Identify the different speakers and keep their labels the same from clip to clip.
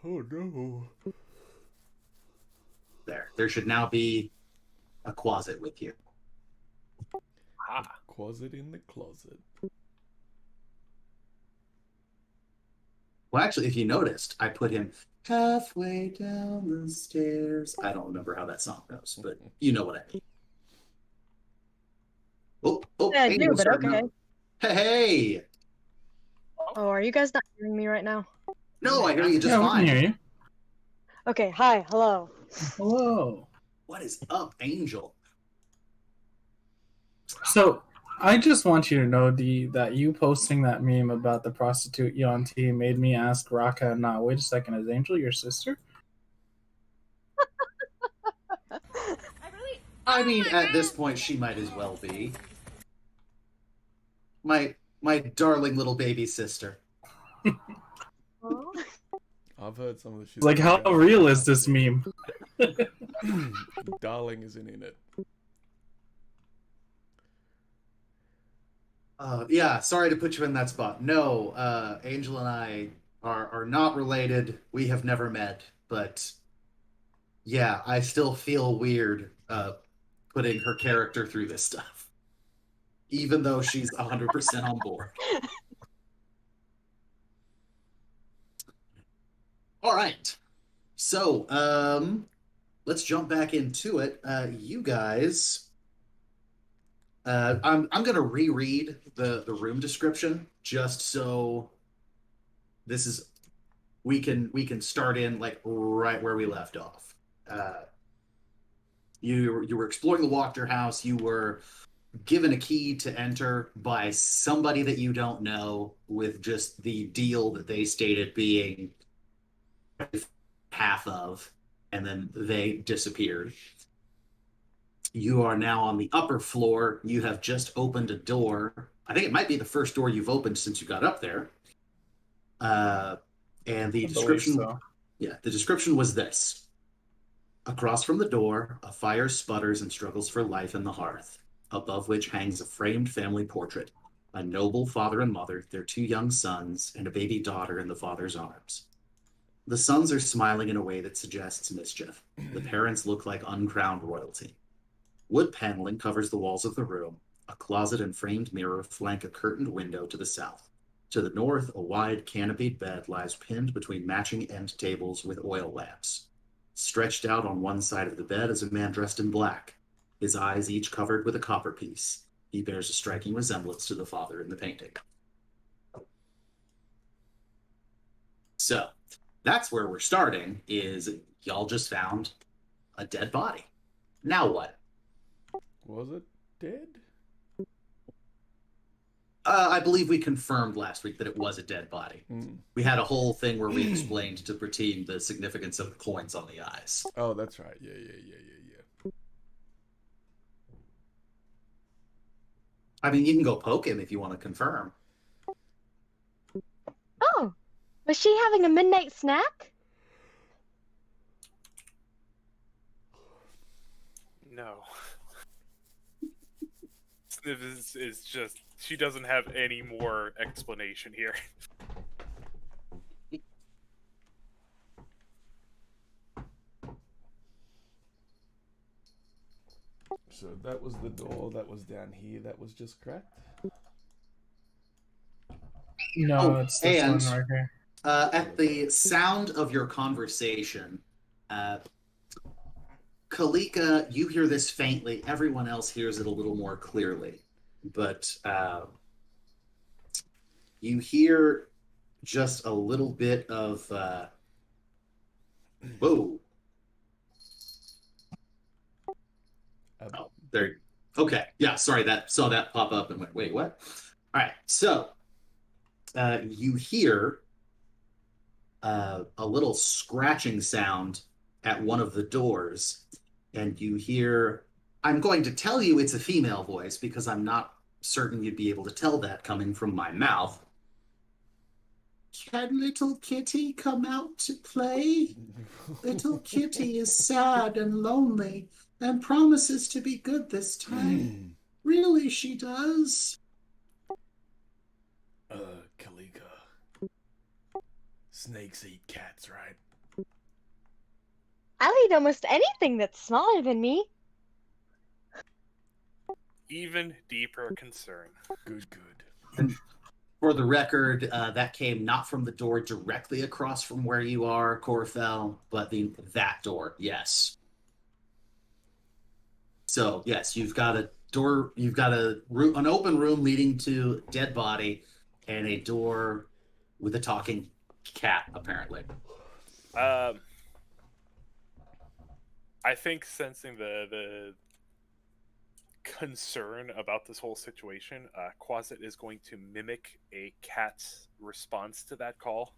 Speaker 1: Oh no.
Speaker 2: There should now be a closet with you.
Speaker 3: Ah.
Speaker 1: Closet in the closet.
Speaker 2: Well, actually, if you noticed, I put him halfway down the stairs. I don't remember how that song goes, but you know what I mean.
Speaker 4: Yeah, I do,
Speaker 2: Angel's
Speaker 4: but
Speaker 2: starting
Speaker 4: okay.
Speaker 2: up. Hey!
Speaker 4: Oh, are you guys not hearing me right now?
Speaker 2: No, I hear you just
Speaker 5: Yeah, we can hear
Speaker 2: fine.
Speaker 5: you.
Speaker 4: Okay, hi, hello.
Speaker 5: Hello.
Speaker 2: What is up, Angel?
Speaker 5: So, I just want you to know, D, that you posting that meme about the prostitute Yanti made me ask Raka, now, wait a second, is Angel your sister?
Speaker 2: I mean, at this point, she might as well be. My darling little baby sister.
Speaker 1: I've heard some of the shit.
Speaker 5: Like, how real is this meme?
Speaker 1: Darling isn't in it.
Speaker 2: Yeah, sorry to put you in that spot. No, Angel and I are not related. We have never met, but yeah, I still feel weird putting her character through this stuff, even though she's 100% on board. All right, so let's jump back into it. You guys. I'm gonna reread the room description just so this is we can start in like right where we left off. You were exploring the Walker house. You were given a key to enter by somebody that you don't know, with just the deal that they stated being half of, and then they disappeared. You are now on the upper floor. You have just opened a door. I think it might be the first door you've opened since you got up there. And the description,
Speaker 5: So.
Speaker 2: yeah, the description was this. Across from the door, a fire sputters and struggles for life in the hearth, above which hangs a framed family portrait, a noble father and mother, their two young sons, and a baby daughter in the father's arms. The sons are smiling in a way that suggests mischief. The parents look like uncrowned royalty. Wood paneling covers the walls of the room. A closet and framed mirror flank a curtained window to the south. To the north, a wide canopied bed lies pinned between matching end tables with oil lamps. Stretched out on one side of the bed is a man dressed in black, his eyes each covered with a copper piece. He bears a striking resemblance to the father in the painting. So, that's where we're starting, is y'all just found a dead body. Now what?
Speaker 1: Was it dead?
Speaker 2: I believe we confirmed last week that it was a dead body. We had a whole thing where we explained to the team the significance of the coins on the eyes.
Speaker 1: Oh, that's right. Yeah.
Speaker 2: I mean, you can go poke him if you want to confirm.
Speaker 4: Oh, was she having a midnight snack?
Speaker 3: No. It's just, she doesn't have any more explanation here.
Speaker 1: So that was the door that was down here that was just cracked?
Speaker 5: No, it's this
Speaker 2: and
Speaker 5: one right here.
Speaker 2: At the sound of your conversation, Kalika, you hear this faintly. Everyone else hears it a little more clearly. But you hear just a little bit of whoa. Oh, there. Okay, yeah. Sorry, that saw that pop up and went, wait, what? All right, so you hear a little scratching sound at one of the doors, and you hear. I'm going to tell you it's a female voice because I'm not certain you'd be able to tell that coming from my mouth. Can little kitty come out to play? Little kitty is sad and lonely and promises to be good this time. Really, she does.
Speaker 1: Kalika. Snakes eat cats, right?
Speaker 4: I'll eat almost anything that's smaller than me.
Speaker 3: Even deeper concern.
Speaker 1: Good, good.
Speaker 2: For the record, that came not from the door directly across from where you are, Corfel, but that door, yes. So, yes, you've got a door, you've got an open room leading to dead body, and a door with a talking cat, apparently.
Speaker 3: I think sensing the concern about this whole situation, Quasit is going to mimic a cat's response to that call.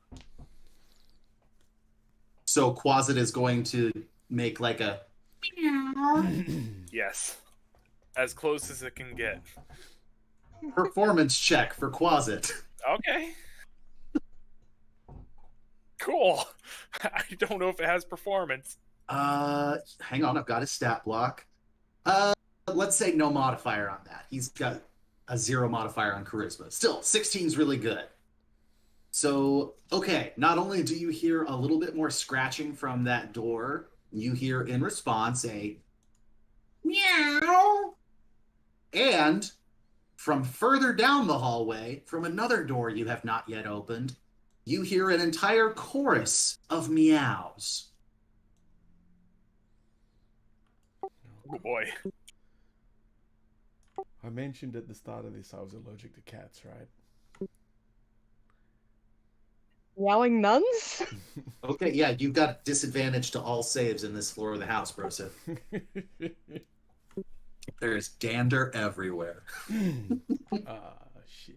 Speaker 2: So Quasit is going to make like a
Speaker 3: Yes. As close as it can get.
Speaker 2: performance check for Quasit.
Speaker 3: Okay. Cool. I don't know if it has performance.
Speaker 2: Hang on, I've got his stat block. Let's say no modifier on that. He's got a 0 modifier on charisma. Still, 16's really good. So, okay, not only do you hear a little bit more scratching from that door, you hear in response a meow. And from further down the hallway, from another door you have not yet opened, you hear an entire chorus of meows.
Speaker 3: Oh boy.
Speaker 1: I mentioned at the start of this I was allergic to cats, right?
Speaker 4: Meowing nuns?
Speaker 2: Okay, yeah, you've got disadvantage to all saves in this floor of the house, Broseph. There's dander everywhere.
Speaker 1: Shit.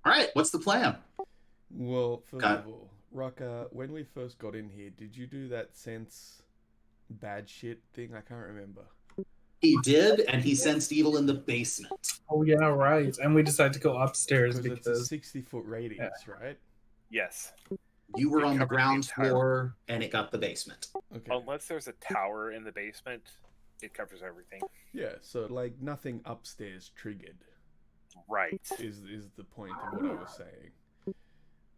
Speaker 2: All right, what's the plan?
Speaker 1: Well, first of all, Raka, when we first got in here, did you do that sense bad shit thing? I can't remember.
Speaker 2: He did, and he sensed evil in the basement.
Speaker 5: Oh yeah, right. And we decided to go upstairs
Speaker 1: Because it's
Speaker 5: because
Speaker 1: a 60-foot radius, right?
Speaker 3: Yes.
Speaker 2: You were
Speaker 3: It
Speaker 2: on the
Speaker 3: covered the
Speaker 2: ground
Speaker 3: entire-
Speaker 2: floor, and it got the basement.
Speaker 1: Okay.
Speaker 3: Unless there's a tower in the basement, it covers everything.
Speaker 1: Yeah, so like nothing upstairs triggered
Speaker 3: Right.
Speaker 1: is the point of what I was saying.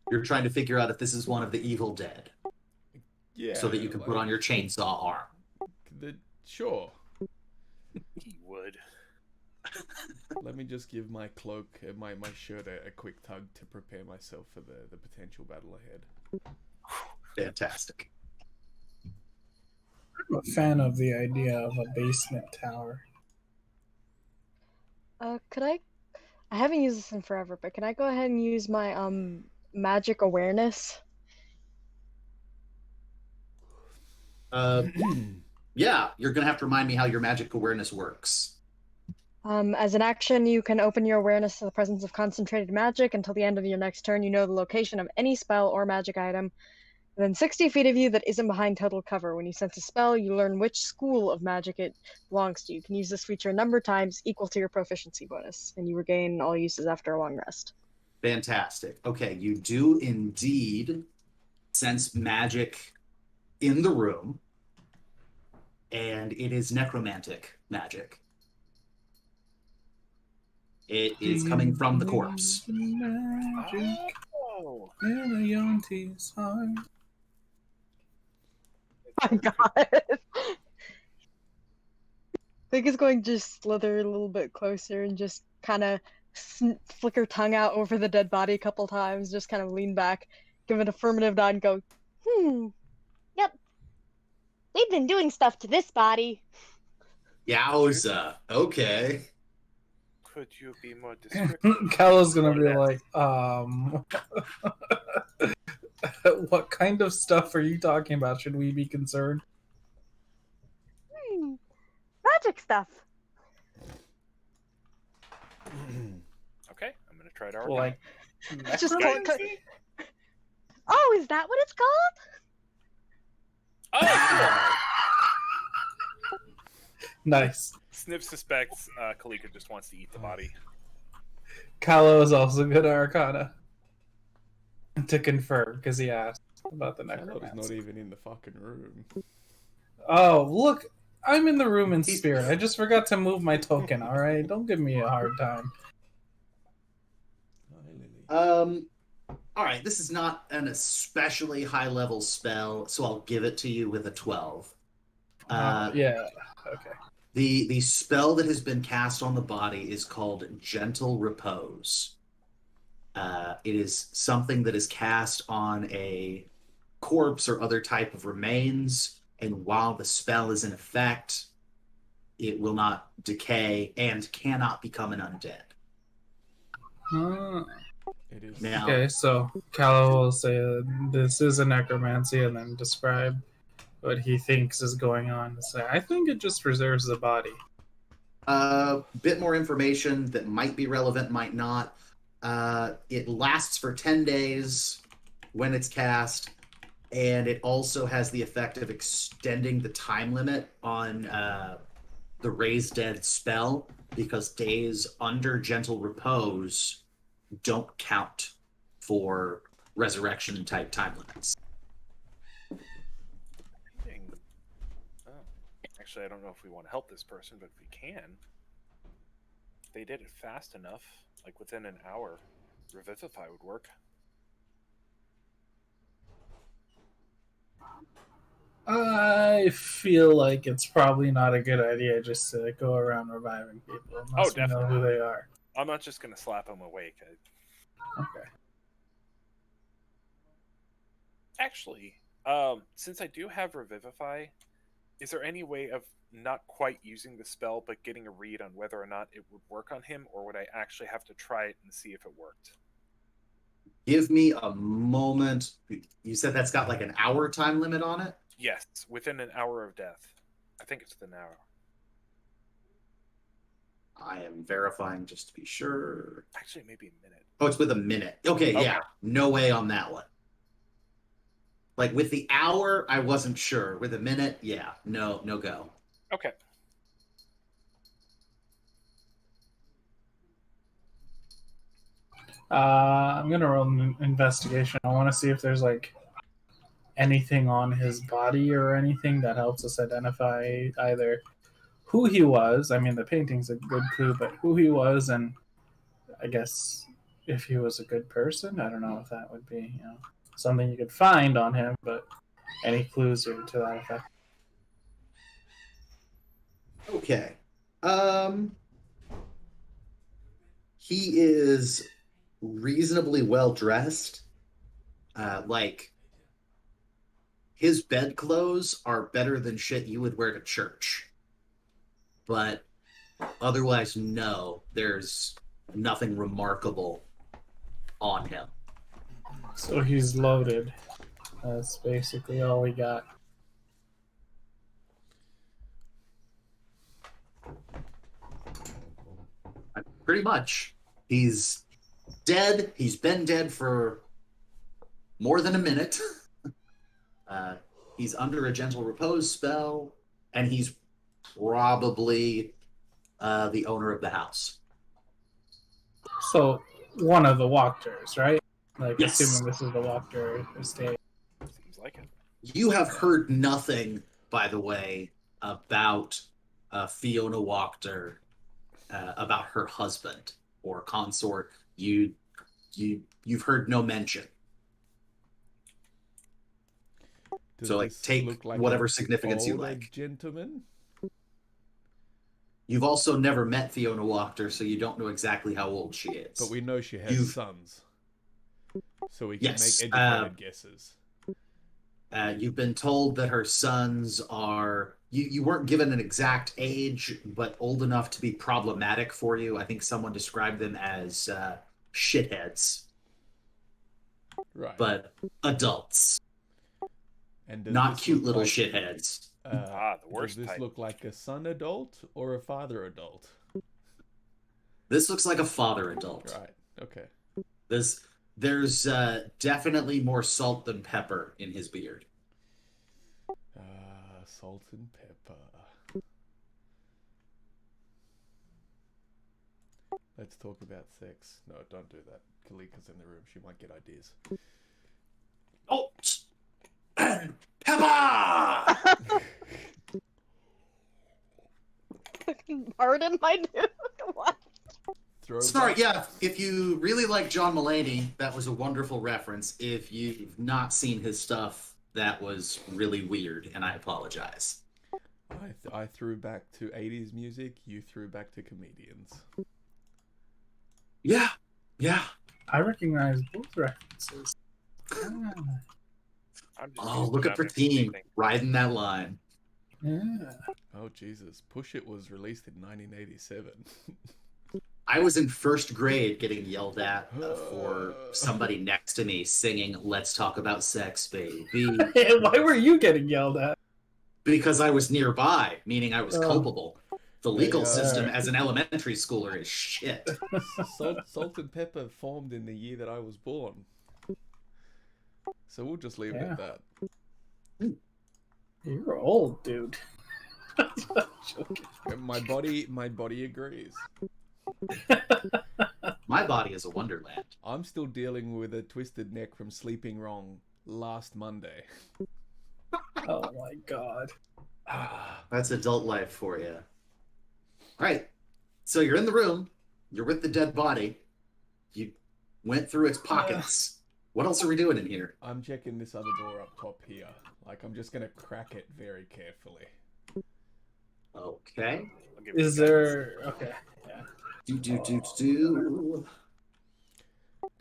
Speaker 2: You're trying to figure out if this is one of the evil dead,
Speaker 1: Yeah.
Speaker 2: so that you can put on your chainsaw arm.
Speaker 1: Sure.
Speaker 3: He would.
Speaker 1: Let me just give my cloak and my shirt a quick tug to prepare myself for the potential battle ahead.
Speaker 2: Fantastic.
Speaker 5: I'm a fan of the idea of a basement tower.
Speaker 4: Could I haven't used this in forever, but can I go ahead and use my magic awareness?
Speaker 2: Yeah, you're gonna have to remind me how your magic awareness works.
Speaker 4: As an action, you can open your awareness to the presence of concentrated magic until the end of your next turn. You know the location of any spell or magic item within 60 feet of you that isn't behind total cover. When you sense a spell, you learn which school of magic it belongs to. You can use this feature a number of times equal to your proficiency bonus, and you regain all uses after a long rest.
Speaker 2: Fantastic. Okay, you do indeed sense magic in the room, and it is necromantic magic. It is coming from the corpse.
Speaker 5: Magic
Speaker 3: Oh.
Speaker 5: in a young tea's heart.
Speaker 4: Oh my god. I think it's going to just slither a little bit closer and just kind of flick her tongue out over the dead body a couple times, just kind of lean back, give an affirmative nod, and go, yep. They've been doing stuff to this body.
Speaker 2: Yowza. Okay.
Speaker 3: Could you be more descriptive?
Speaker 5: Callow's gonna be like, what kind of stuff are you talking about? Should we be concerned?
Speaker 4: Magic stuff.
Speaker 3: Okay, I'm gonna try to
Speaker 5: Well, like,
Speaker 4: It's just
Speaker 5: necromancy?
Speaker 4: Oh, is that what it's called?
Speaker 3: Oh,
Speaker 5: Nice.
Speaker 3: Snip suspects Kalika just wants to eat the body.
Speaker 5: Callow is also good at Arcana. To confirm, because he asked about the
Speaker 1: Charlotte's
Speaker 5: necromancy.
Speaker 1: not even in the fucking room.
Speaker 5: Oh, look, I'm in the room in spirit. I just forgot to move my token, alright? Don't give me a hard time.
Speaker 1: Hi, Lily.
Speaker 2: All right, this is not an especially high-level spell, so I'll give it to you with a 12.
Speaker 5: Yeah. Okay.
Speaker 2: The spell that has been cast on the body is called Gentle Repose. It is something that is cast on a corpse or other type of remains, and while the spell is in effect, it will not decay and cannot become an undead.
Speaker 1: It is.
Speaker 2: Now,
Speaker 5: Okay, so Callow will say this is a necromancy and then describe what he thinks is going on. So I think it just preserves the body.
Speaker 2: a bit more information that might be relevant, might not. It lasts for 10 days when it's cast, and it also has the effect of extending the time limit on the Raise Dead spell, because days under Gentle Repose don't count for resurrection type time limits.
Speaker 3: Oh. Actually, I don't know if we want to help this person, but if we can, if they did it fast enough, like within an hour, Revivify would work.
Speaker 5: I feel like it's probably not a good idea just to go around reviving people unless we know
Speaker 3: definitely.
Speaker 5: who they are.
Speaker 3: I'm not just going to slap them awake.
Speaker 5: Okay.
Speaker 3: Actually, since I do have Revivify, is there any way of not quite using the spell, but getting a read on whether or not it would work on him, or would I actually have to try it and see if it worked?
Speaker 2: Give me a moment. You said that's got like an hour time limit on it?
Speaker 3: Yes, within an hour of death. I think it's within an hour.
Speaker 2: I am verifying just to be sure.
Speaker 3: Actually, maybe a minute.
Speaker 2: Oh, it's with a minute. Okay, yeah. No way on that one. Like with the hour, I wasn't sure. With a minute, yeah. No go.
Speaker 3: Okay.
Speaker 5: I'm gonna roll an investigation. I want to see if there's like anything on his body or anything that helps us identify either who he was. I mean, the painting's a good clue, but who he was, and I guess if he was a good person. I don't know if that would be, something you could find on him, but any clues to that effect?
Speaker 2: Okay. He is reasonably well dressed. Like his bedclothes are better than shit you would wear to church. But otherwise, no, there's nothing remarkable on him.
Speaker 5: So he's loaded. That's basically all we got.
Speaker 2: Pretty much. He's dead. He's been dead for more than a minute. He's under a Gentle Repose spell, and he's probably the owner of the house.
Speaker 5: So one of the walkers, right? Like,
Speaker 2: yes.
Speaker 5: Assuming this is the walker estate.
Speaker 3: Seems like it.
Speaker 2: You have heard nothing, by the way, about Fiona Wachter, about her husband or consort. You've heard no mention.
Speaker 1: Does
Speaker 2: so, take
Speaker 1: like
Speaker 2: whatever significance you like.
Speaker 1: Gentleman?
Speaker 2: You've also never met Fiona Wachter, so you don't know exactly how old she is.
Speaker 1: But we know she has sons. So we can make educated guesses.
Speaker 2: You've been told that her sons are... You weren't given an exact age, but old enough to be problematic for you. I think someone described them as shitheads.
Speaker 1: Right.
Speaker 2: But adults.
Speaker 1: And
Speaker 2: not cute little shitheads.
Speaker 3: The worst
Speaker 1: does this
Speaker 3: type.
Speaker 1: look like a son adult or a father adult?
Speaker 2: This looks like a father adult.
Speaker 1: Right. Okay.
Speaker 2: There's definitely more salt than pepper in his beard.
Speaker 1: Salt and pepper. Let's talk about sex. No, don't do that. Kalika's in the room. She might get ideas.
Speaker 2: Oh! Pepper!
Speaker 4: Pardon my dude. What?
Speaker 1: Throwback.
Speaker 2: Sorry, yeah, if you really like John Mulaney, that was a wonderful reference. If you've not seen his stuff, that was really weird, and I apologize.
Speaker 1: I threw back to 80s music, you threw back to comedians.
Speaker 2: Yeah, yeah.
Speaker 5: I recognize both references. Ah,
Speaker 3: I'm just
Speaker 2: Oh,
Speaker 3: used to
Speaker 2: look at
Speaker 3: not
Speaker 2: Prateen
Speaker 3: understanding.
Speaker 2: riding that line.
Speaker 5: yeah.
Speaker 1: Oh, Jesus. Push It was released in 1987.
Speaker 2: I was in first grade getting yelled at for somebody next to me singing "Let's Talk About Sex, Baby,"
Speaker 5: Why were you getting yelled at?
Speaker 2: because I was nearby, meaning I was
Speaker 5: Oh.
Speaker 2: culpable. The legal
Speaker 1: Yeah.
Speaker 2: system as an elementary schooler is shit.
Speaker 1: Salt and Pepper formed in the year that I was born. So we'll just leave it
Speaker 5: Yeah.
Speaker 1: at that.
Speaker 5: You're old, dude.
Speaker 1: My body agrees.
Speaker 2: My body is a wonderland.
Speaker 1: I'm still dealing with a twisted neck from sleeping wrong last Monday.
Speaker 5: Oh my god.
Speaker 2: That's adult life for you. All right. So you're in the room. You're with the dead body. You went through its pockets. What else are we doing in here?
Speaker 1: I'm checking this other door up top here. Like, I'm just gonna crack it very carefully.
Speaker 2: Okay.
Speaker 3: I'll give you
Speaker 5: Is
Speaker 3: guys-
Speaker 5: there okay? Yeah.
Speaker 2: Do.
Speaker 1: Did you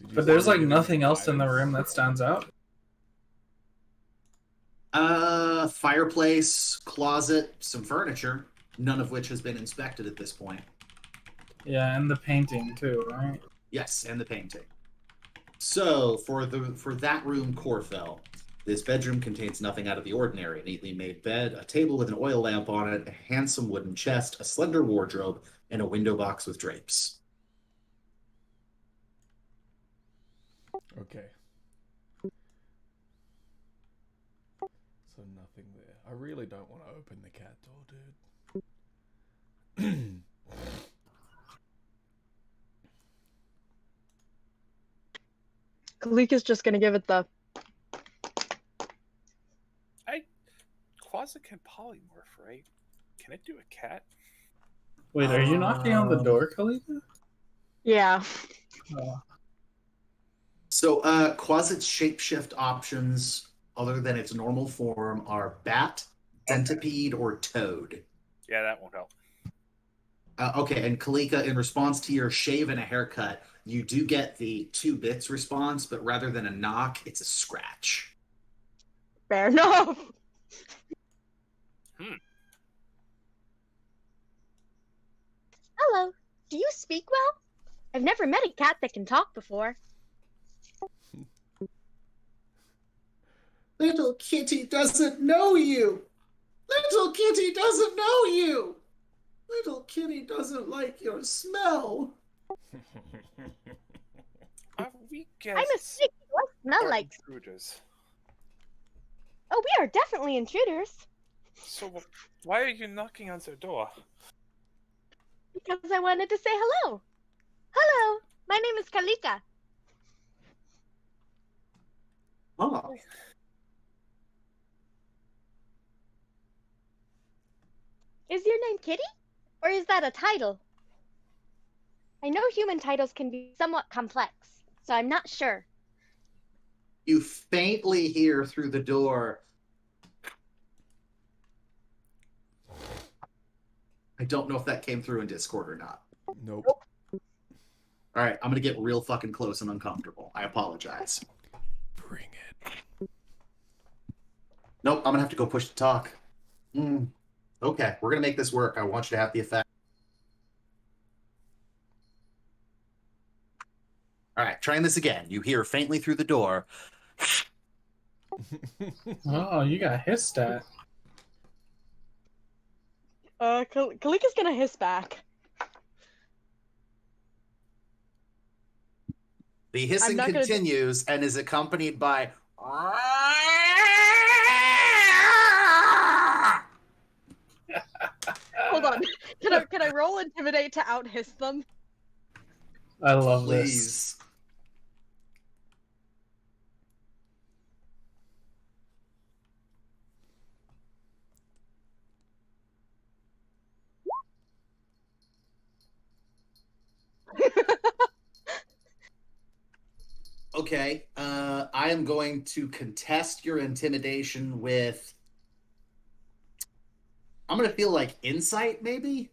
Speaker 5: But
Speaker 1: see
Speaker 5: there's like
Speaker 1: any
Speaker 5: nothing else in the
Speaker 1: items?
Speaker 5: room that stands out.
Speaker 2: Fireplace, closet, some furniture, none of which has been inspected at this point.
Speaker 5: Yeah, and the painting too, right?
Speaker 2: Yes, and the painting. So for that room, Corfell, this bedroom contains nothing out of the ordinary. A neatly made bed, a table with an oil lamp on it, a handsome wooden chest, a slender wardrobe, and a window box with drapes.
Speaker 1: Okay. So nothing there. I really don't want to open the cat door, dude.
Speaker 4: Kalika's just gonna give it the.
Speaker 3: Quasit can polymorph, right? Can it do a cat?
Speaker 5: Wait, are you knocking on the door, Kalika?
Speaker 4: Yeah.
Speaker 5: Oh.
Speaker 2: So Quasit's shapeshift options, other than its normal form, are bat, centipede, or toad.
Speaker 3: Yeah, that won't help.
Speaker 2: Okay, and Kalika, in response to your shave and a haircut, you do get the 2 bits response, but rather than a knock, it's a scratch.
Speaker 4: Fair enough.
Speaker 6: Hello. Do you speak well? I've never met a cat that can talk before.
Speaker 2: Little kitty doesn't know you. Little kitty doesn't know you. Little kitty doesn't like your smell.
Speaker 3: Are we
Speaker 6: I'm a
Speaker 3: guests
Speaker 6: snake. Do I smell
Speaker 3: or
Speaker 6: like?
Speaker 3: intruders?
Speaker 6: Oh, we are definitely intruders.
Speaker 3: So why are you knocking on the door?
Speaker 6: Because I wanted to say hello. Hello. My name is Kalika.
Speaker 2: Oh,
Speaker 6: Is your name Kitty? Or is that a title? I know human titles can be somewhat complex, so I'm not sure.
Speaker 2: you faintly hear through the door. I don't know if that came through in Discord or not.
Speaker 1: Nope.
Speaker 2: All right, I'm going to get real fucking close and uncomfortable. I apologize.
Speaker 1: Bring it.
Speaker 2: Nope, I'm going to have to go push to talk. Okay, we're going to make this work. I want you to have the effect. All right, trying this again. You hear faintly through the door.
Speaker 5: Oh, you got hissed at.
Speaker 4: Kalika's gonna hiss back.
Speaker 2: The hissing
Speaker 4: not gonna-
Speaker 2: continues and is accompanied by.
Speaker 4: Hold on. Can I roll intimidate to out hiss them?
Speaker 5: I love this.
Speaker 2: Please. Okay. I am going to contest your intimidation with. I'm going to feel like insight, maybe?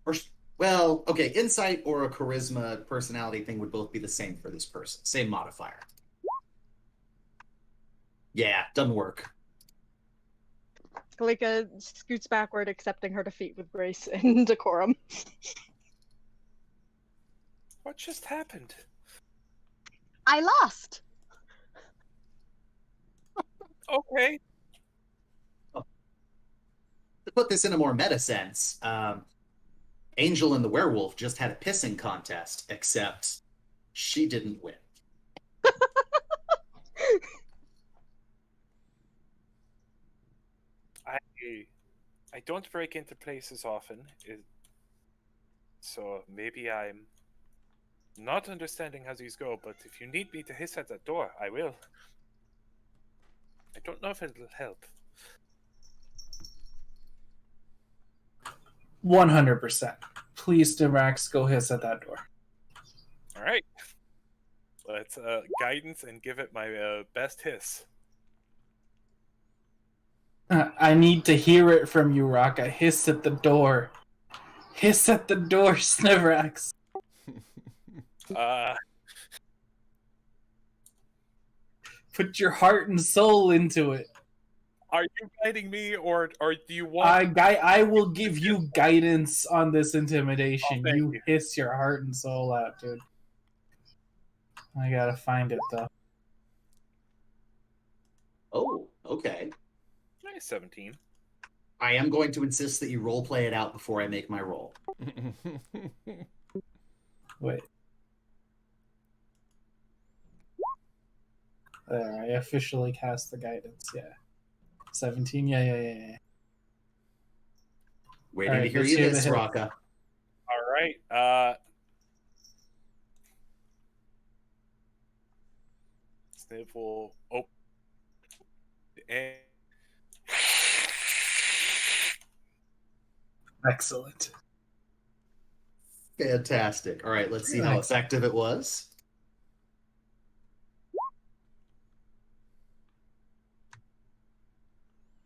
Speaker 2: Or, well, okay, insight or a charisma personality thing would both be the same for this person. Same modifier. Yeah, doesn't work.
Speaker 4: Kalika scoots backward, accepting her defeat with grace and decorum.
Speaker 3: What just happened?
Speaker 6: I lost.
Speaker 3: Okay.
Speaker 2: To put this in a more meta sense, Angel and the Werewolf just had a pissing contest, except she didn't win.
Speaker 3: I don't break into places often, so maybe I'm not understanding how these go, but if you need me to hiss at that door, I will. I don't know if it'll help.
Speaker 5: 100%. Please, Dimrax, go hiss at that door.
Speaker 3: All right. Let's guidance and give it my best hiss.
Speaker 5: I need to hear it from you, Raka. Hiss at the door. Hiss at the door, Snivrax. Put your heart and soul into it.
Speaker 3: Are you guiding me, or do you want?
Speaker 5: I will give you guidance on this intimidation.
Speaker 3: Oh,
Speaker 5: you hiss your heart and soul out, dude. I gotta find it though.
Speaker 2: Oh, okay.
Speaker 3: Nice 17.
Speaker 2: I am going to insist that you roleplay it out before I make my roll.
Speaker 5: Wait. There, I officially cast the guidance, yeah. 17, yeah.
Speaker 2: Waiting
Speaker 5: All right,
Speaker 2: to hear
Speaker 5: let's
Speaker 2: you
Speaker 5: hear
Speaker 2: this,
Speaker 5: the hit.
Speaker 2: Raka.
Speaker 3: All right. Sniv will open and
Speaker 5: Excellent.
Speaker 2: Fantastic. All right, let's see how effective it was.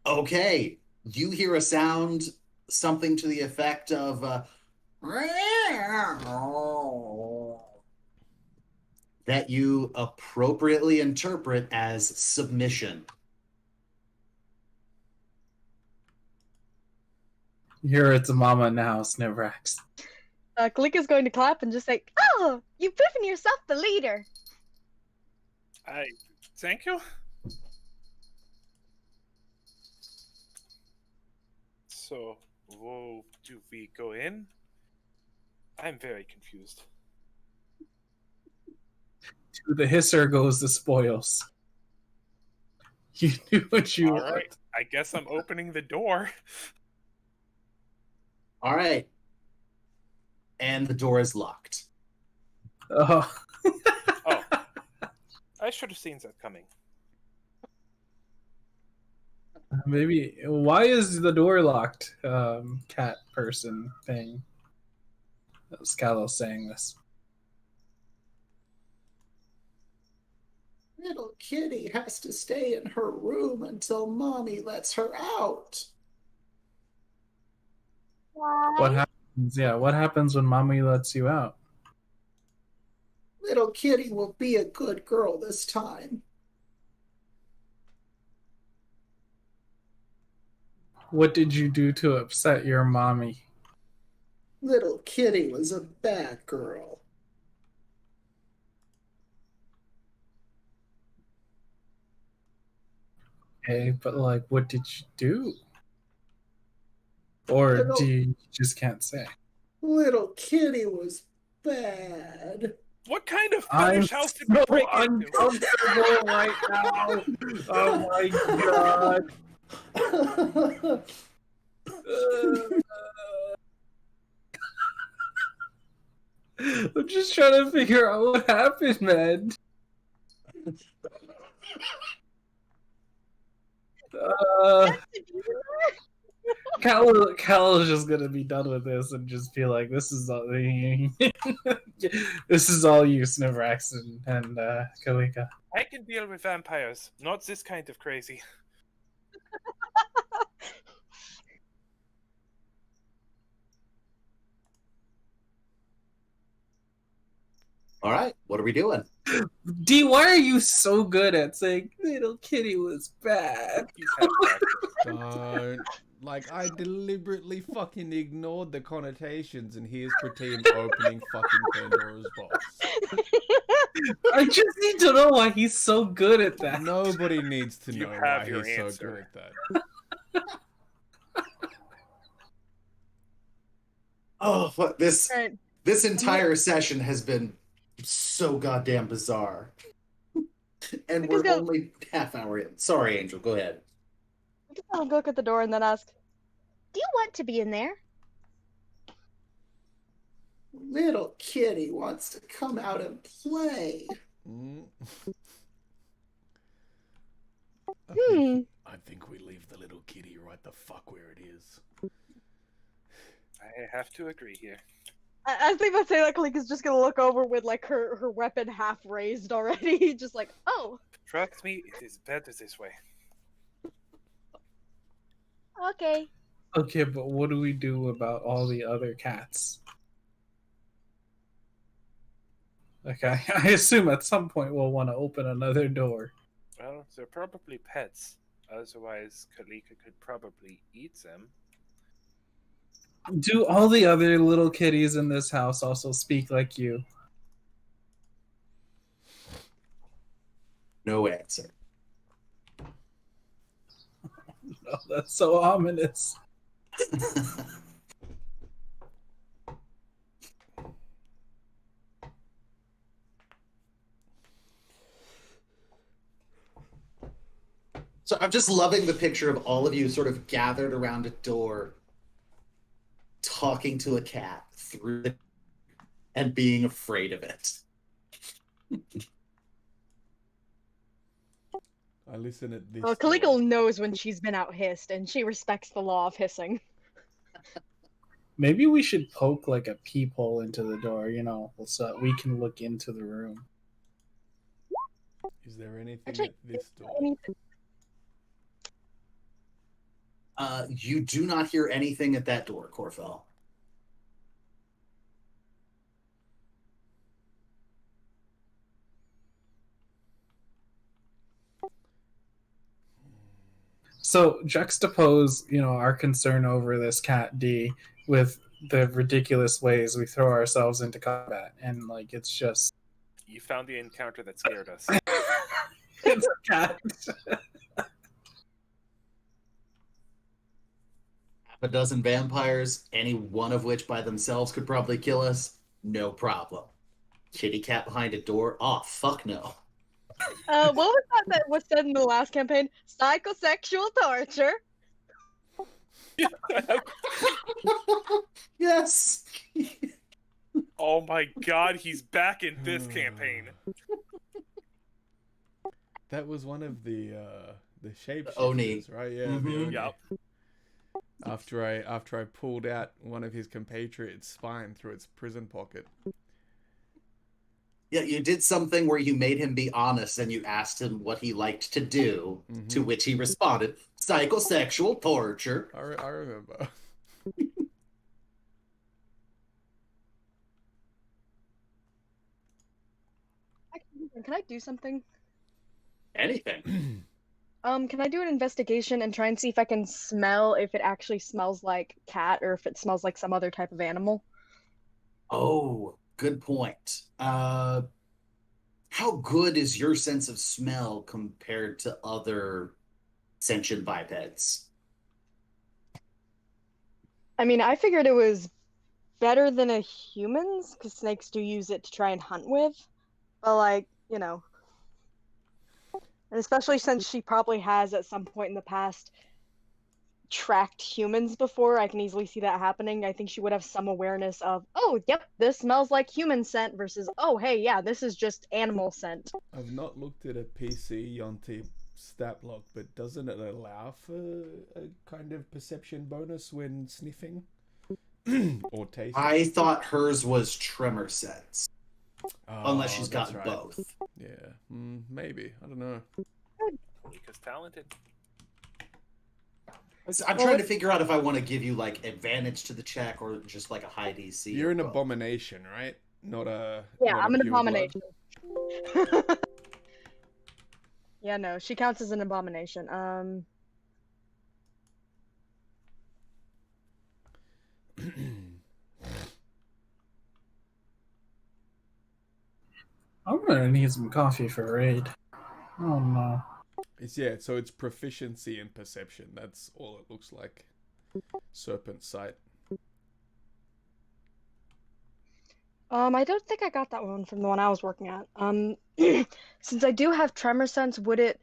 Speaker 2: Okay, you hear a sound, something to the effect of that you appropriately interpret as submission.
Speaker 5: Here it's Mama now, Snivrax.
Speaker 4: Kalika's going to clap and just say,
Speaker 6: Oh, you've proven yourself the leader.
Speaker 3: Thank you. So, do we go in? I'm very confused.
Speaker 5: To the hisser goes the spoils. You knew what you
Speaker 3: All
Speaker 5: want.
Speaker 3: right. I guess I'm opening the door.
Speaker 2: All right. And the door is locked.
Speaker 5: Oh.
Speaker 3: Oh. I should have seen that coming.
Speaker 5: Maybe. Why is the door locked? Cat person thing. That was Kalos saying this.
Speaker 2: Little kitty has to stay in her room until mommy lets her out.
Speaker 6: Why?
Speaker 5: What happens? Yeah, what happens when mommy lets you out?
Speaker 2: Little kitty will be a good girl this time.
Speaker 5: What did you do to upset your mommy?
Speaker 2: Little kitty was a bad girl.
Speaker 5: Okay, but like, what did you do? Or do you just can't say?
Speaker 2: Little kitty was bad.
Speaker 3: What kind of
Speaker 5: I'm
Speaker 3: fetish house did we
Speaker 5: so
Speaker 3: break into?
Speaker 5: uncomfortable right now. Oh my god. I'm just trying to figure out what happened, man. Cal is just gonna be done with this and just be like, "This is all, this is all you, Snivrax and Kalika."
Speaker 3: I can deal with vampires, not this kind of crazy.
Speaker 2: All right, what are we doing?
Speaker 5: D, why are you so good at saying little kitty was bad?
Speaker 3: He's had practice.
Speaker 1: Don't. Like, I deliberately fucking ignored the connotations, and here's Pratim opening fucking Pandora's box.
Speaker 5: I just need to know why he's so good at that.
Speaker 1: Nobody needs to
Speaker 3: You
Speaker 1: know
Speaker 3: have
Speaker 1: why
Speaker 3: your
Speaker 1: he's so
Speaker 3: answer.
Speaker 1: good at that.
Speaker 2: Oh, what this
Speaker 4: Alright.
Speaker 2: this entire session has been so goddamn bizarre. And we're only half hour in. Sorry, Angel, go ahead.
Speaker 4: I'll look at the door and then ask,
Speaker 6: Do you want to be in there?
Speaker 2: Little kitty wants to come out and play.
Speaker 1: Mm. I think we leave the little kitty right the fuck where it is.
Speaker 3: I have to agree here.
Speaker 4: I think I'd say that Kalika's just gonna look over with like her weapon half raised already, just like, oh,
Speaker 3: Trust me, it is better this way.
Speaker 6: Okay.
Speaker 5: Okay, but what do we do about all the other cats? Like, I assume at some point we'll want to open another door.
Speaker 3: Well, they're probably pets. Otherwise, Kalika could probably eat them.
Speaker 5: Do all the other little kitties in this house also speak like you?
Speaker 2: No answer.
Speaker 5: Oh, that's so ominous.
Speaker 2: So I'm just loving the picture of all of you sort of gathered around a door, talking to a cat through it and being afraid of it.
Speaker 1: I listen at this.
Speaker 4: well, Kalika knows when she's been out hissed, and she respects the law of hissing.
Speaker 5: Maybe we should poke like a peephole into the door, so that we can look into the room.
Speaker 1: Is there anything
Speaker 4: Actually,
Speaker 1: at this door?
Speaker 2: You do not hear anything at that door, Corfell.
Speaker 5: So juxtapose, our concern over this cat D with the ridiculous ways we throw ourselves into combat, and like it's just
Speaker 3: You found the encounter that scared us.
Speaker 5: it's a cat.
Speaker 2: A dozen vampires, any one of which by themselves could probably kill us, no problem. Kitty cat behind a door? Oh, fuck no.
Speaker 4: What was that was said in the last campaign? Psychosexual torture.
Speaker 2: Yes.
Speaker 3: Oh my god, he's back in this campaign.
Speaker 1: That was one of the shapeshifters,
Speaker 2: Oni.
Speaker 1: right? Yeah.
Speaker 2: Mhm.
Speaker 1: The Oni.
Speaker 3: Yep.
Speaker 1: After I pulled out one of his compatriots' spine through its prison pocket.
Speaker 2: Yeah, you did something where you made him be honest and you asked him what he liked to do, to which he responded, psychosexual torture.
Speaker 1: I remember.
Speaker 4: Can I do something?
Speaker 2: Anything.
Speaker 4: Can I do an investigation and try and see if I can smell if it actually smells like cat or if it smells like some other type of animal?
Speaker 2: Oh, good point. How good is your sense of smell compared to other sentient bipeds?
Speaker 4: I mean, I figured it was better than a human's, because snakes do use it to try and hunt with. But, like, and especially since she probably has at some point in the past tracked humans before, I can easily see that happening. I think she would have some awareness of, oh, yep, this smells like human scent versus, oh, hey, yeah, this is just animal scent.
Speaker 1: I've not looked at a PC Yonti stat block, but doesn't it allow for a kind of perception bonus when sniffing or tasting?
Speaker 2: I thought hers was tremor sense, unless she's
Speaker 1: that's
Speaker 2: got
Speaker 1: right.
Speaker 2: both.
Speaker 1: Yeah, maybe. I don't know.
Speaker 3: Because talented.
Speaker 2: I'm trying to figure out if I want to give you like advantage to the check or just like a high DC.
Speaker 1: You're
Speaker 2: or
Speaker 1: an
Speaker 2: both.
Speaker 1: abomination, right? Not a.
Speaker 4: Yeah,
Speaker 1: not
Speaker 4: I'm
Speaker 1: a
Speaker 4: an
Speaker 1: pure blood?
Speaker 4: abomination. Yeah, no, she counts as an abomination.
Speaker 5: I'm gonna need some coffee for raid. Oh no.
Speaker 1: So it's proficiency in perception. That's all it looks like. Serpent sight.
Speaker 4: I don't think I got that one from the one I was working at. Since I do have tremor sense, would it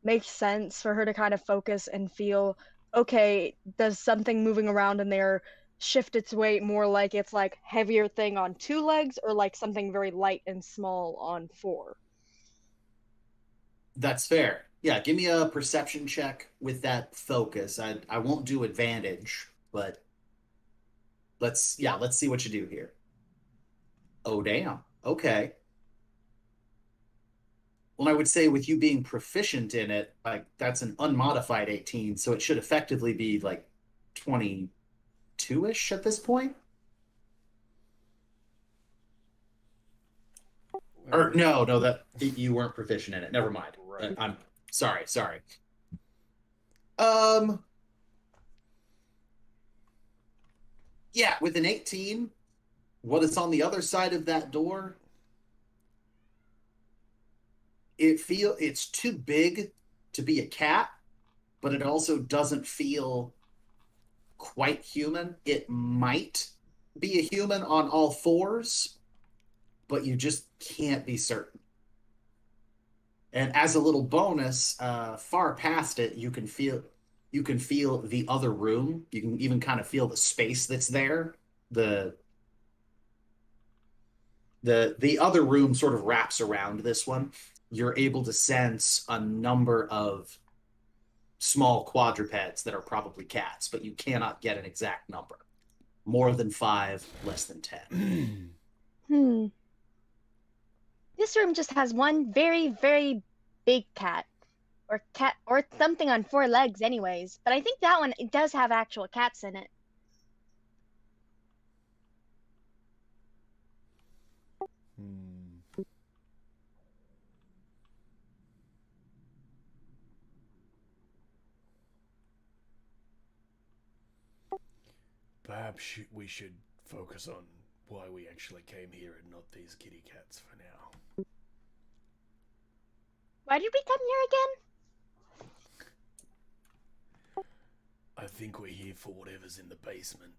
Speaker 4: make sense for her to kind of focus and feel, okay, does something moving around in there shift its weight more like it's like heavier thing on 2 legs or like something very light and small on 4?
Speaker 2: That's fair. Yeah, give me a perception check with that focus. I won't do advantage, but let's see what you do here. Oh damn. Okay. Well, I would say with you being proficient in it, like that's an unmodified 18, so it should effectively be like 22-ish at this point. Or no, that you weren't proficient in it. Never mind.
Speaker 3: Right.
Speaker 2: I'm sorry. Yeah, with an 18, what is on the other side of that door? It's too big to be a cat, but it also doesn't feel quite human. It might be a human on all fours, but you just can't be certain. And as a little bonus, far past it, you can feel the other room. You can even kind of feel the space that's there. The other room sort of wraps around this one. You're able to sense a number of small quadrupeds that are probably cats, but you cannot get an exact number. More than 5, less than 10.
Speaker 6: This room just has one very, very big cat. Or something on 4 legs anyways. But I think that one, it does have actual cats in it.
Speaker 1: Perhaps we should focus on why we actually came here and not these kitty cats for now.
Speaker 6: Why did we come here again?
Speaker 1: I think we're here for whatever's in the basement.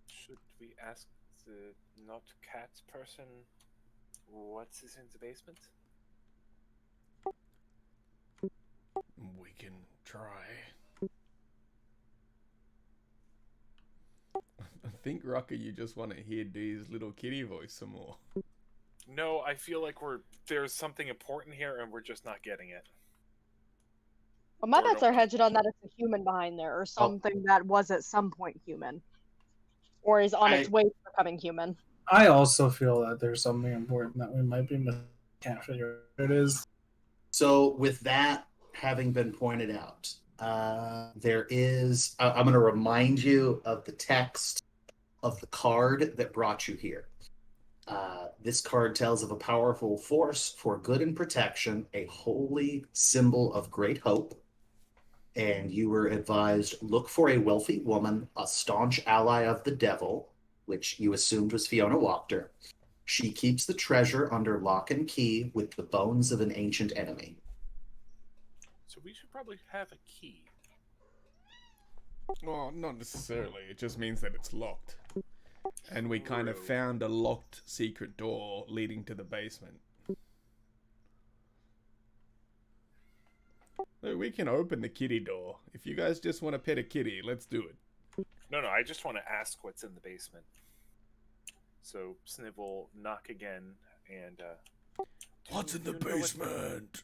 Speaker 3: Should we ask the not cat person what's in the basement?
Speaker 1: We can try. I think, Rucker, you just want to hear Dee's little kitty voice some more.
Speaker 3: No, I feel like there's something important here and we're just not getting it.
Speaker 4: Well, my
Speaker 3: Or
Speaker 4: bets
Speaker 3: don't-
Speaker 4: are hedged on that it's a human behind there, or something that was at some point human, or is on its way to becoming human.
Speaker 5: I also feel that there's something important that we might be missing. Can't figure out what it is.
Speaker 2: So with that having been pointed out, there is, I'm going to remind you of the text of the card that brought you here. This card tells of a powerful force for good and protection, a holy symbol of great hope. And you were advised, look for a wealthy woman, a staunch ally of the devil, which you assumed was Fiona Wachter. She keeps the treasure under lock and key with the bones of an ancient enemy.
Speaker 3: So we should probably have a key.
Speaker 1: Well, not necessarily. It just means that it's locked. And we kind of
Speaker 3: True.
Speaker 1: found a locked secret door leading to the basement. Look, we can open the kitty door. If you guys just want to pet a kitty, let's do it.
Speaker 3: No, I just want to ask what's in the basement. So Sniv will knock again and
Speaker 1: What's in the
Speaker 3: you know what-
Speaker 1: basement?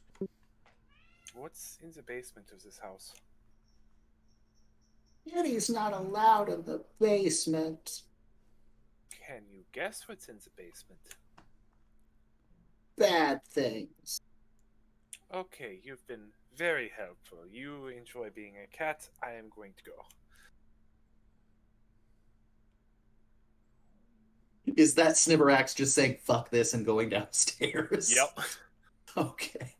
Speaker 3: What's in the basement of this house?
Speaker 2: Kitty's not allowed in the basement.
Speaker 3: Can you guess what's in the basement?
Speaker 2: Bad things.
Speaker 3: Okay, you've been very helpful. You enjoy being a cat. I am going to go.
Speaker 2: Is that Snibberax just saying fuck this and going downstairs?
Speaker 3: Yep.
Speaker 2: Okay.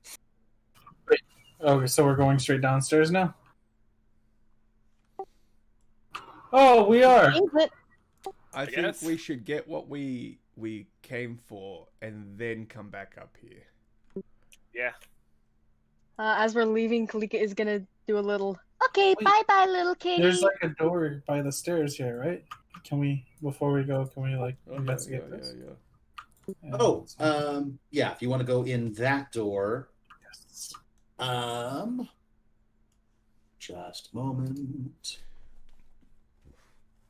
Speaker 5: Okay, so we're going straight downstairs now? Oh, we are!
Speaker 4: Seems it.
Speaker 1: I think
Speaker 3: guess.
Speaker 1: we should get what we came for and then come back up here.
Speaker 3: Yeah.
Speaker 4: As we're leaving, Kalika is gonna do a little.
Speaker 6: Okay,
Speaker 5: Wait.
Speaker 6: bye bye, little kitty.
Speaker 5: There's like a door by the stairs here, right? Can we, before we go, can we like
Speaker 1: Oh,
Speaker 5: investigate this?
Speaker 1: yeah.
Speaker 2: Oh, yeah, if you want to go in that door,
Speaker 5: Yes.
Speaker 2: just a moment.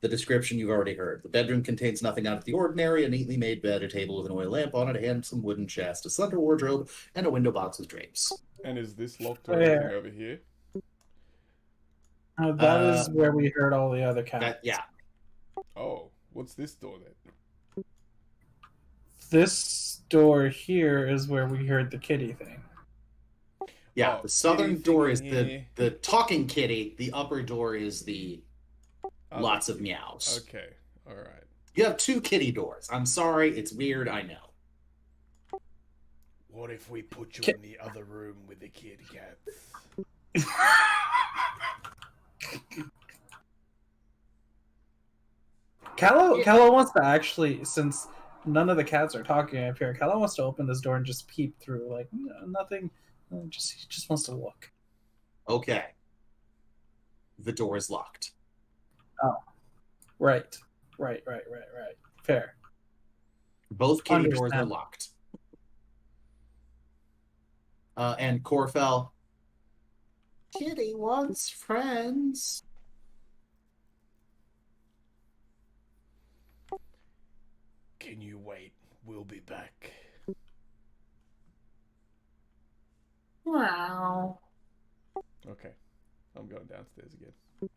Speaker 2: The description you've already heard. The bedroom contains nothing out of the ordinary, a neatly made bed, a table with an oil lamp on it, a handsome wooden chest, a slender wardrobe, and a window box with drapes.
Speaker 1: And is this locked or
Speaker 5: Yeah.
Speaker 1: anything over here?
Speaker 5: That is where we heard all the other cats.
Speaker 2: Yeah.
Speaker 1: Oh, what's this door then?
Speaker 5: This door here is where we heard the kitty thing.
Speaker 2: Yeah,
Speaker 1: Oh,
Speaker 2: the southern
Speaker 1: kitty
Speaker 2: door
Speaker 1: thing
Speaker 2: is
Speaker 1: in
Speaker 2: the
Speaker 1: here.
Speaker 2: the talking kitty. The upper door is the lots of meows.
Speaker 1: Okay, all right.
Speaker 2: You have two kitty doors. I'm sorry, it's weird, I know.
Speaker 1: What if we put you
Speaker 5: Ki-
Speaker 1: in the other room with the kitty cats?
Speaker 5: Callow wants to actually, since none of the cats are talking up here, Callow wants to open this door and just peep through. Like, nothing. He just wants to look.
Speaker 2: Okay. The door is locked.
Speaker 5: Right. Fair.
Speaker 2: Both kitty doors are
Speaker 5: Understand.
Speaker 2: locked. And Corfell. Kitty wants friends.
Speaker 1: Can you wait? We'll be back.
Speaker 2: Wow.
Speaker 1: Okay, I'm going downstairs again.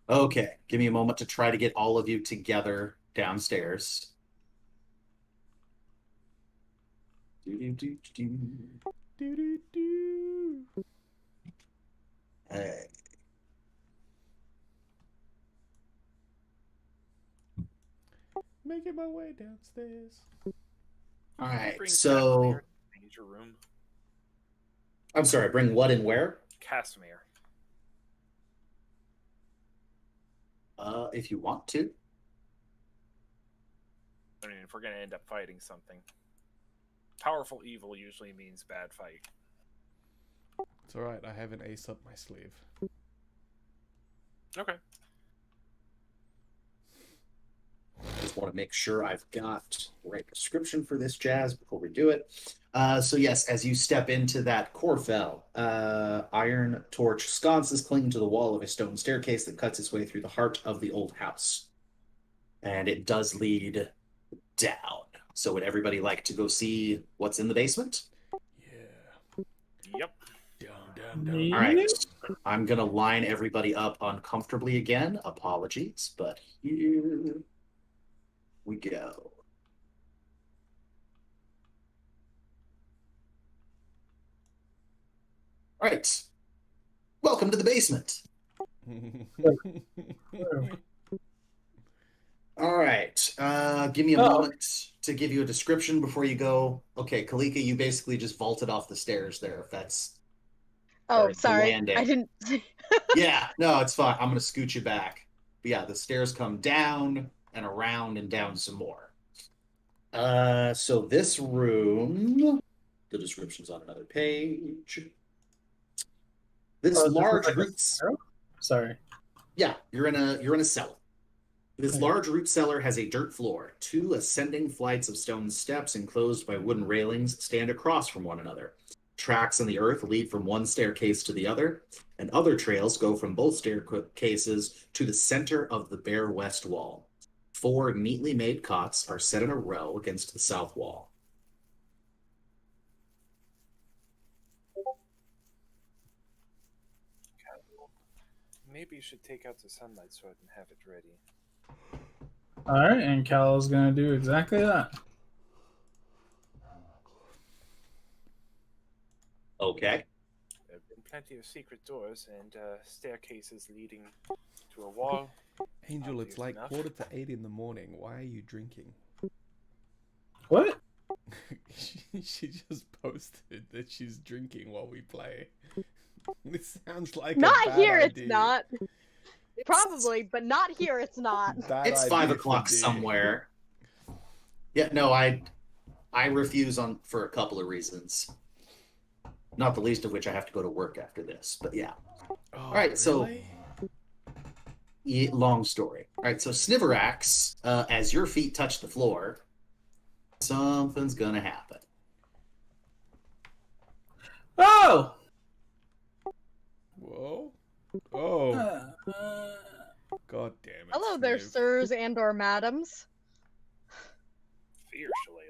Speaker 2: Okay, give me a moment to try to get all of you together downstairs. Do-do-do-do-do.
Speaker 1: Do-do-do.
Speaker 2: Hey.
Speaker 1: Making my way downstairs.
Speaker 2: All right,
Speaker 3: Bring
Speaker 2: so
Speaker 3: Casimir to the danger room.
Speaker 2: I'm sorry, bring what and where?
Speaker 3: Casimir.
Speaker 2: If you want to.
Speaker 3: I mean, if we're gonna end up fighting something, powerful evil usually means bad fight.
Speaker 1: It's alright, I have an ace up my sleeve.
Speaker 3: Okay.
Speaker 2: Just want to make sure I've got the right description for this jazz before we do it. So yes, as you step into that Corfell, iron torch sconces cling to the wall of a stone staircase that cuts its way through the heart of the old house. And it does lead down. So would everybody like to go see what's in the basement?
Speaker 1: Yeah.
Speaker 3: Yep.
Speaker 1: Down.
Speaker 2: All right. I'm going to line everybody up uncomfortably again. Apologies, but here we go. All right. Welcome to the basement. All right. Give me a moment to give you a description before you go. Okay, Kalika, you basically just vaulted off the stairs there. If that's
Speaker 4: Oh,
Speaker 2: or
Speaker 4: sorry.
Speaker 2: landing.
Speaker 4: I didn't.
Speaker 2: yeah, no, it's fine. I'm gonna scoot you back. But yeah, the stairs come down and around and down some more. So this room, the description's on another page. This large roots.
Speaker 5: Sorry.
Speaker 2: Yeah, you're in a cellar. This
Speaker 5: Okay.
Speaker 2: large root cellar has a dirt floor. Two ascending flights of stone steps enclosed by wooden railings stand across from one another. Tracks in the earth lead from one staircase to the other, and other trails go from both staircases to the center of the bare west wall. 4 neatly made cots are set in a row against the south wall.
Speaker 3: maybe you should take out the sunlight sword and have it ready.
Speaker 5: Alright, and Cal's gonna do exactly that.
Speaker 2: Okay.
Speaker 3: There have been plenty of secret doors and staircases leading to a wall.
Speaker 1: Angel, it's
Speaker 3: Obvious
Speaker 1: like
Speaker 3: enough.
Speaker 1: 7:45 in the morning. Why are you drinking?
Speaker 5: What?
Speaker 1: she just posted that she's drinking while we play. This sounds like a
Speaker 4: Not
Speaker 1: bad
Speaker 4: here,
Speaker 1: idea.
Speaker 4: it's not. Probably, but not here, it's not.
Speaker 1: Bad
Speaker 2: It's
Speaker 1: idea
Speaker 2: 5
Speaker 1: for
Speaker 2: o'clock
Speaker 1: Dean.
Speaker 2: somewhere. Yeah, no, I refuse for a couple of reasons. Not the least of which I have to go to work after this. But yeah.
Speaker 1: Oh,
Speaker 2: All right, so
Speaker 1: really?
Speaker 2: long story. All right, so Sniverax, as your feet touch the floor, something's gonna happen.
Speaker 5: Oh!
Speaker 1: Whoa. Oh, god damn it.
Speaker 4: Hello there,
Speaker 1: Sniv.
Speaker 4: sirs and or madams.
Speaker 3: Fear, Shillelagh.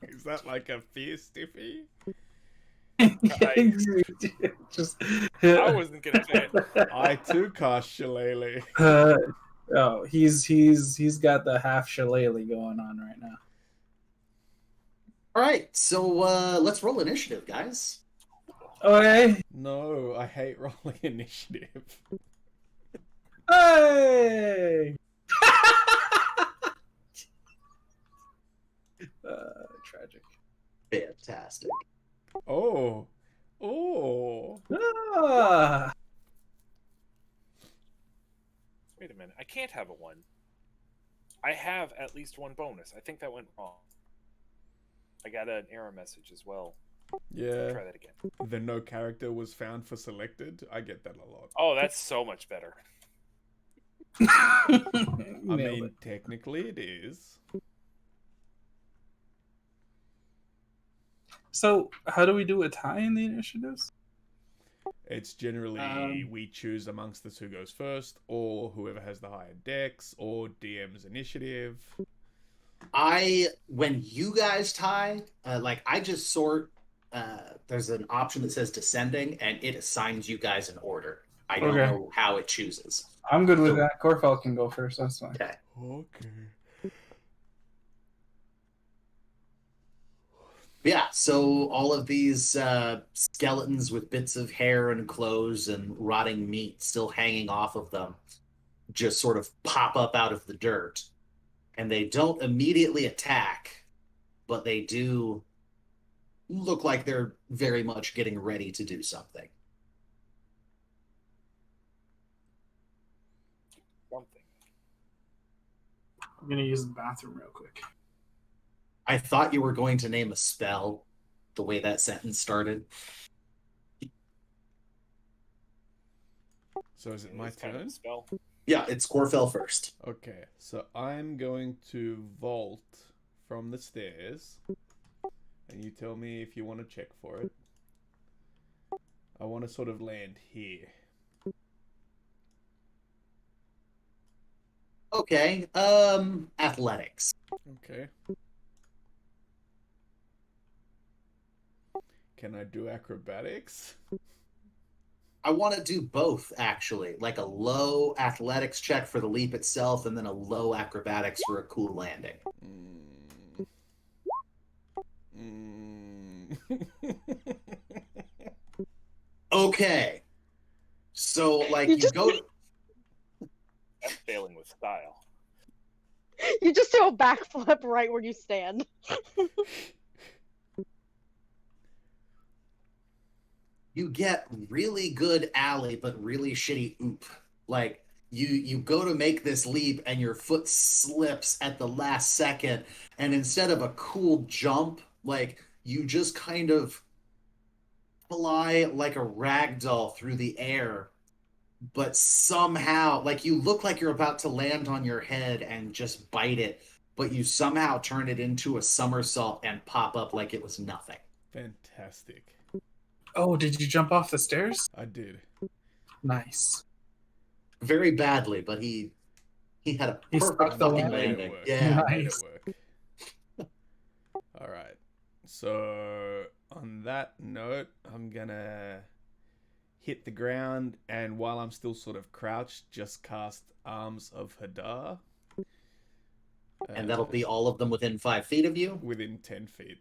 Speaker 1: Is that like a fear stiffy?
Speaker 5: Just,
Speaker 3: I wasn't gonna say it.
Speaker 1: I too cast Shillelagh.
Speaker 5: oh, he's got the half shillelagh going on right now.
Speaker 2: All right, so let's roll initiative, guys.
Speaker 5: Okay.
Speaker 1: No, I hate rolling initiative.
Speaker 5: Hey! Tragic.
Speaker 2: Fantastic.
Speaker 1: Oh. Oh.
Speaker 5: Ah.
Speaker 3: Wait a minute. I can't have a 1. I have at least 1 bonus. I think that went wrong. I got an error message as well.
Speaker 1: Yeah.
Speaker 3: Try that again.
Speaker 1: The no character was found for selected. I get that a lot.
Speaker 3: Oh, that's so much better.
Speaker 1: I
Speaker 5: Nailed
Speaker 1: mean,
Speaker 5: it.
Speaker 1: technically it is.
Speaker 5: So, how do we do a tie in the initiatives?
Speaker 1: It's generally we choose amongst us who goes first, or whoever has the higher dex, or DM's initiative.
Speaker 2: When you guys tie, I just sort. There's an option that says descending, and it assigns you guys an order. I don't
Speaker 5: Okay.
Speaker 2: know how it chooses.
Speaker 5: I'm good with
Speaker 2: So-
Speaker 5: that. Corfel can go first. That's fine.
Speaker 2: Okay.
Speaker 1: Okay.
Speaker 2: Yeah, so all of these skeletons with bits of hair and clothes and rotting meat still hanging off of them just sort of pop up out of the dirt. And they don't immediately attack, but they do look like they're very much getting ready to do something.
Speaker 3: Something.
Speaker 5: I'm gonna use the bathroom real quick.
Speaker 2: I thought you were going to name a spell the way that sentence started.
Speaker 1: So is it my
Speaker 3: It's kind of a
Speaker 1: turn?
Speaker 3: spell.
Speaker 2: Yeah, it's Corfel first.
Speaker 1: Okay, so I'm going to vault from the stairs. And you tell me if you want to check for it. I want to sort of land here.
Speaker 2: Okay, athletics.
Speaker 1: Okay. Can I do acrobatics?
Speaker 2: I want to do both, actually. Like a low athletics check for the leap itself, and then a low acrobatics for a cool landing. Okay. So, like,
Speaker 4: You
Speaker 2: you
Speaker 4: just-
Speaker 2: go...
Speaker 3: That's failing with style.
Speaker 4: You just do a backflip right where you stand.
Speaker 2: You get really good alley, but really shitty oop. Like, you go to make this leap, and your foot slips at the last second, and instead of a cool jump, like, you just kind of fly like a rag doll through the air, but somehow, like, you look like you're about to land on your head and just bite it, but you somehow turn it into a somersault and pop up like it was nothing.
Speaker 1: Fantastic.
Speaker 5: Oh, did you jump off the stairs?
Speaker 1: I did.
Speaker 5: Nice.
Speaker 2: Very badly, but he had a
Speaker 5: He
Speaker 2: perfect
Speaker 5: stuck the
Speaker 2: fucking
Speaker 5: landing.
Speaker 2: landing.
Speaker 1: Work.
Speaker 2: Yeah.
Speaker 1: I made it
Speaker 5: Nice.
Speaker 1: work. Alright. So, on that note, I'm gonna hit the ground, and while I'm still sort of crouched, just cast Arms of Hadar.
Speaker 2: And that'll be all of them within 5 feet of you?
Speaker 1: Within 10 feet.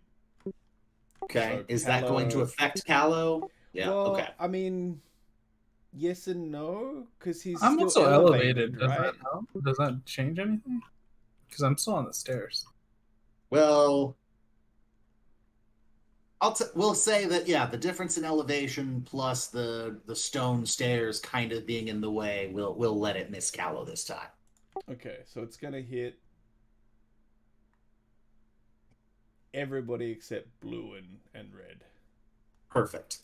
Speaker 2: Okay.
Speaker 1: So
Speaker 2: Is that going to
Speaker 1: Callow-
Speaker 2: affect Callow? Yeah,
Speaker 1: well,
Speaker 2: okay.
Speaker 1: I mean, yes and no, because he's
Speaker 5: I'm
Speaker 1: still
Speaker 5: also elevated. Does
Speaker 1: right?
Speaker 5: that help? Does that change anything? Because I'm still on the stairs.
Speaker 2: Well, we'll say that, yeah, the difference in elevation plus the stone stairs kind of being in the way, we'll let it miss Callow this time.
Speaker 1: Okay, so it's gonna hit everybody except blue and red.
Speaker 2: Perfect.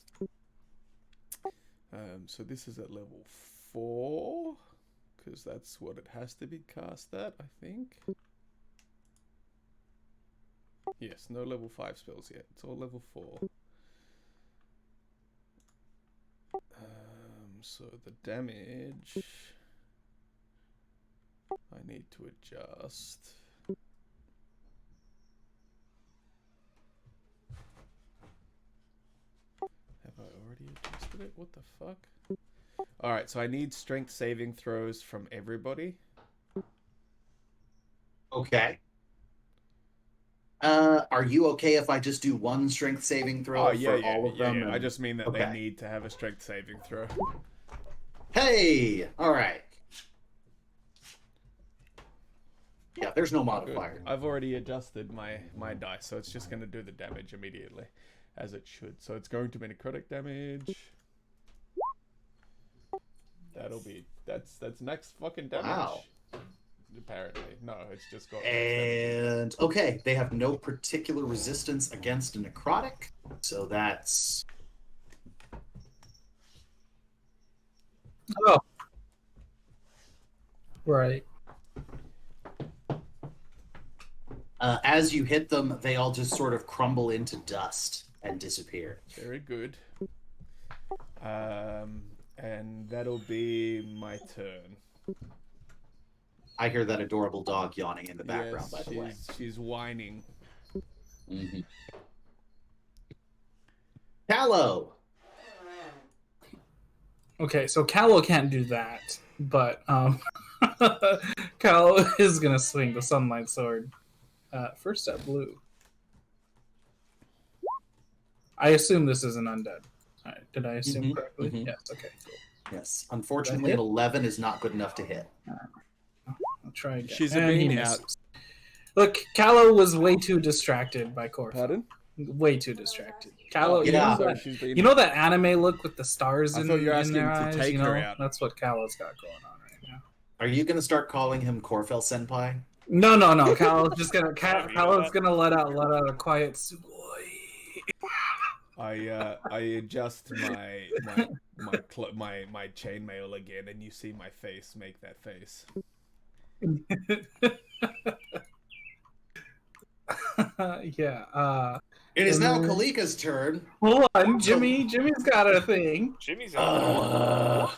Speaker 1: So this is at level 4, because that's what it has to be cast at, I think. Yes, no level 5 spells yet. It's all level 4. So the damage I need to adjust. Have I already adjusted it? What the fuck? Alright, so I need strength saving throws from everybody.
Speaker 2: Okay. Are you okay if I just do one strength saving throw for all of them?
Speaker 1: Yeah. I just mean that
Speaker 2: Okay.
Speaker 1: they need to have a strength saving throw.
Speaker 2: Hey! Alright. Yeah, there's no
Speaker 1: Good.
Speaker 2: modifier.
Speaker 1: I've already adjusted my dice, so it's just going to do the damage immediately, as it should. So it's going to be necrotic damage. That's next fucking damage.
Speaker 2: Wow.
Speaker 1: Apparently. No, it's just got...
Speaker 2: And, okay, they have no particular resistance against a necrotic, so that's...
Speaker 5: Oh. Right.
Speaker 2: As you hit them, they all just sort of crumble into dust and disappear.
Speaker 1: Very good. And that'll be my turn.
Speaker 2: I hear that adorable dog yawning in the background,
Speaker 1: Yes,
Speaker 2: by the way.
Speaker 1: she's whining.
Speaker 2: Mm-hmm. Callow!
Speaker 5: Okay, so Callow can't do that, but Callow is gonna swing the Sunlight Sword. First at blue. I assume this is an undead. Did I assume
Speaker 2: Mhm,
Speaker 5: correctly?
Speaker 2: mhm.
Speaker 5: Yes. Okay. Cool.
Speaker 2: Yes, unfortunately, an 11 is not good enough to hit.
Speaker 5: I'll try again.
Speaker 1: She's a
Speaker 5: And he
Speaker 1: bean out.
Speaker 5: misses. Look, Callow was way too distracted by Corfu.
Speaker 1: Pardon?
Speaker 5: Way too distracted. Callow,
Speaker 2: yeah.
Speaker 5: you know that anime look with the stars
Speaker 1: I
Speaker 5: in,
Speaker 1: thought you were
Speaker 5: in
Speaker 1: asking
Speaker 5: their
Speaker 1: to
Speaker 5: eyes?
Speaker 1: take
Speaker 5: You know,
Speaker 1: her out.
Speaker 5: that's what Callow's got going on right now.
Speaker 2: Are you going to start calling him Corfel Senpai?
Speaker 5: No. Callow's just gonna Callow's gonna let out a quiet sugoi.
Speaker 1: I adjust my chainmail again, and you see my face make that face.
Speaker 5: Yeah.
Speaker 2: It is
Speaker 5: And
Speaker 2: now
Speaker 5: then-
Speaker 2: Kalika's turn.
Speaker 5: Hold on, Jimmy's got a thing.
Speaker 3: Jimmy's out.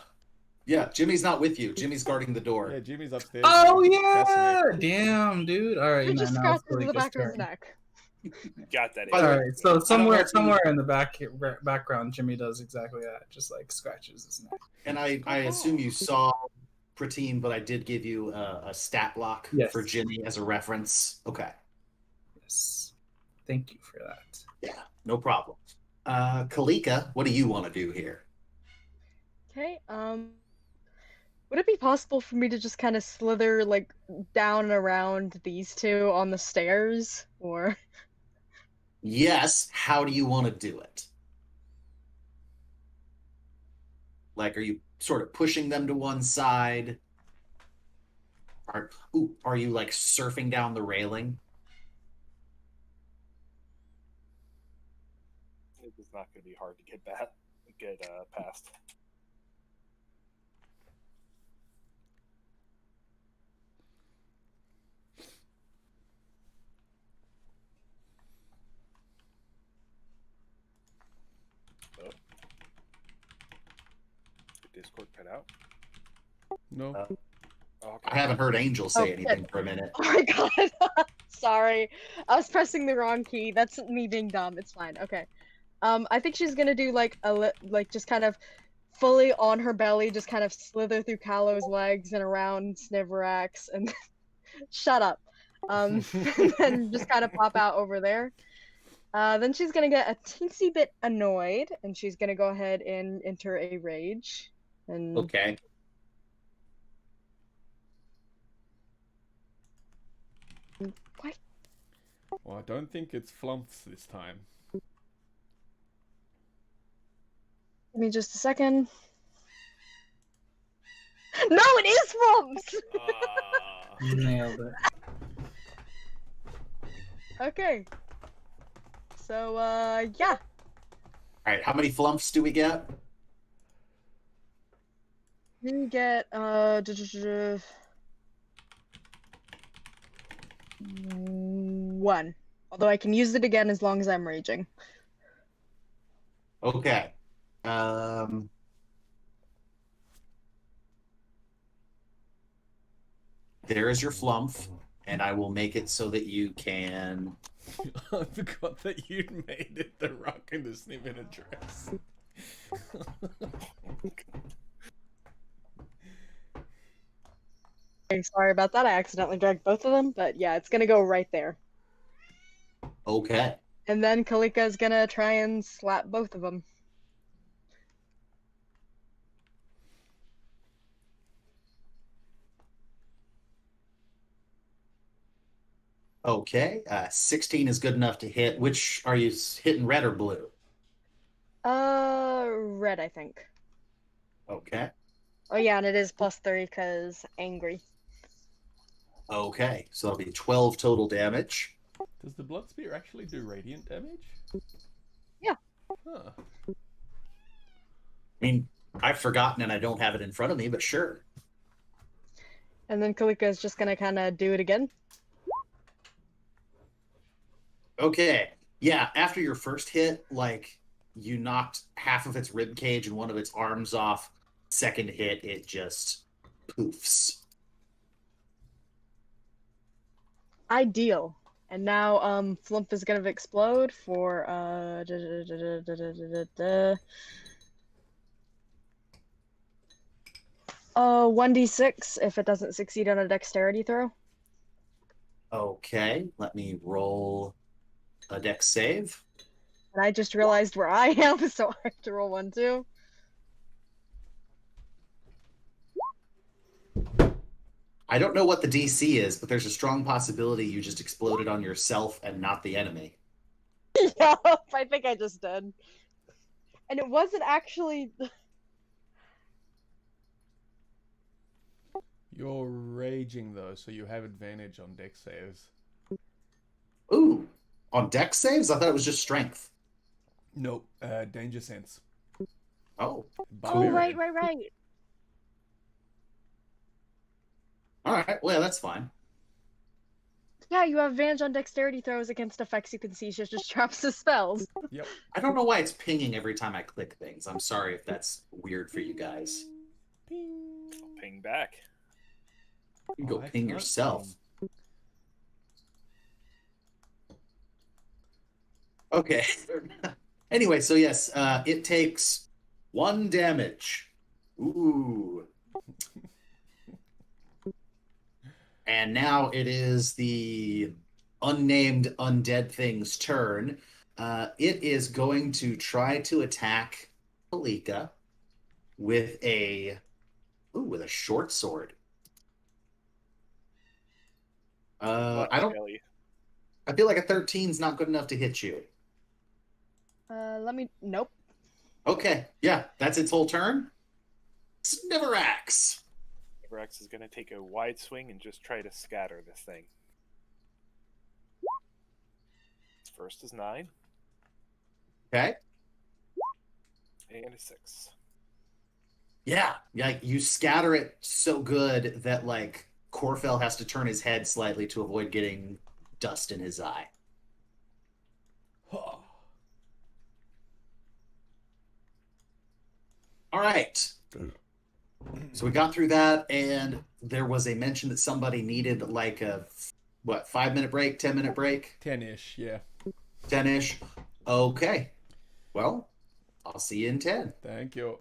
Speaker 2: Yeah, Jimmy's not with you. Jimmy's guarding the door.
Speaker 1: Yeah, Jimmy's upstairs.
Speaker 5: Oh
Speaker 1: man.
Speaker 5: yeah!
Speaker 1: That's me.
Speaker 5: Damn, dude. All right,
Speaker 4: He just
Speaker 5: now it's
Speaker 4: scratches the
Speaker 5: Kalika's
Speaker 4: back of his
Speaker 5: turn.
Speaker 4: neck.
Speaker 3: Got that.
Speaker 2: By the
Speaker 5: All
Speaker 2: way,
Speaker 5: right, so
Speaker 2: know
Speaker 5: somewhere
Speaker 2: if you-
Speaker 5: in the background, Jimmy does exactly that. Just like scratches his neck.
Speaker 2: And I assume you saw Pratine, but I did give you a stat block
Speaker 5: Yes.
Speaker 2: for Jimmy as a reference. Okay.
Speaker 5: Yes. Thank you for that.
Speaker 2: Yeah, no problem. Kalika, what do you want to do here?
Speaker 4: Okay, would it be possible for me to just kind of slither, like, down and around these two on the stairs? Or...
Speaker 2: Yes, how do you want to do it? Like, are you sort of pushing them to one side? Are you, like, surfing down the railing?
Speaker 3: It's not going to be hard to get past. Oh. Did Discord cut out?
Speaker 1: No.
Speaker 3: Oh, okay.
Speaker 2: I haven't heard Angel say
Speaker 4: Oh,
Speaker 2: anything for a minute.
Speaker 4: Oh my god! Sorry. I was pressing the wrong key. That's me being dumb. It's fine. Okay. I think she's gonna do like just kind of fully on her belly, just kind of slither through Callow's legs and around Sniverax, and shut up. And then just kind of pop out over there. Then she's gonna get a teensy bit annoyed, and she's gonna go ahead and enter a rage. And
Speaker 2: Okay.
Speaker 4: what?
Speaker 1: Well, I don't think it's flumps this time.
Speaker 4: Give me just a second. No, it is Flumps!
Speaker 5: You nailed it.
Speaker 4: Okay. So, yeah.
Speaker 2: All right. How many flumps do we get?
Speaker 4: You get, one. Although I can use it again as long as I'm raging.
Speaker 2: Okay. There is your flump, and I will make it so that you can.
Speaker 1: I forgot that you'd made it the rock and the snippet address.
Speaker 4: Okay, sorry about that. I accidentally dragged both of them, but yeah, it's gonna go right there.
Speaker 2: Okay.
Speaker 4: And then Kalika is gonna try and slap both of them.
Speaker 2: Okay. 16 is good enough to hit. Which are you hitting, red or blue?
Speaker 4: Red, I think.
Speaker 2: Okay.
Speaker 4: Oh yeah, and it is +3 because angry.
Speaker 2: Okay. So that'll be 12 total damage.
Speaker 1: Does the blood spear actually do radiant damage?
Speaker 4: Yeah.
Speaker 1: Huh.
Speaker 2: I mean, I've forgotten and I don't have it in front of me, but sure.
Speaker 4: And then Kalika is just gonna kind of do it again.
Speaker 2: Okay. Yeah, after your first hit, like, you knocked half of its rib cage and one of its arms off. Second hit, it just poofs.
Speaker 4: Ideal. And now, Flump is gonna explode for, 1d6 if it doesn't succeed on a dexterity throw.
Speaker 2: Okay, let me roll a dex save.
Speaker 4: And I just realized where I am, so I have to roll one too.
Speaker 2: I don't know what the DC is, but there's a strong possibility you just exploded on yourself and not the enemy.
Speaker 4: Yeah, I think I just did. And it wasn't actually.
Speaker 1: You're raging though, so you have advantage on dex saves.
Speaker 2: Ooh, on dex saves? I thought it was just strength.
Speaker 1: Nope, danger sense.
Speaker 2: Oh,
Speaker 4: Oh, right.
Speaker 2: all right. Well, yeah, that's fine.
Speaker 4: Yeah, you have advantage on dexterity throws against effects you can see. She just traps the spells.
Speaker 1: Yep.
Speaker 2: I don't know why it's pinging every time I click things. I'm sorry if that's weird for you guys.
Speaker 1: Ping.
Speaker 3: I'll ping back.
Speaker 2: You can go
Speaker 1: I
Speaker 2: ping
Speaker 1: can't
Speaker 2: yourself.
Speaker 1: ping.
Speaker 2: Okay. Anyway, so yes, it takes 1 damage. Ooh. And now it is the unnamed undead thing's turn. It is going to try to attack Palika with a short sword. I feel like a 13 is not good enough to hit you.
Speaker 4: Nope.
Speaker 2: Okay, yeah, that's its whole turn. Sniverax.
Speaker 3: Rex is going to take a wide swing and just try to scatter this thing. First is 9.
Speaker 2: Okay.
Speaker 3: And a 6.
Speaker 2: Yeah, you scatter it so good that, like, Corfell has to turn his head slightly to avoid getting dust in his eye.
Speaker 1: Huh.
Speaker 2: All right. So we got through that, and there was a mention that somebody needed, like, a, 5-minute break, 10-minute break?
Speaker 1: 10-ish, yeah.
Speaker 2: 10-ish? Okay. Well, I'll see you in 10.
Speaker 1: Thank you.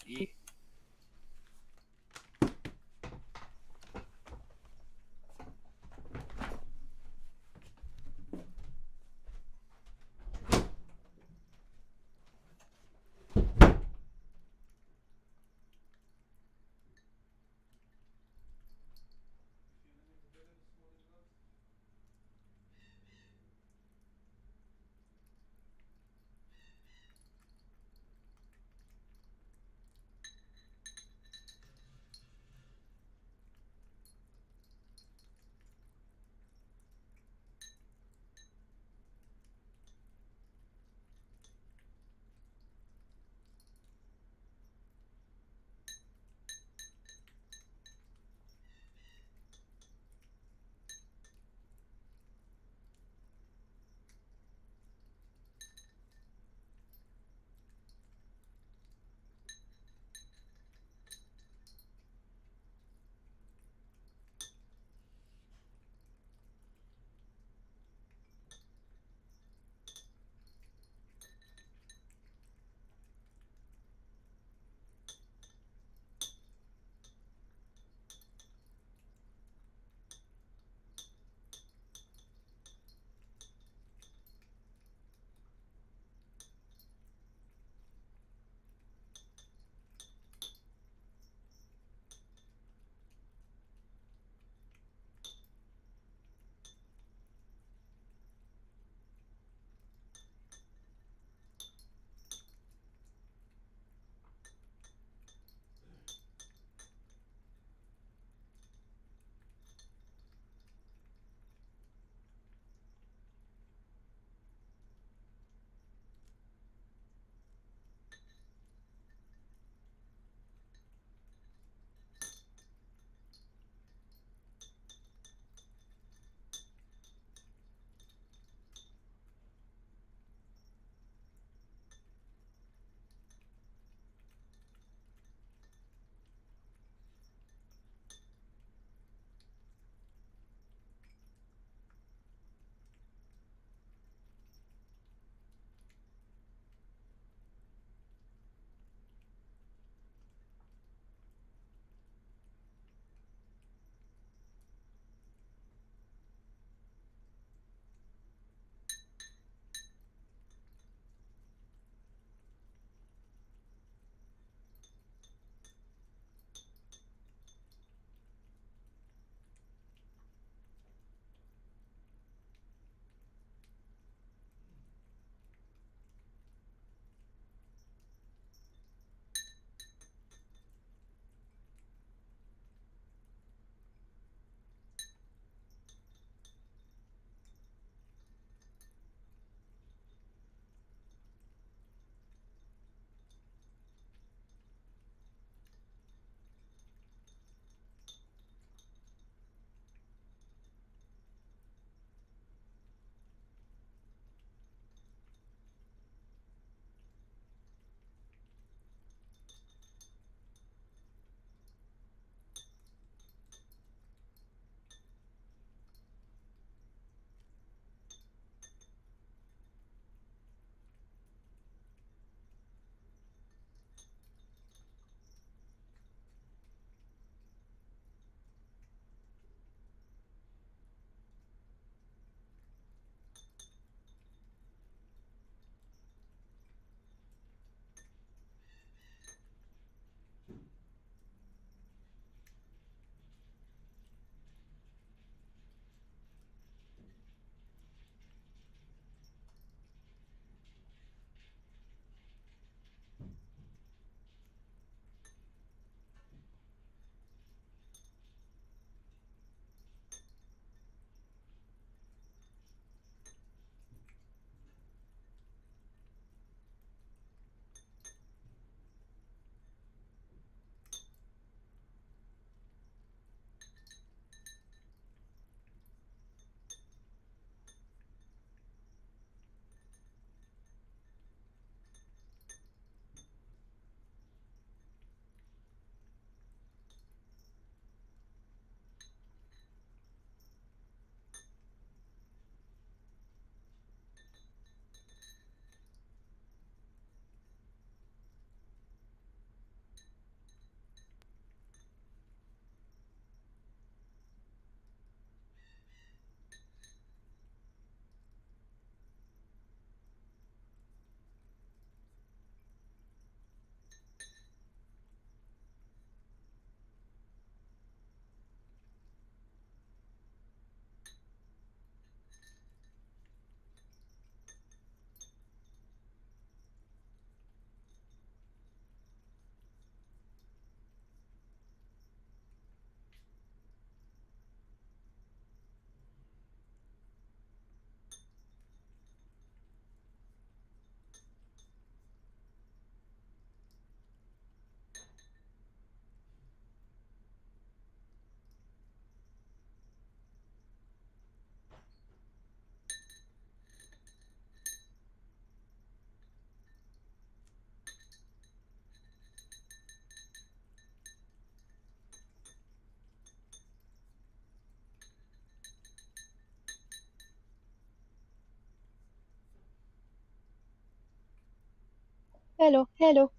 Speaker 4: Hello, hello.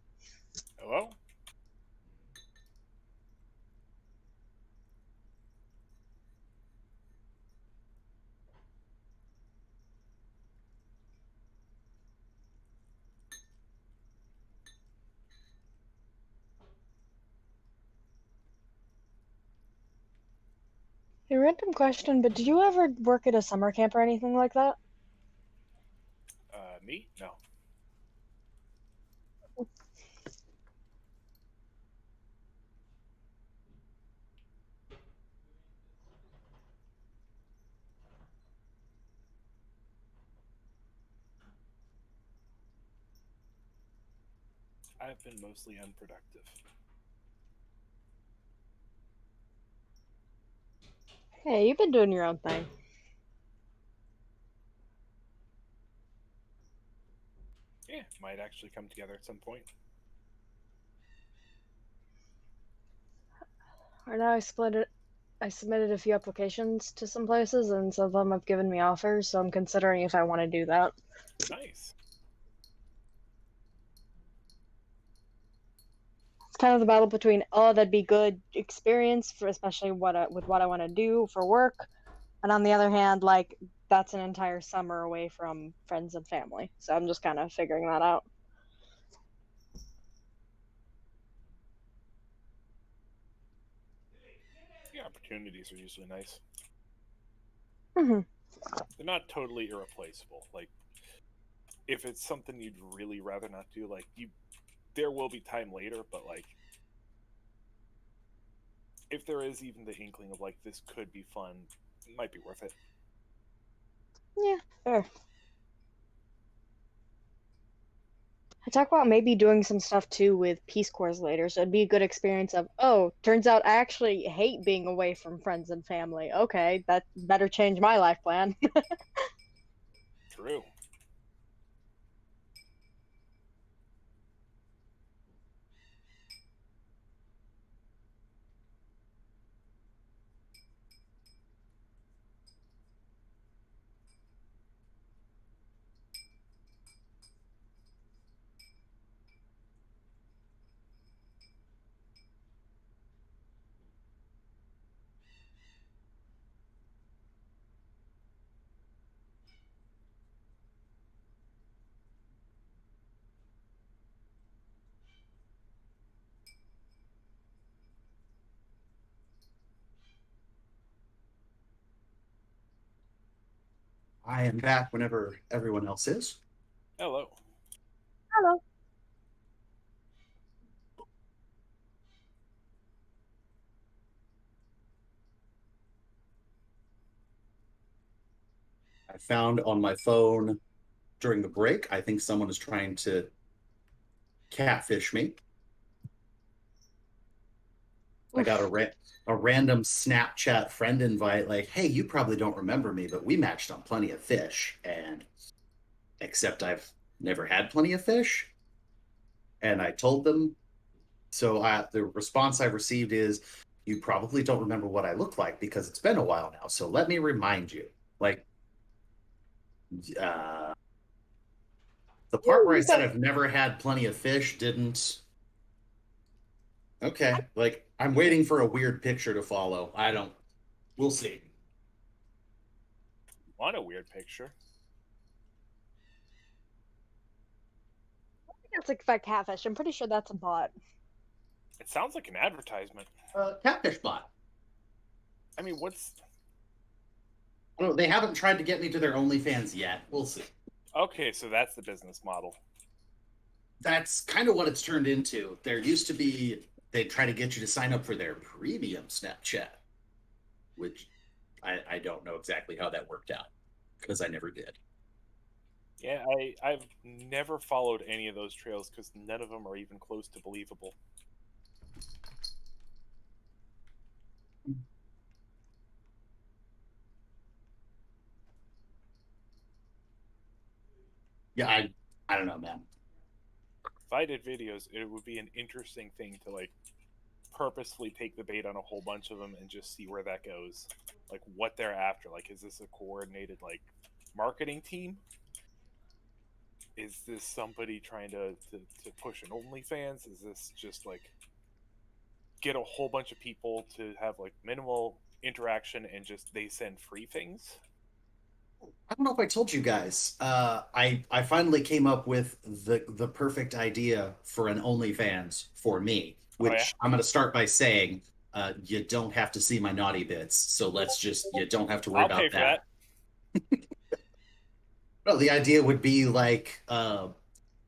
Speaker 3: Hello?
Speaker 4: A random question, but did you ever work at a summer camp or anything like that?
Speaker 3: Me? No. I've been mostly unproductive.
Speaker 4: Hey, you've been doing your own thing.
Speaker 3: Yeah, might actually come together at some point.
Speaker 4: Right now, I submitted a few applications to some places, and some of them have given me offers, so I'm considering if I want to do that.
Speaker 3: Nice.
Speaker 4: It's kind of the battle between, oh, that'd be good experience for especially with what I want to do for work, and on the other hand, like that's an entire summer away from friends and family. So I'm just kind of figuring that out.
Speaker 3: Yeah, opportunities are usually nice.
Speaker 4: Hmm.
Speaker 3: They're not totally irreplaceable. Like, if it's something you'd really rather not do, like there will be time later, but like, if there is even the inkling of like this could be fun, it might be worth it.
Speaker 4: Yeah, fair. I talk about maybe doing some stuff too with Peace Corps later, so it'd be a good experience of, oh, turns out I actually hate being away from friends and family. Okay, that better change my life plan.
Speaker 3: True.
Speaker 2: I am back whenever everyone else is.
Speaker 3: Hello.
Speaker 4: Hello.
Speaker 2: I found on my phone during the break, I think someone is trying to catfish me. I got a random Snapchat friend invite, like, hey, you probably don't remember me, but we matched on Plenty of Fish. And except I've never had Plenty of Fish. And I told them. So the response I received is, you probably don't remember what I look like because it's been a while now. So let me remind you. Like, uh, the part where I said I've never had Plenty of Fish didn't. Okay. Like, I'm waiting for a weird picture to follow. I don't. We'll see.
Speaker 3: Want a weird picture?
Speaker 4: That's like if I catfish. I'm pretty sure that's a bot.
Speaker 3: It sounds like an advertisement.
Speaker 2: Catfish bot.
Speaker 3: I mean, what's
Speaker 2: No, they haven't tried to get me to their OnlyFans yet. We'll see.
Speaker 3: okay? So that's the business model.
Speaker 2: That's kind of what it's turned into. There used to be they try to get you to sign up for their premium Snapchat, which I don't know exactly how that worked out because I never did.
Speaker 3: Yeah, I've never followed any of those trails because none of them are even close to believable.
Speaker 2: Yeah, I don't know, man.
Speaker 3: If I did videos, it would be an interesting thing to like purposefully take the bait on a whole bunch of them and just see where that goes. Like what they're after. Like, is this a coordinated like marketing team? is this somebody trying to push an OnlyFans? Is this just like get a whole bunch of people to have like minimal interaction and just they send free things?
Speaker 2: I don't know if I told you guys. I finally came up with the perfect idea for an OnlyFans for me, which
Speaker 3: yeah?
Speaker 2: I'm going to start by saying you don't have to see my naughty bits. So you don't have to worry
Speaker 3: I'll
Speaker 2: about
Speaker 3: pay for
Speaker 2: that.
Speaker 3: that.
Speaker 2: No, the idea would be like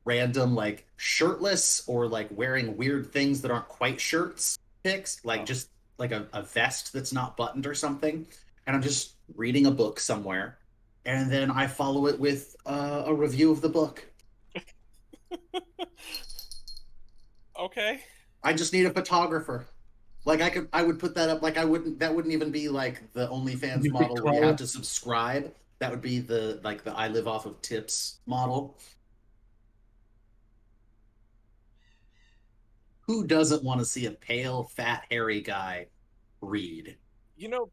Speaker 2: random, like shirtless or like wearing weird things that aren't quite shirts pics, like just like a vest that's not buttoned or something. And I'm just reading a book somewhere, and then I follow it with a review of the book.
Speaker 3: Okay.
Speaker 2: I just need a photographer. Like I would put that up. Like that wouldn't even be like the OnlyFans model where you have to subscribe. That would be the I live off of tips model. Who doesn't want to see a pale, fat, hairy guy read?
Speaker 3: You know,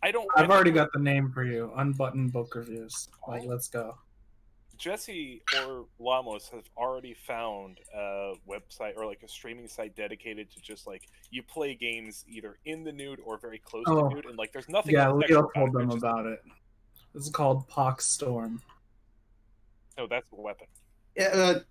Speaker 3: I've
Speaker 5: already got the name for you. Unbuttoned book reviews. Like, let's go.
Speaker 3: Jesse or Lamos have already found a website or like a streaming site dedicated to just like you play games either in the nude or very close to nude, and like there's nothing.
Speaker 5: Yeah,
Speaker 3: Leo
Speaker 5: told them about it. This is called Poxstorm.
Speaker 3: Oh, that's a weapon.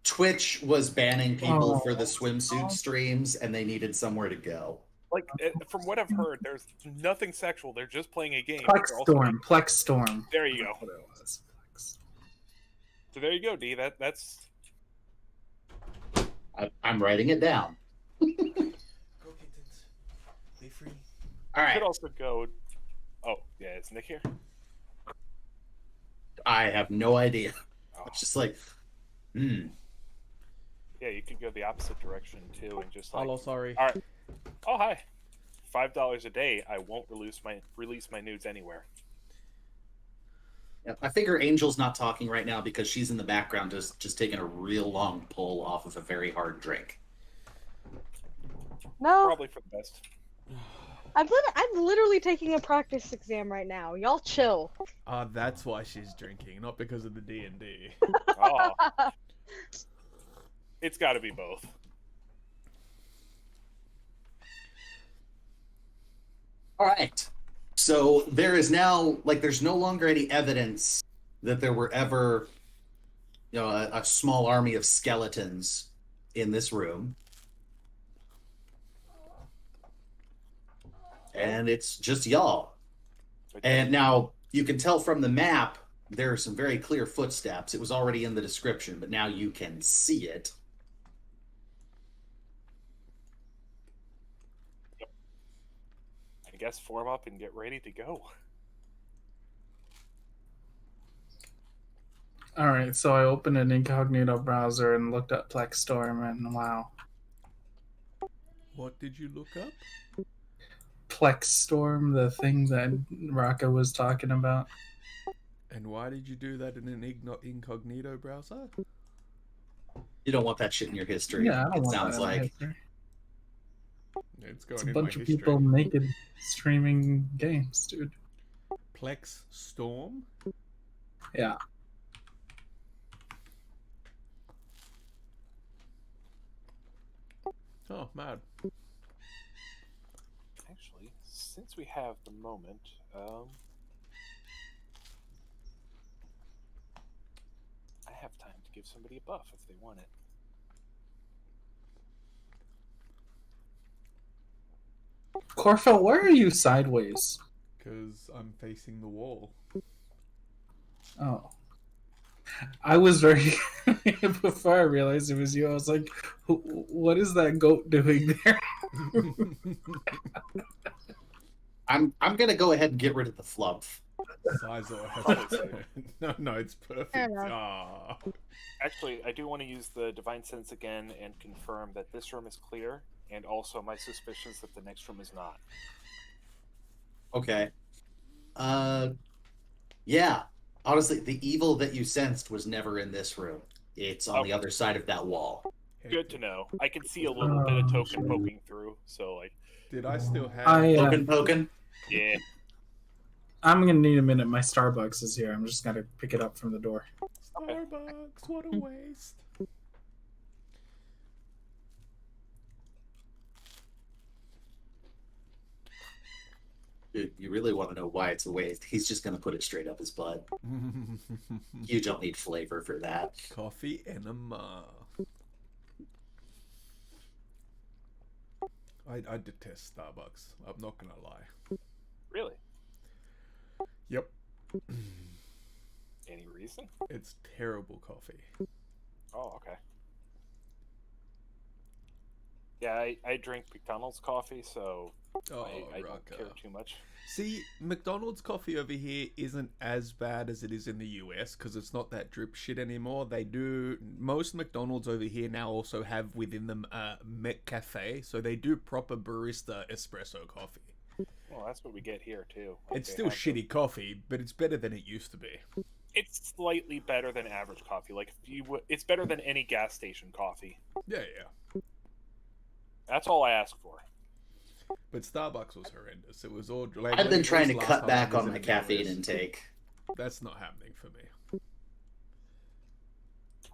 Speaker 2: Twitch was banning people for the swimsuit streams, and they needed somewhere to go.
Speaker 3: Like, from what I've heard, there's nothing sexual. They're just playing a game.
Speaker 5: Plexstorm.
Speaker 3: There you go.
Speaker 5: That's what it was.
Speaker 3: So there you go, D. That's.
Speaker 2: I'm writing it down.
Speaker 1: Go kittens. Be free.
Speaker 2: All right.
Speaker 3: Could also go. Oh yeah, is Nick here?
Speaker 2: I have no idea. It's just like,
Speaker 3: Yeah, you could go the opposite direction too, and just like.
Speaker 1: Hello, sorry.
Speaker 3: All right. Oh hi. $5 a day. I won't release my nudes anywhere.
Speaker 2: I figure Angel's not talking right now because she's in the background just taking a real long pull off of a very hard drink.
Speaker 4: No,
Speaker 3: Probably for the best.
Speaker 4: I'm literally taking a practice exam right now. Y'all chill.
Speaker 1: That's why she's drinking, not because of the D&D.
Speaker 3: Oh. It's got to be both.
Speaker 2: All right. So there is now, there's no longer any evidence that there were ever, a small army of skeletons in this room. And it's just y'all. And now you can tell from the map, there are some very clear footsteps. It was already in the description, but now you can see it.
Speaker 3: I guess form up and get ready to go.
Speaker 5: Alright, so I opened an incognito browser and looked up Plexstorm, and wow.
Speaker 1: What did you look up?
Speaker 5: Plexstorm, the thing that Raka was talking about.
Speaker 1: And why did you do that in an incognito browser?
Speaker 2: You don't want that shit in your history.
Speaker 5: Yeah, I don't want
Speaker 2: sounds
Speaker 5: that in my
Speaker 2: like.
Speaker 5: history.
Speaker 1: It's going
Speaker 5: It's a
Speaker 1: in
Speaker 5: bunch
Speaker 1: my
Speaker 5: of
Speaker 1: history.
Speaker 5: people naked streaming games, dude.
Speaker 1: Plex Storm?
Speaker 5: Yeah.
Speaker 1: Oh, mad.
Speaker 3: Actually, since we have the moment, I have time to give somebody a buff if they want it.
Speaker 5: Corfel, where are you sideways?
Speaker 1: Because I'm facing the wall.
Speaker 5: Oh. I was very... Before I realized it was you, I was like, what is that goat doing there?
Speaker 2: I'm gonna go ahead and get rid of the flump.
Speaker 1: Sizor has No, it's perfect. Ah.
Speaker 3: Actually, I do want to use the Divine Sense again and confirm that this room is clear, and also my suspicions that the next room is not.
Speaker 2: Okay. Yeah. Honestly, the evil that you sensed was never in this room. It's on the other side of that wall.
Speaker 3: Good to know. I can see a little bit of token poking through, so like.
Speaker 1: Did I still have...
Speaker 2: Poking?
Speaker 3: Yeah.
Speaker 5: I'm gonna need a minute. My Starbucks is here. I'm just gonna pick it up from the door.
Speaker 1: Starbucks, what a waste.
Speaker 2: Dude, you really want to know why it's a waste? He's just going to put it straight up his butt. You don't need flavor for that.
Speaker 1: Coffee enema. I detest Starbucks. I'm not gonna lie.
Speaker 3: Really?
Speaker 1: Yep.
Speaker 3: Any reason?
Speaker 1: It's terrible coffee.
Speaker 3: Oh, okay. Yeah, I drink McDonald's coffee, so
Speaker 1: Oh,
Speaker 3: I don't care too much.
Speaker 1: See, McDonald's coffee over here isn't as bad as it is in the US because it's not that drip shit anymore. Most McDonald's over here now also have within them McCafe, so they do proper barista espresso coffee.
Speaker 3: Well, that's what we get here too.
Speaker 1: It's still shitty coffee, but it's better than it used to be.
Speaker 3: It's slightly better than average coffee. Like it's better than any gas station coffee.
Speaker 1: Yeah.
Speaker 3: That's all I ask for.
Speaker 1: But Starbucks was horrendous. It was all. Like,
Speaker 2: I've been trying to
Speaker 1: last
Speaker 2: cut
Speaker 1: time
Speaker 2: back
Speaker 1: I
Speaker 2: on my
Speaker 1: visited
Speaker 2: caffeine
Speaker 1: US.
Speaker 2: intake.
Speaker 1: That's not happening for me.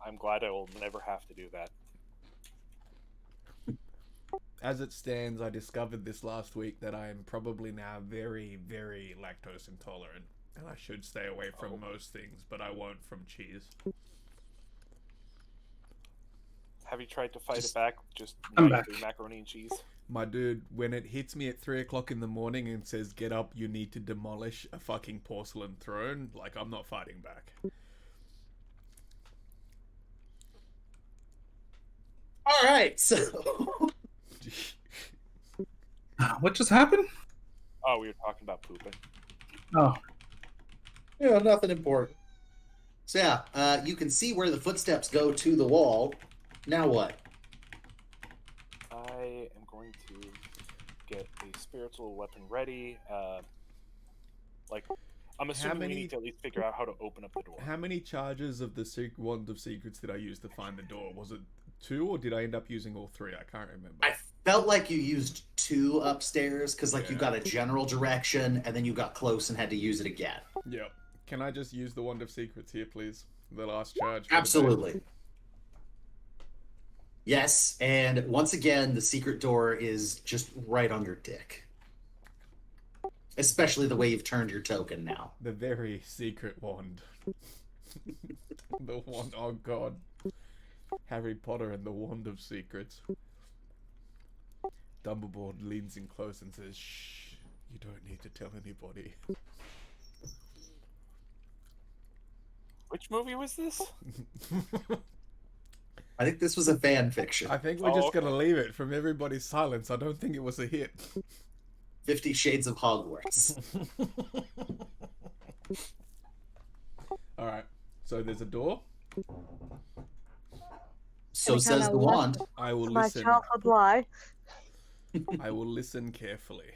Speaker 3: I'm glad I will never have to do that.
Speaker 1: As it stands, I discovered this last week that I am probably now very, very lactose intolerant. And I should stay away from most things, but I won't from cheese.
Speaker 3: Have you tried to fight it back? Just
Speaker 5: I'm
Speaker 3: like
Speaker 5: back.
Speaker 3: macaroni and cheese?
Speaker 1: My dude, when it hits me at 3 o'clock in the morning and says, get up, you need to demolish a fucking porcelain throne, like, I'm not fighting back.
Speaker 2: All right, so
Speaker 5: What just happened?
Speaker 3: Oh, we were talking about pooping.
Speaker 5: Oh,
Speaker 2: nothing important. So yeah, you can see where the footsteps go to the wall. Now what?
Speaker 3: I am going to get a spiritual weapon ready. I'm assuming we need to at least figure out how to open up the door.
Speaker 1: How many charges of the Wand of Secrets did I use to find the door? Was it 2 or did I end up using all 3? I can't remember.
Speaker 2: I felt like you used 2 upstairs because you
Speaker 1: Yeah.
Speaker 2: got a general direction and then you got close and had to use it again.
Speaker 1: Yep. Can I just use the Wand of Secrets here, please? The last charge. for the day.
Speaker 2: Absolutely. Yes, and once again, the secret door is just right on your dick. Especially the way you've turned your token now.
Speaker 1: The very secret wand. The wand. Oh god. Harry Potter and the Wand of Secrets. Dumbledore leans in close and says, "Shh, you don't need to tell anybody."
Speaker 3: Which movie was this?
Speaker 2: I think this was a fan fiction.
Speaker 1: I think we're just gonna leave it from everybody's silence. I don't think it was a hit.
Speaker 2: 50 Shades of Hogwarts.
Speaker 1: Alright, so there's a door.
Speaker 2: So
Speaker 4: Any
Speaker 2: says
Speaker 4: kinda
Speaker 2: the wand.
Speaker 1: I will
Speaker 4: My
Speaker 1: listen.
Speaker 4: childhood lie.
Speaker 1: I will listen carefully.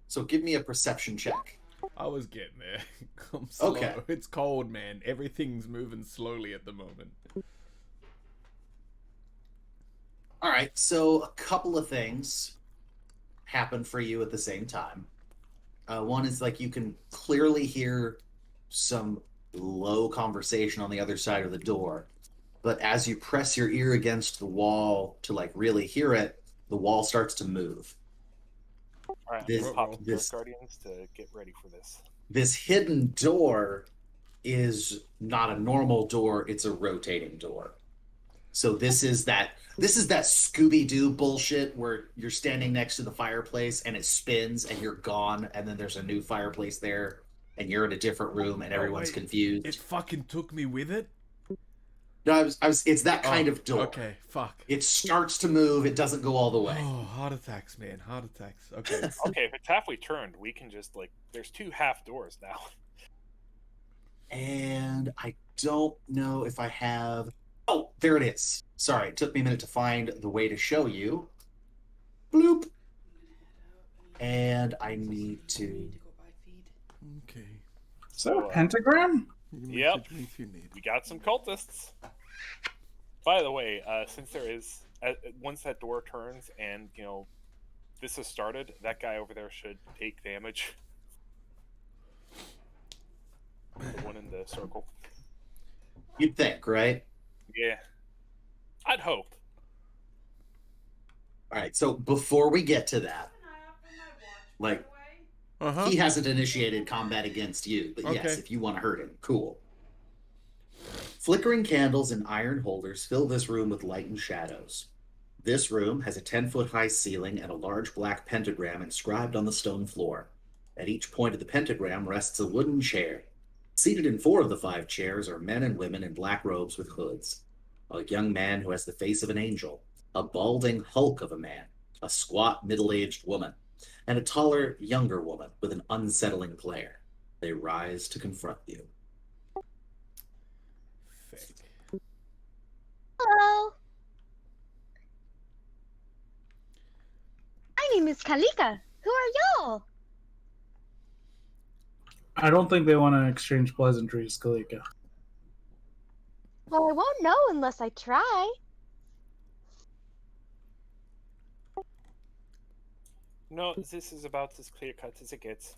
Speaker 2: So give me a perception check.
Speaker 1: I was getting there. I'm slow.
Speaker 2: Okay.
Speaker 1: It's cold, man. Everything's moving slowly at the moment.
Speaker 2: All right, so a couple of things happen for you at the same time. One is like you can clearly hear some low conversation on the other side of the door, but as you press your ear against the wall to like really hear it, the wall starts to move.
Speaker 3: All right,
Speaker 2: This-
Speaker 3: I'm gonna pop
Speaker 2: this-
Speaker 3: Guardians to get ready for this.
Speaker 2: This hidden door is not a normal door, it's a rotating door. So this is that Scooby-Doo bullshit where you're standing next to the fireplace and it spins and you're gone and then there's a new fireplace there and you're in a different room and everyone's
Speaker 1: wait.
Speaker 2: confused.
Speaker 1: It fucking took me with it?
Speaker 2: No, I was it's that kind of door.
Speaker 1: Okay, fuck.
Speaker 2: It starts to move, it doesn't go all the way.
Speaker 1: Oh, heart attacks, man. Heart attacks. Okay.
Speaker 3: Okay, if it's halfway turned, we can just there's 2 half doors now.
Speaker 2: And I don't know if I have. Oh, there it is. Sorry, it took me a minute to find the way to show you. Bloop. And I need to.
Speaker 1: Okay.
Speaker 5: is that a
Speaker 3: So,
Speaker 5: pentagram?
Speaker 1: You can
Speaker 3: Yep.
Speaker 1: message me if you need.
Speaker 3: We got some cultists. By the way, since there is once that door turns and this has started, that guy over there should take damage. The one in the circle.
Speaker 2: You'd think, right?
Speaker 3: Yeah, I'd hope.
Speaker 2: All right, so before we get to that, like, he hasn't initiated combat against you, but yes,
Speaker 1: Okay.
Speaker 2: if you want to hurt him, cool. Flickering candles in iron holders fill this room with light and shadows. This room has a 10-foot-high ceiling and a large black pentagram inscribed on the stone floor. At each point of the pentagram rests a wooden chair. Seated in 4 of the 5 chairs are men and women in black robes with hoods. A young man who has the face of an angel, a balding hulk of a man, a squat middle-aged woman, and a taller, younger woman with an unsettling glare. They rise to confront you.
Speaker 1: Fake.
Speaker 6: Hello. My name is Kalika. Who are y'all?
Speaker 5: I don't think they want to exchange pleasantries, Kalika.
Speaker 6: Well, I won't know unless I try.
Speaker 3: No, this is about as clear cut as it gets.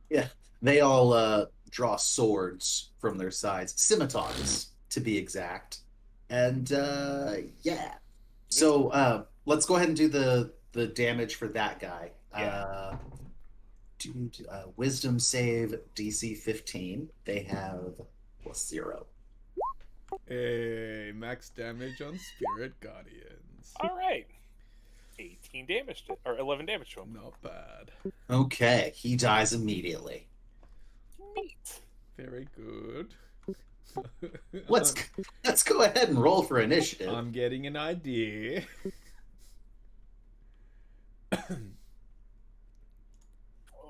Speaker 2: Yeah, they all draw swords from their sides, scimitars to be exact. And yeah, so let's go ahead and do the damage for that guy.
Speaker 3: Yeah.
Speaker 2: Wisdom save DC 15. They have +0.
Speaker 1: Hey, max damage on Spirit Guardians.
Speaker 3: All right. 18 damage to, or 11 damage to him.
Speaker 1: Not bad.
Speaker 2: Okay, he dies immediately.
Speaker 3: Neat.
Speaker 1: Very good.
Speaker 2: Let's go ahead and roll for initiative.
Speaker 1: I'm getting an idea.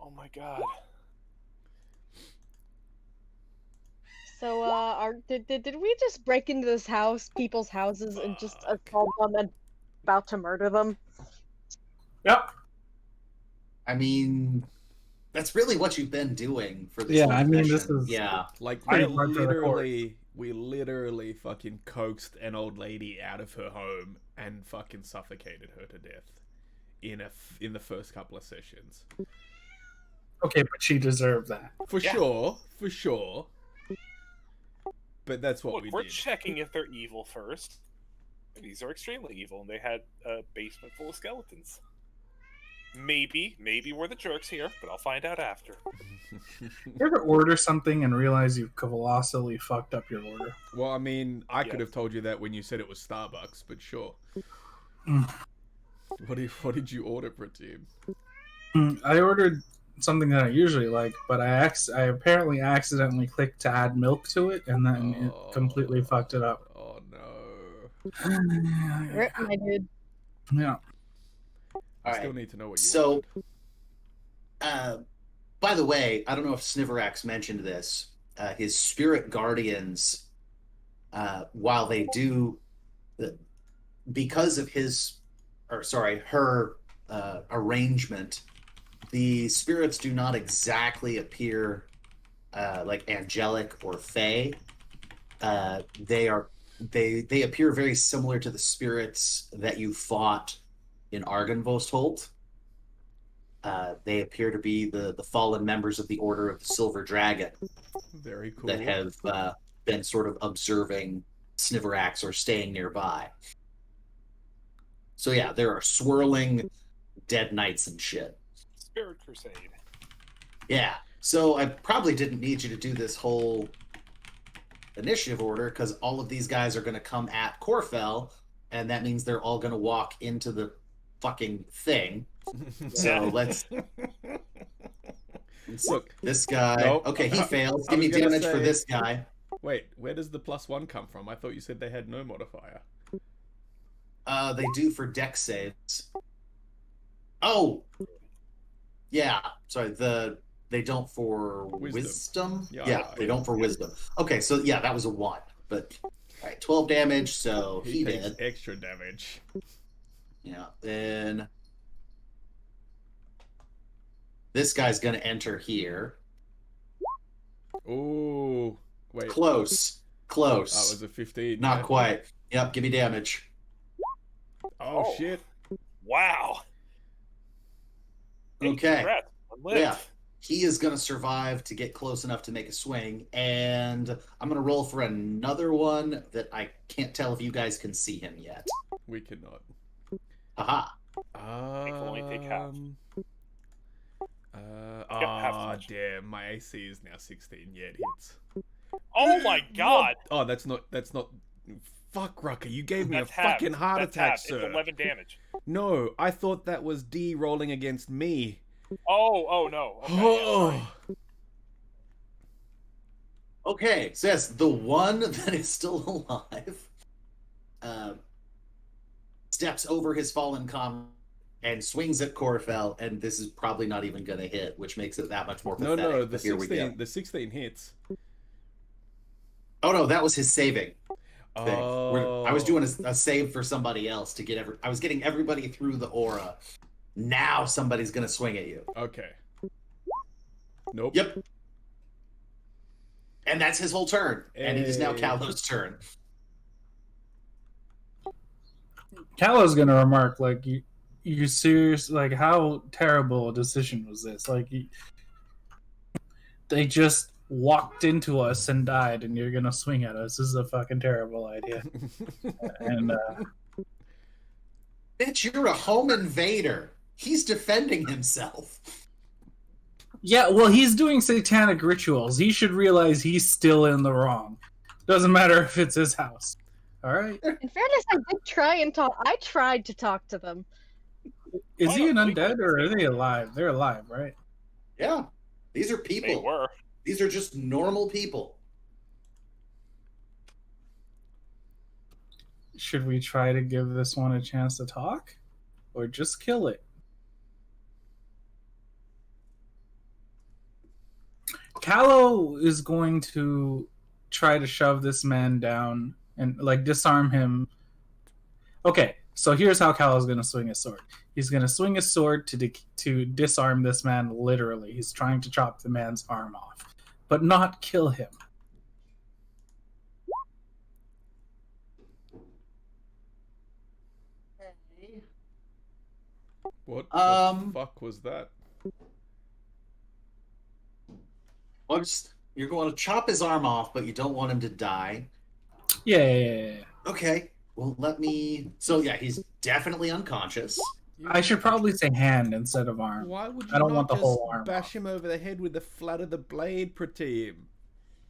Speaker 3: Oh my god.
Speaker 4: So, did we just break into this house, people's houses, and just assault them and about to murder them?
Speaker 5: Yep.
Speaker 2: I mean, that's really what you've been doing for this.
Speaker 5: Yeah,
Speaker 2: whole
Speaker 5: I mean,
Speaker 2: session.
Speaker 5: this is-
Speaker 2: yeah.
Speaker 1: Like,
Speaker 5: Pretty
Speaker 1: we
Speaker 5: much for the course.
Speaker 1: literally fucking coaxed an old lady out of her home and fucking suffocated her to death in the first couple of sessions.
Speaker 5: Okay, but she deserved that.
Speaker 1: For
Speaker 3: Yeah.
Speaker 1: sure. But that's what
Speaker 3: Look,
Speaker 1: we
Speaker 3: we're
Speaker 1: did.
Speaker 3: checking if they're evil first. These are extremely evil, and they had a basement full of skeletons. Maybe we're the jerks here, but I'll find out after.
Speaker 5: You ever order something and realize you colossally fucked up your order?
Speaker 1: Well, I mean, I could
Speaker 3: Yes.
Speaker 1: have told you that when you said it was Starbucks, but sure.
Speaker 5: Mm.
Speaker 1: What did you order, Pratim?
Speaker 5: I ordered something that I usually like, but I apparently accidentally clicked to add milk to it, and then it completely fucked it up.
Speaker 1: Oh no.
Speaker 4: Rip, my dude.
Speaker 5: Yeah.
Speaker 1: I
Speaker 2: All
Speaker 1: still
Speaker 2: right.
Speaker 1: need to know what you
Speaker 2: So,
Speaker 1: ordered.
Speaker 2: by the way, I don't know if Sniverax mentioned this. His spirit guardians, while they do, because of her arrangement, the spirits do not exactly appear like angelic or fey. They appear very similar to the spirits that you fought in Argynvostholt. They appear to be the fallen members of the Order of the Silver Dragon
Speaker 1: Very cool.
Speaker 2: that have been sort of observing Sniverax or staying nearby. So yeah, there are swirling dead knights and shit.
Speaker 3: Spirit Crusade.
Speaker 2: Yeah. So I probably didn't need you to do this whole initiative order because all of these guys are going to come at Corfell, and that means they're all going to walk into the fucking thing. So let's
Speaker 1: Look,
Speaker 2: this guy.
Speaker 1: Nope.
Speaker 2: Okay, he fails.
Speaker 1: I
Speaker 2: Give me
Speaker 1: was gonna
Speaker 2: damage for
Speaker 1: say-
Speaker 2: this guy.
Speaker 1: wait, where does the +1 come from? I thought you said they had no modifier.
Speaker 2: They do for dex saves. Oh, yeah. Sorry, they don't for wisdom.
Speaker 1: Yeah.
Speaker 2: They don't for wisdom. Okay, so yeah, that was a 1. But all right, 12 damage. So he
Speaker 1: takes
Speaker 2: did.
Speaker 1: extra damage.
Speaker 2: Yeah. Then this guy's gonna enter here.
Speaker 1: Ooh, wait.
Speaker 2: Close.
Speaker 1: That was a 15.
Speaker 2: Not
Speaker 1: yeah?
Speaker 2: quite. Yep. Give me damage.
Speaker 1: Oh, shit.
Speaker 3: Wow. Hey,
Speaker 2: Okay.
Speaker 3: congrats. One
Speaker 2: Yeah.
Speaker 3: lift.
Speaker 2: He is going to survive to get close enough to make a swing, and I'm going to roll for another one that I can't tell if you guys can see him yet.
Speaker 1: We cannot.
Speaker 2: Haha.
Speaker 3: can only take half. half as much.
Speaker 1: Damn, my AC is now 16. Yeah, it hits.
Speaker 3: Oh my god!
Speaker 1: Oh, that's not. Fuck, Rucker, you gave me
Speaker 3: That's
Speaker 1: a fucking heart
Speaker 3: That's
Speaker 1: attack,
Speaker 3: half.
Speaker 1: sir.
Speaker 3: It's 11 damage.
Speaker 1: No, I thought that was D rolling against me.
Speaker 3: Oh no. Okay, yeah, sorry.
Speaker 2: Okay, so yes, the one that is still alive steps over his fallen comrade and swings at Corfel, and this is probably not even going to hit, which makes it that much more pathetic.
Speaker 1: No,
Speaker 2: but here we go.
Speaker 1: the 16 hits.
Speaker 2: Oh no, that was his saving thing.
Speaker 1: Oh.
Speaker 2: I was doing a save for somebody else to get I was getting everybody through the aura. Now somebody's going to swing at you.
Speaker 1: Okay. Nope.
Speaker 2: Yep. And that's his whole turn. And it is now Callow's turn.
Speaker 5: Callow's gonna remark, like, you serious? Like, how terrible a decision was this? Like, they just walked into us and died, and you're gonna swing at us. This is a fucking terrible idea. And
Speaker 2: Bitch, you're a home invader. He's defending himself.
Speaker 5: yeah, well, he's doing satanic rituals. He should realize he's still in the wrong. Doesn't matter if it's his house. All right.
Speaker 4: In fairness, I did try and talk. I tried to talk to them.
Speaker 5: Is he an undead or are they alive? They're alive, right?
Speaker 2: Yeah. These are people.
Speaker 3: They were.
Speaker 2: These are just normal people.
Speaker 5: Should we try to give this one a chance to talk? Or just kill it? Callow is going to try to shove this man down and like disarm him. Okay, so here's how Callow's going to swing his sword. He's going to swing his sword to disarm this man literally. He's trying to chop the man's arm off, but not kill him.
Speaker 1: What the fuck was that?
Speaker 2: Well, you're going to chop his arm off, but you don't want him to die.
Speaker 5: Yeah.
Speaker 2: Okay. Well, let me... So, yeah, he's definitely unconscious.
Speaker 5: I should probably say hand instead of arm.
Speaker 1: Why would you
Speaker 5: I don't
Speaker 1: not
Speaker 5: want the
Speaker 1: just
Speaker 5: whole arm
Speaker 1: bash
Speaker 5: off.
Speaker 1: him over the head with the flat of the blade, Prateem?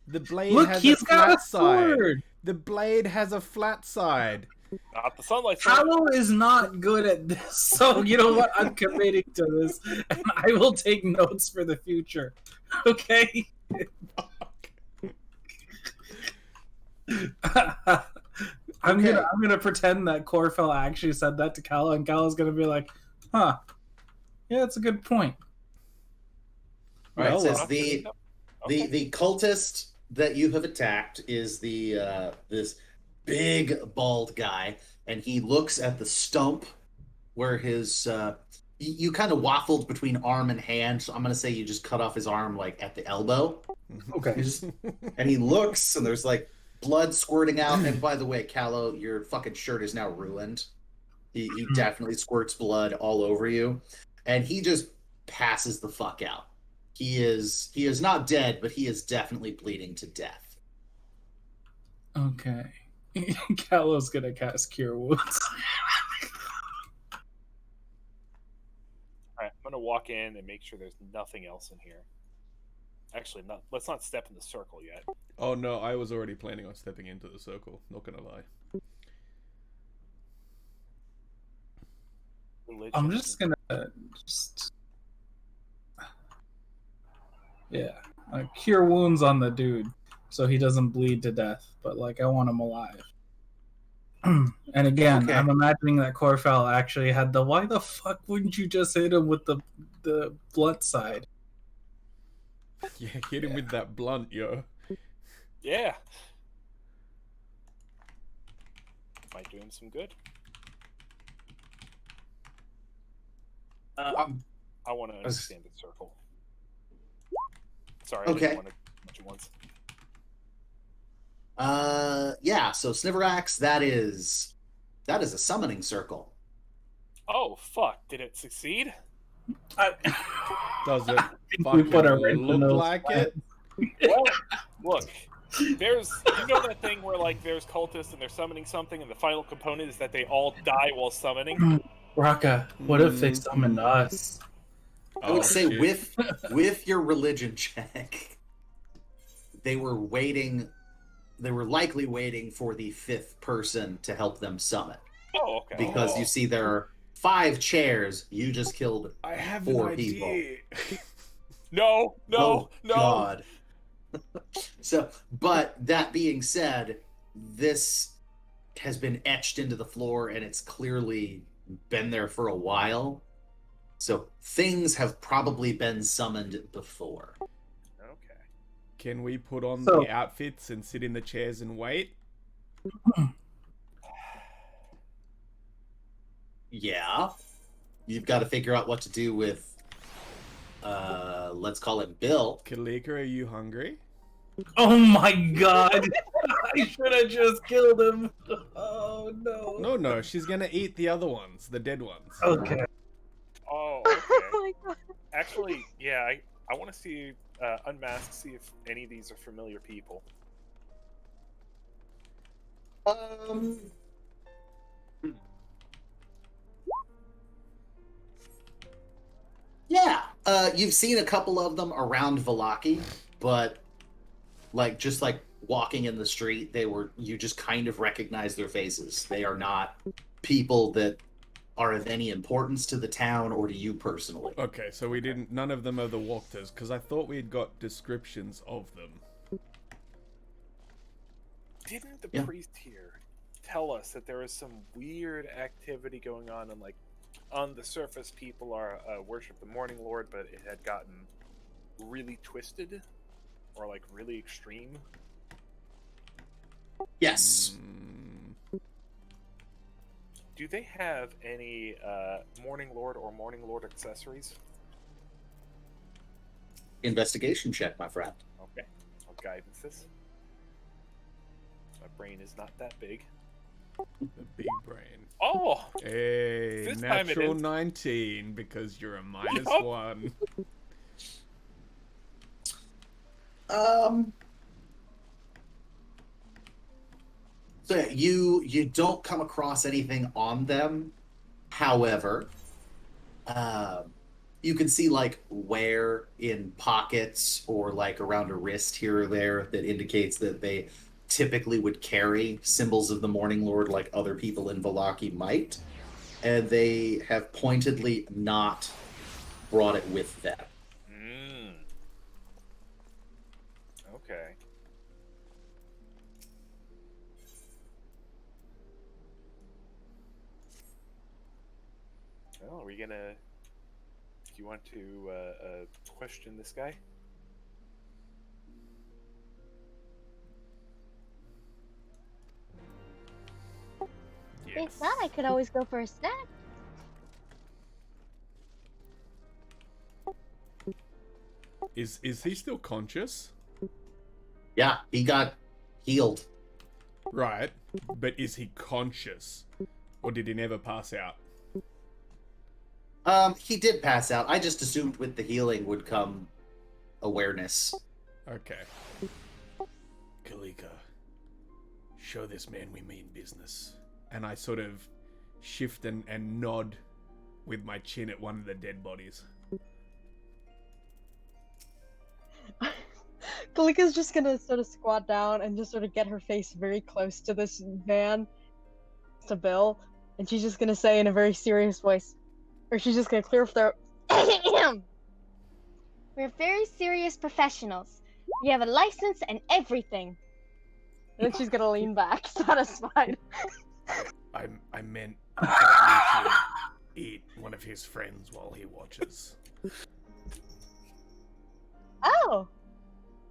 Speaker 1: The blade
Speaker 5: Look,
Speaker 1: has
Speaker 5: he's
Speaker 1: a
Speaker 5: got
Speaker 1: flat
Speaker 5: a
Speaker 1: side.
Speaker 5: sword.
Speaker 1: The blade has a flat side.
Speaker 3: Not the sunlight side.
Speaker 5: Callow is not good at this, so you know what? I'm committing to this, and I will take notes for the future. Okay. I'm gonna pretend that Corfel actually said that to Callow, and Callow's gonna be like, "Huh? Yeah, that's a good point."
Speaker 2: All right,
Speaker 5: Well,
Speaker 2: it says the cultist that you have attacked is the this big bald guy, and he looks at the stump where his you kind of waffled between arm and hand, so I'm gonna say you just cut off his arm like at the elbow.
Speaker 5: Okay.
Speaker 2: And he looks, and there's like blood squirting out. And by the way, Callow, your fucking shirt is now ruined. He definitely squirts blood all over you, and he just passes the fuck out. He is not dead, but he is definitely bleeding to death.
Speaker 5: Okay. Callow's gonna cast Cure Wounds.
Speaker 3: Alright, I'm gonna walk in and make sure there's nothing else in here. Actually, let's not step in the circle yet.
Speaker 1: Oh no, I was already planning on stepping into the circle. Not gonna lie.
Speaker 3: Religion.
Speaker 5: I'm just gonna Cure Wounds on the dude so he doesn't bleed to death, but like I want him alive. And again,
Speaker 2: Okay.
Speaker 5: I'm imagining that Corfel actually had the why the fuck wouldn't you just hit him with the blunt side?
Speaker 1: Yeah, hit him with that blunt, yo.
Speaker 3: Yeah. Might do him some good. I want to understand the circle. Sorry, I
Speaker 2: Okay.
Speaker 3: didn't want to much at once.
Speaker 2: Yeah, so Sniverax, that is a summoning circle.
Speaker 3: Oh, fuck. Did it succeed?
Speaker 1: Does it
Speaker 5: we put a
Speaker 1: fucking
Speaker 5: wrench in
Speaker 1: look
Speaker 5: those
Speaker 1: like it?
Speaker 3: Well, look. You know that thing where, like, there's cultists and they're summoning something, and the final component is that they all die while summoning?
Speaker 5: Raka, what if they summoned us?
Speaker 2: I would
Speaker 1: Oh,
Speaker 2: say
Speaker 1: shit.
Speaker 2: with your religion check, they were waiting. They were likely waiting for the 5th person to help them summon,
Speaker 3: Oh, okay.
Speaker 2: because you see there are 5 chairs. You just killed
Speaker 1: I have
Speaker 2: 4
Speaker 1: an
Speaker 2: people.
Speaker 1: idea.
Speaker 3: No.
Speaker 2: Oh, God. So, but that being said, this has been etched into the floor and it's clearly been there for a while. So things have probably been summoned before.
Speaker 3: Okay.
Speaker 1: Can we put on
Speaker 5: So-
Speaker 1: the outfits and sit in the chairs and wait?
Speaker 2: Yeah. You've got to figure out what to do with let's call it Bill.
Speaker 1: Kalika, are you hungry?
Speaker 5: Oh my god! I should have just killed him. Oh no.
Speaker 1: No, she's gonna eat the other ones, the dead ones.
Speaker 5: Okay.
Speaker 3: Oh,
Speaker 4: Oh
Speaker 3: okay.
Speaker 4: my god.
Speaker 3: Actually, yeah, I want to see, unmask, see if any of these are familiar people.
Speaker 2: Yeah. You've seen a couple of them around Valaki, but just like walking in the street, you just kind of recognize their faces. They are not people that are of any importance to the town or to you personally.
Speaker 1: Okay, so none of them are the Walkters, because I thought we had got descriptions of them.
Speaker 3: Didn't the
Speaker 2: Yeah.
Speaker 3: priest here tell us that there is some weird activity going on, and, like, on the surface people are worship the Morning Lord, but it had gotten really twisted, or, like, really extreme?
Speaker 2: Yes.
Speaker 3: Do they have any Morning Lord or Morning Lord accessories?
Speaker 2: Investigation check, my friend.
Speaker 3: Okay, I'll guidance this. My brain is not that big.
Speaker 1: The big brain.
Speaker 3: Oh!
Speaker 1: Hey,
Speaker 3: This time it
Speaker 1: natural
Speaker 3: is.
Speaker 1: 19, because you're a
Speaker 3: Yup.
Speaker 1: -1.
Speaker 2: So yeah, you don't come across anything on them. However, you can see like wear in pockets or like around a wrist here or there that indicates that they typically would carry symbols of the Morning Lord like other people in Valaki might. And they have pointedly not brought it with them.
Speaker 3: Okay. Well, are we gonna... Do you want to question this guy?
Speaker 6: If not, I could always go for a snack.
Speaker 1: Is he still conscious?
Speaker 2: Yeah, he got healed.
Speaker 1: Right, but is he conscious? Or did he never pass out?
Speaker 2: He did pass out. I just assumed with the healing would come awareness.
Speaker 1: Okay. Kalika, show this man we mean business. And I sort of shift and nod with my chin at one of the dead bodies.
Speaker 4: Kalika's just gonna sort of squat down and just sort of get her face very close to this man, to Bill, and she's just gonna say in a very serious voice, or she's just gonna clear her throat.
Speaker 6: We're very serious professionals. We have a license and everything.
Speaker 4: And then she's gonna lean back, satisfied.
Speaker 1: I meant that we should eat one of his friends while he watches.
Speaker 4: Oh!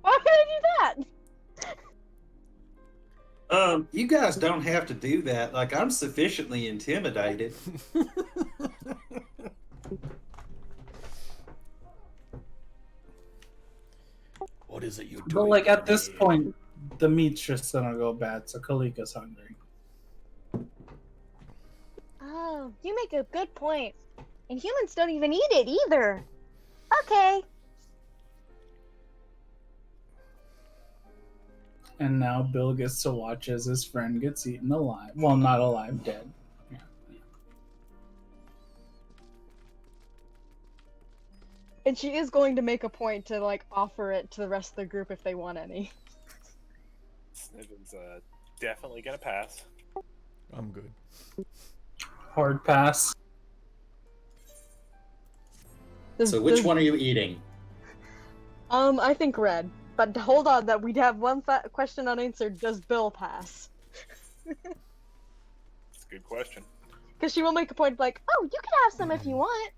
Speaker 4: Why would I do that?
Speaker 2: You guys don't have to do that. Like, I'm sufficiently intimidated.
Speaker 1: What is it you're doing?
Speaker 5: But like at this
Speaker 1: here?
Speaker 5: point, the meat's just gonna go bad, so Kalika's hungry.
Speaker 6: Oh, you make a good point. And humans don't even eat it either. Okay.
Speaker 5: And now Bill gets to watch as his friend gets eaten alive. Well, not alive, dead. Yeah.
Speaker 4: And she is going to make a point to like offer it to the rest of the group if they want any.
Speaker 3: Sniven's definitely gonna pass.
Speaker 1: I'm good.
Speaker 5: Hard pass.
Speaker 2: So which one are you eating?
Speaker 4: I think red. But hold on, that we have one question unanswered. Does Bill pass?
Speaker 3: It's a good question.
Speaker 4: Because she will make a point like,
Speaker 6: Oh, you can have some if you want.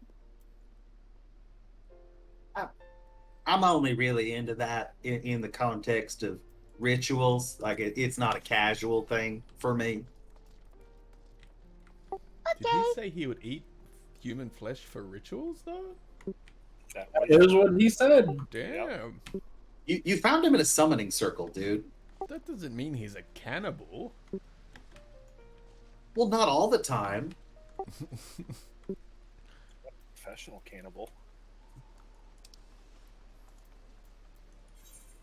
Speaker 2: I'm only really into that in the context of rituals. Like it's not a casual thing for me.
Speaker 1: Did he say he would eat human flesh for rituals, though?
Speaker 3: That
Speaker 5: Here's what he said.
Speaker 1: Damn.
Speaker 2: You found him in a summoning circle, dude.
Speaker 1: That doesn't mean he's a cannibal.
Speaker 2: Well, not all the time.
Speaker 3: professional cannibal.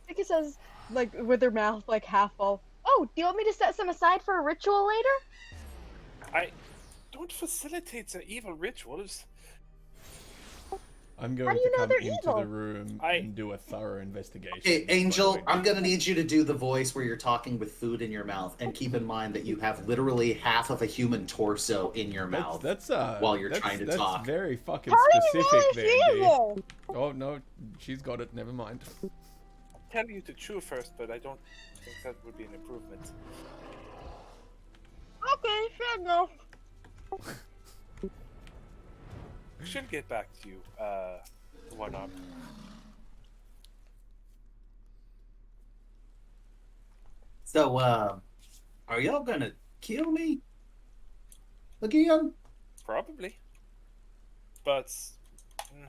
Speaker 4: I think it says, like, with her mouth, like, half full.
Speaker 6: Oh, do you want me to set some aside for a ritual later?
Speaker 3: I don't facilitate the evil rituals.
Speaker 1: I'm
Speaker 6: How
Speaker 1: going
Speaker 6: do
Speaker 1: to
Speaker 6: you know
Speaker 1: come
Speaker 6: they're
Speaker 1: into
Speaker 6: evil?
Speaker 1: the room and do a thorough investigation.
Speaker 2: Hey, Angel,
Speaker 1: But
Speaker 2: I'm gonna need you to do the voice where you're talking with food in your mouth, and keep in mind that you have literally half of a human torso in your mouth while you're trying to talk.
Speaker 1: That's very fucking
Speaker 6: How do you
Speaker 1: specific
Speaker 6: know
Speaker 1: there,
Speaker 6: it's
Speaker 1: dude.
Speaker 6: evil?
Speaker 1: Oh no, she's got it. Never mind.
Speaker 3: Tell you to chew first, but I don't think that would be an improvement.
Speaker 6: Okay, fair enough.
Speaker 3: We should get back to you, one arm.
Speaker 2: So, are y'all gonna kill me again?
Speaker 3: Probably. But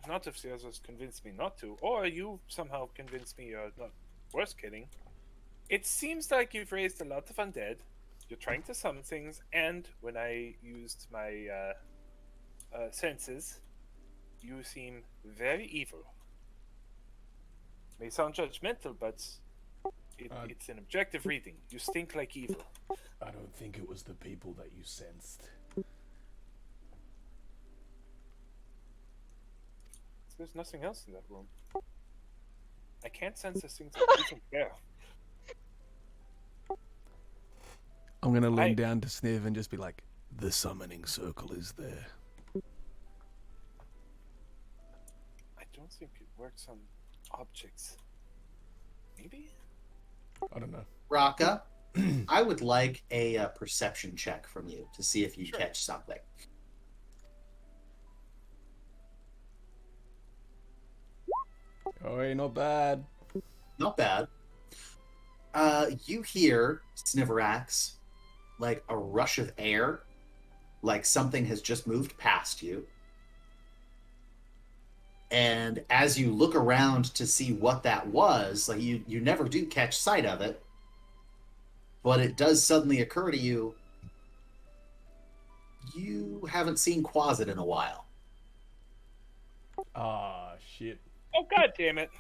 Speaker 3: not if the others convince me not to, or you somehow convince me you're not worth killing. It seems like you've raised a lot of undead. You're trying to summon things, and when I used my senses, you seem very evil. May sound judgmental, but it's an objective reading. You stink like evil.
Speaker 1: I don't think it was the people that you sensed.
Speaker 3: There's nothing else in that room. I can't sense the things that isn't there.
Speaker 1: I'm gonna lean down to Sniv and just be like, "The summoning circle is there."
Speaker 3: I don't think it works on objects. Maybe?
Speaker 1: I don't know.
Speaker 2: Raka, I would like a perception check from you to see if you
Speaker 3: Sure.
Speaker 2: catch something.
Speaker 1: Oh, hey, not bad.
Speaker 2: Not bad. You hear, Sniverax, like a rush of air, like something has just moved past you. And as you look around to see what that was, like you never do catch sight of it, but it does suddenly occur to you, you haven't seen Quasit in a while.
Speaker 1: Ah, shit.
Speaker 3: Oh, god damn it.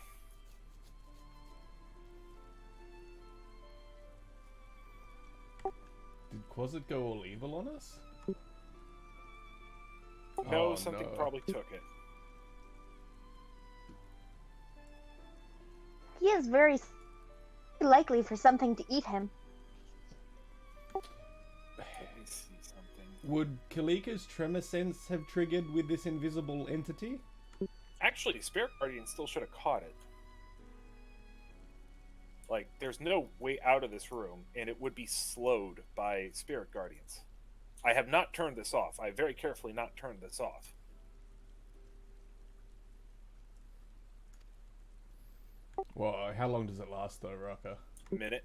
Speaker 1: Did Quasit go all evil on us?
Speaker 3: No,
Speaker 1: Oh,
Speaker 3: something
Speaker 1: no.
Speaker 3: probably took it.
Speaker 6: He is very likely for something to eat him.
Speaker 3: Let me see something.
Speaker 1: Would Kalika's tremor sense have triggered with this invisible entity?
Speaker 3: Actually, Spirit Guardian still should have caught it. Like, there's no way out of this room, and it would be slowed by Spirit Guardians. I have not turned this off. I have very carefully not turned this off.
Speaker 1: Well, how long does it last though, Raka?
Speaker 3: Minute.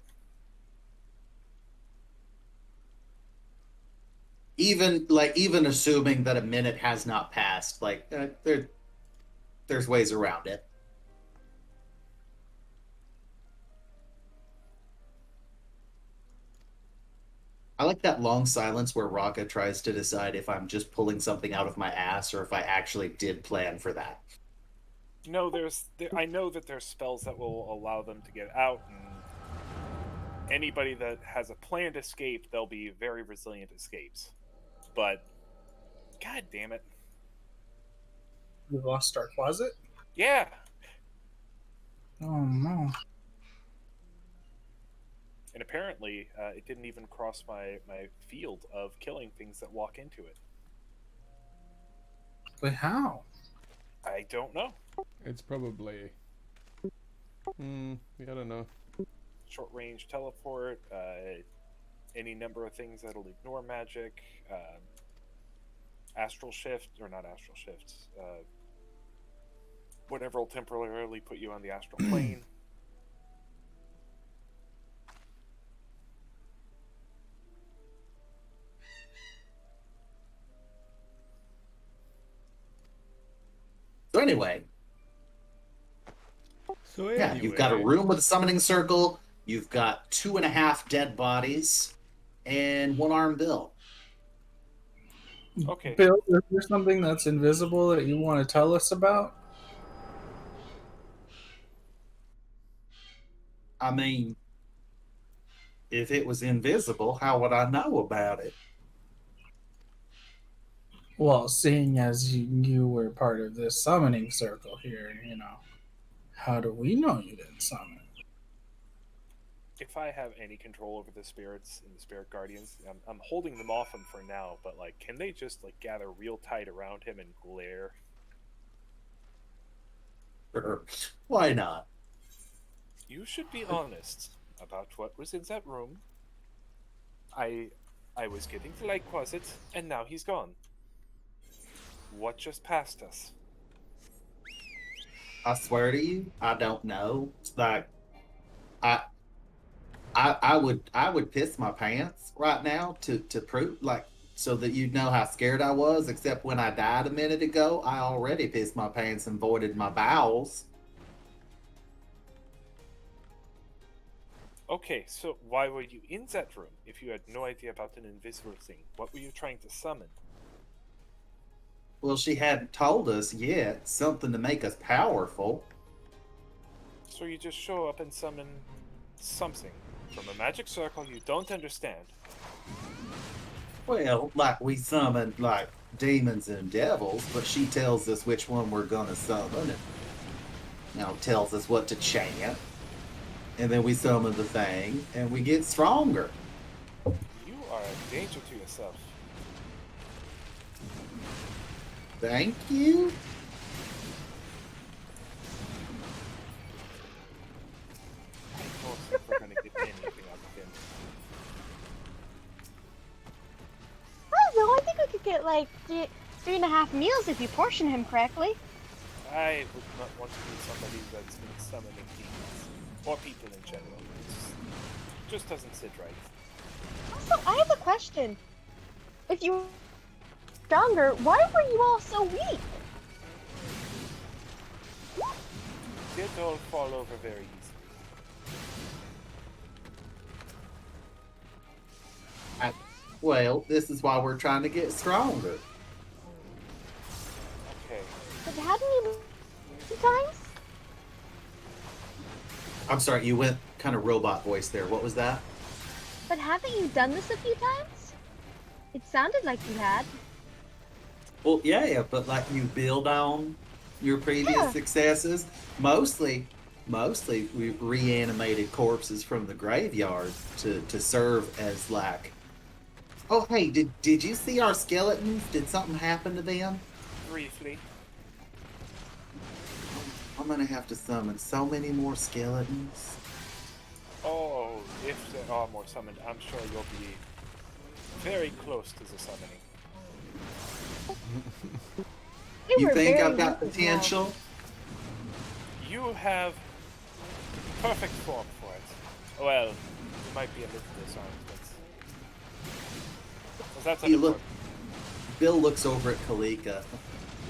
Speaker 2: Even assuming that a minute has not passed, there's ways around it. I like that long silence where Raka tries to decide if I'm just pulling something out of my ass or if I actually did plan for that.
Speaker 3: No, I know that there's spells that will allow them to get out, and anybody that has a planned escape, they'll be very resilient escapes. But, god damn it.
Speaker 5: We lost our closet?
Speaker 3: Yeah.
Speaker 5: Oh no.
Speaker 3: And apparently, it didn't even cross my field of killing things that walk into it.
Speaker 5: But how?
Speaker 3: I don't know.
Speaker 1: It's probably. I don't know.
Speaker 3: Short range teleport, any number of things that'll ignore magic, astral shift, or not astral shifts, whatever will temporarily put you on the astral plane.
Speaker 2: So anyway, yeah, you've got a room with a summoning circle, you've got 2.5 dead bodies, and one-armed Bill.
Speaker 3: Okay.
Speaker 5: Bill, is there something that's invisible that you want to tell us about?
Speaker 2: I mean, if it was invisible, how would I know about it?
Speaker 5: Well, seeing as you were part of this summoning circle here, how do we know you didn't summon?
Speaker 3: If I have any control over the spirits and the spirit guardians, I'm holding them off him for now, but like, can they just like gather real tight around him and glare?
Speaker 2: Sure. Why not?
Speaker 3: You should be honest about what was in that room. I was getting the light closet, and now he's gone. What just passed us?
Speaker 2: I swear to you, I don't know. It's like, I would piss my pants right now to prove, like, so that you'd know how scared I was. Except when I died a minute ago, I already pissed my pants and voided my bowels.
Speaker 3: Okay, so why were you in that room if you had no idea about an invisible thing? What were you trying to summon?
Speaker 2: Well, she hadn't told us yet. Something to make us powerful.
Speaker 3: So you just show up and summon something from a magic circle you don't understand.
Speaker 2: Well, like we summoned like demons and devils, but she tells us which one we're gonna summon, and tells us what to chant, and then we summon the thing, and we get stronger.
Speaker 3: You are a danger to yourself.
Speaker 2: Thank you.
Speaker 3: I don't think we're gonna get anything out of him.
Speaker 6: I don't know. I think we could get like 3.5 meals if you portion him correctly.
Speaker 3: I would not want to be somebody that's been summoning demons. Or people in general. It just doesn't sit right.
Speaker 6: Also, I have a question. If you were stronger, why were you all so weak?
Speaker 3: They all fall over very easily.
Speaker 2: Well, this is why we're trying to get stronger.
Speaker 3: Okay.
Speaker 6: But hadn't you 2 times?
Speaker 2: I'm sorry, you went kind of robot voice there. What was that?
Speaker 6: But haven't you done this a few times? It sounded like you had.
Speaker 2: Well, yeah, but like you build on your previous successes. Mostly we reanimated corpses from the graveyard to serve as like. Oh, hey, did you see our skeletons? Did something happen to them?
Speaker 3: Briefly.
Speaker 2: I'm gonna have to summon so many more skeletons.
Speaker 3: Oh, if there are more summoned, I'm sure you'll be very close to the summoning.
Speaker 2: You think I've got potential?
Speaker 3: You have perfect form for it. Well, you might be a little disarmed, but that's
Speaker 2: Bill looks over at Kalika.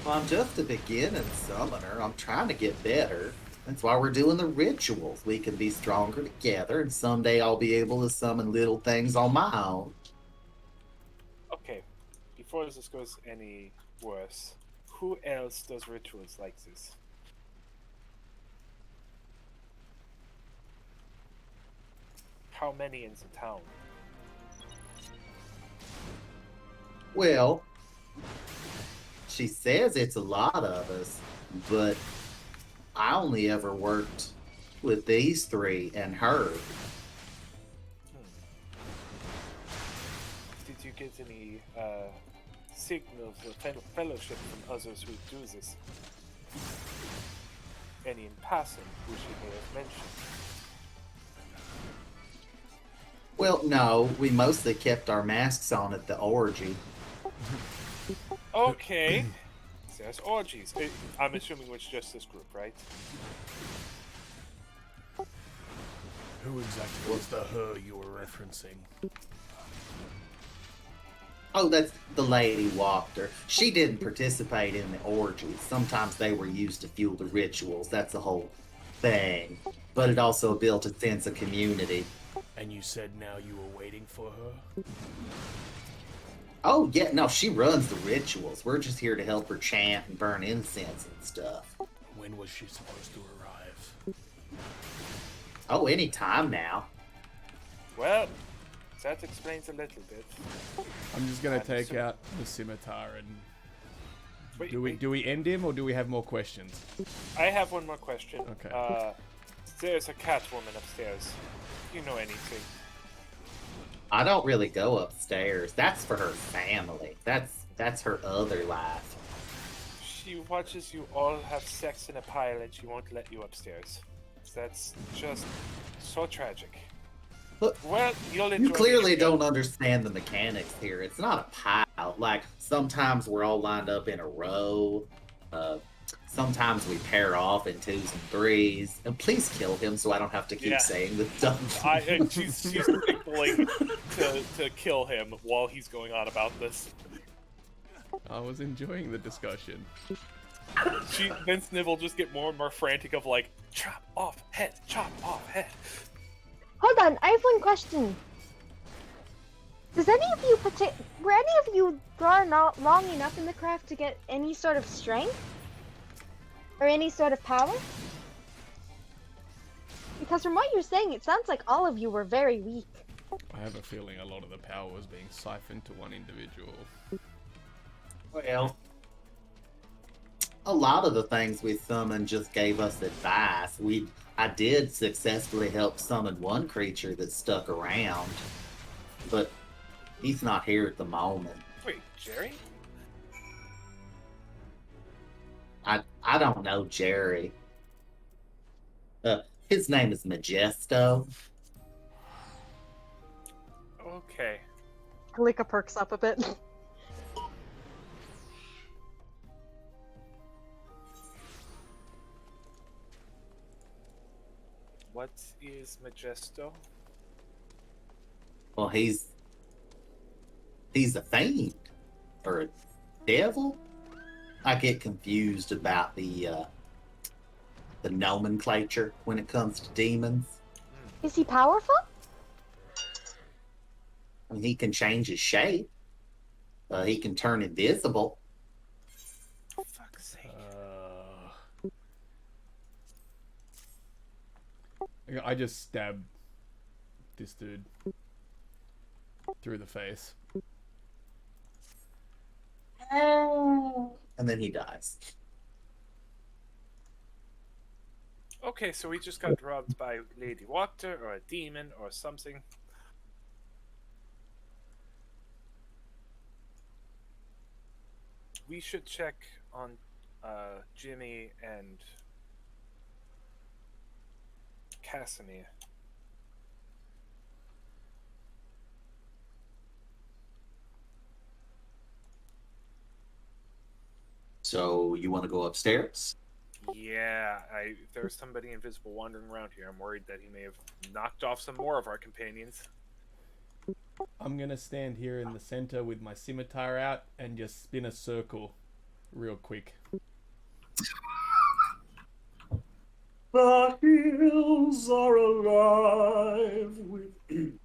Speaker 2: Well, I'm just a beginning summoner. I'm trying to get better. That's why we're doing the rituals. We can be stronger together, and someday I'll be able to summon little things on my own.
Speaker 3: before this goes any worse, who else does rituals like this? How many in the town?
Speaker 2: Well, she says it's a lot of us, but I only ever worked with these three and her.
Speaker 3: Did you get any signals of fellowship from others who do this? Any in passing, who she may have mentioned?
Speaker 2: Well, no, we mostly kept our masks on at the orgy.
Speaker 3: Okay. There's orgies. I'm assuming it's just this group, right?
Speaker 1: Who exactly was the her you were referencing?
Speaker 2: Oh, that's the lady Walker. She didn't participate in the orgies. Sometimes they were used to fuel the rituals. That's the whole thing. But it also built a sense of community.
Speaker 1: And you said now you were waiting for her?
Speaker 2: Oh, yeah, no, she runs the rituals. We're just here to help her chant and burn incense and stuff.
Speaker 1: When was she supposed to arrive?
Speaker 2: Oh, any time now.
Speaker 3: Well, that explains a little bit.
Speaker 1: I'm just gonna take out the scimitar and...
Speaker 3: Wait,
Speaker 1: Do we end him or do we have more questions?
Speaker 3: I have one more question.
Speaker 1: Okay.
Speaker 3: There's a cat woman upstairs. Do you know anything?
Speaker 2: I don't really go upstairs. That's for her family. That's her other life.
Speaker 3: She watches you all have sex in a pile and she won't let you upstairs. That's just so tragic.
Speaker 2: Look,
Speaker 3: well, you'll enjoy
Speaker 2: you clearly
Speaker 3: the show.
Speaker 2: don't understand the mechanics here. It's not a pile. Like, sometimes we're all lined up in a row. Sometimes we pair off in 2s and 3s. And please kill him so I don't have to keep saying the stuff.
Speaker 3: She's signaling to kill him while he's going on about this.
Speaker 1: I was enjoying the discussion.
Speaker 3: Then Sniv will just get more and more frantic of like, chop off head, chop off head.
Speaker 6: Hold on, I have one question. Does any of you were any of you drawn out long enough in the craft to get any sort of strength? Or any sort of power? Because from what you're saying, it sounds like all of you were very weak.
Speaker 1: I have a feeling a lot of the power was being siphoned to one individual.
Speaker 2: Well, a lot of the things we summoned just gave us advice. I did successfully help summon one creature that stuck around, but he's not here at the moment.
Speaker 3: Wait, Jerry?
Speaker 2: I don't know Jerry. His name is Majesto.
Speaker 3: Okay.
Speaker 4: Kalika perks up a bit.
Speaker 3: What is Majesto?
Speaker 2: Well, he's a fiend or a devil. I get confused about the nomenclature when it comes to demons.
Speaker 6: Is he powerful?
Speaker 2: I mean, he can change his shape. He can turn invisible.
Speaker 3: For fuck's sake.
Speaker 1: I just stabbed this dude through the face.
Speaker 2: And then he dies.
Speaker 3: Okay, so we just got robbed by Lady Water or a demon or something. We should check on Jimmy and Casimir.
Speaker 2: So you want to go upstairs?
Speaker 3: Yeah, there's somebody invisible wandering around here. I'm worried that he may have knocked off some more of our companions.
Speaker 1: I'm gonna stand here in the center with my scimitar out and just spin a circle real quick.
Speaker 2: The hills are alive with...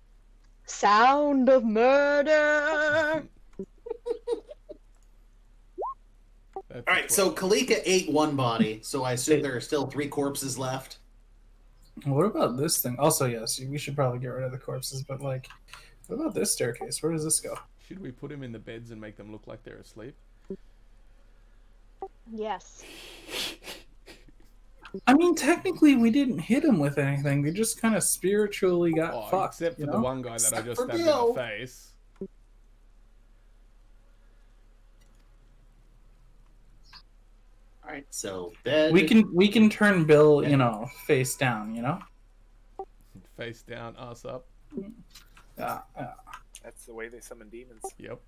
Speaker 4: Sound of murder!
Speaker 1: That's
Speaker 2: All right, so Kalika ate one body, so I assume there are still 3 corpses left.
Speaker 5: What about this thing? Also, yes, we should probably get rid of the corpses, but like, what about this staircase? Where does this go?
Speaker 1: Should we put him in the beds and make them look like they're asleep?
Speaker 6: Yes.
Speaker 5: I mean, technically, we didn't hit him with anything. We just kind of spiritually got fucked.
Speaker 1: Except for
Speaker 5: you
Speaker 1: the
Speaker 5: know?
Speaker 1: one guy that I
Speaker 2: Except
Speaker 1: just
Speaker 2: for
Speaker 1: stabbed in
Speaker 2: Bill.
Speaker 1: the face.
Speaker 2: All right, so bed.
Speaker 5: We can turn Bill, you know, face down. You know.
Speaker 1: Face down, ass up.
Speaker 5: Yeah.
Speaker 3: That's the way they summon demons.
Speaker 1: Yep.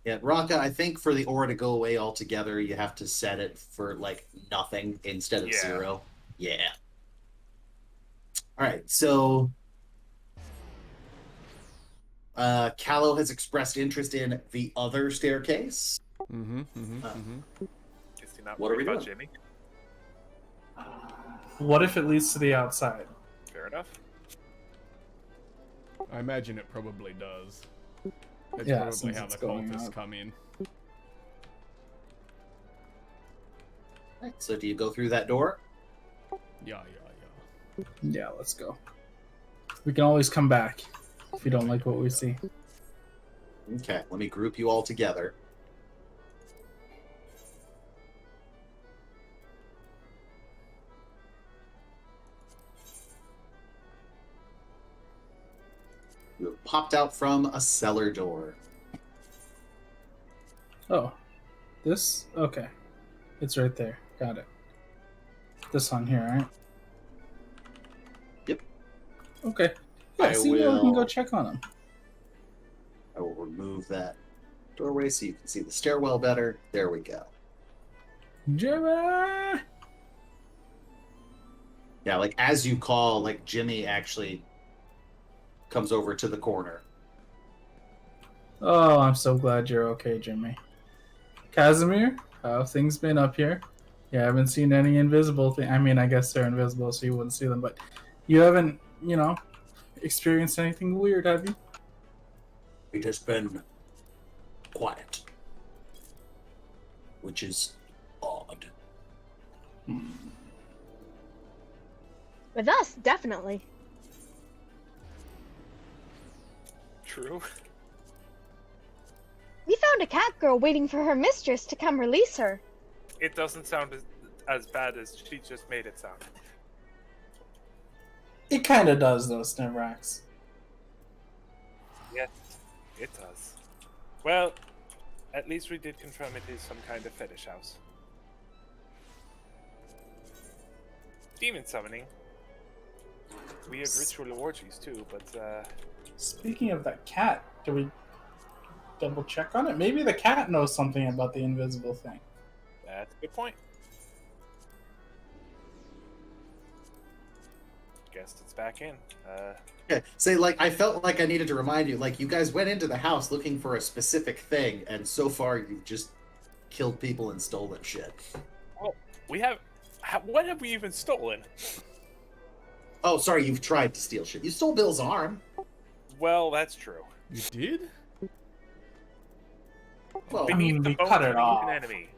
Speaker 2: Yeah, Raka, I think for the aura to go away altogether, you have to set it for, like, nothing instead of 0. Yeah. Alright, so... Callow has expressed interest in the other staircase.
Speaker 3: Is he not
Speaker 2: What are
Speaker 3: worried
Speaker 2: we
Speaker 3: about
Speaker 2: doing?
Speaker 3: Jimmy?
Speaker 5: What if it leads to the outside?
Speaker 3: Fair enough.
Speaker 1: I imagine it probably does. That's
Speaker 5: Yeah,
Speaker 1: probably
Speaker 5: since
Speaker 1: how
Speaker 5: it's
Speaker 1: the
Speaker 5: going
Speaker 1: cultists
Speaker 5: up.
Speaker 1: come in.
Speaker 2: Right, so do you go through that door?
Speaker 1: Yeah.
Speaker 5: Yeah, let's go. We can always come back if we don't like what we see.
Speaker 2: Okay, let me group you all together. You have popped out from a cellar door.
Speaker 5: Oh, this? Okay. It's right there. Got it. This one here, right?
Speaker 2: Yep.
Speaker 5: Okay. Yeah,
Speaker 2: I
Speaker 5: see, now we can go
Speaker 2: will-
Speaker 5: check on him.
Speaker 2: I will remove that doorway so you can see the stairwell better. There we go.
Speaker 5: Jimmy!
Speaker 2: Yeah, like as you call, like Jimmy actually comes over to the corner.
Speaker 5: Oh, I'm so glad you're okay, Jimmy. Casimir, how have things been up here? You haven't seen any invisible thing. I mean, I guess they're invisible, so you wouldn't see them, but you haven't, you know, experienced anything weird, have you?
Speaker 2: It has been quiet, which is odd.
Speaker 6: With us, definitely.
Speaker 3: True.
Speaker 6: We found a cat girl waiting for her mistress to come release her.
Speaker 3: It doesn't sound as bad as she just made it sound.
Speaker 5: It kind of does, though, Snivrax.
Speaker 3: Yes, it does. Well, at least we did confirm it is some kind of fetish house. Demon summoning. We had ritual orgies too, but
Speaker 5: Speaking of that cat, do we double check on it? Maybe the cat knows something about the invisible thing.
Speaker 3: that's a good point. Guess it's back in.
Speaker 2: Okay, say like I felt like I needed to remind you, like you guys went into the house looking for a specific thing, and so far you've just killed people and stolen shit.
Speaker 3: We have. What have we even stolen?
Speaker 2: Oh, sorry, you've tried to steal shit. You stole Bill's arm.
Speaker 3: Well, that's true.
Speaker 1: You did?
Speaker 2: Well,
Speaker 5: I mean,
Speaker 3: the
Speaker 5: we
Speaker 3: bones
Speaker 5: cut it
Speaker 3: of
Speaker 5: off.
Speaker 3: an enemy.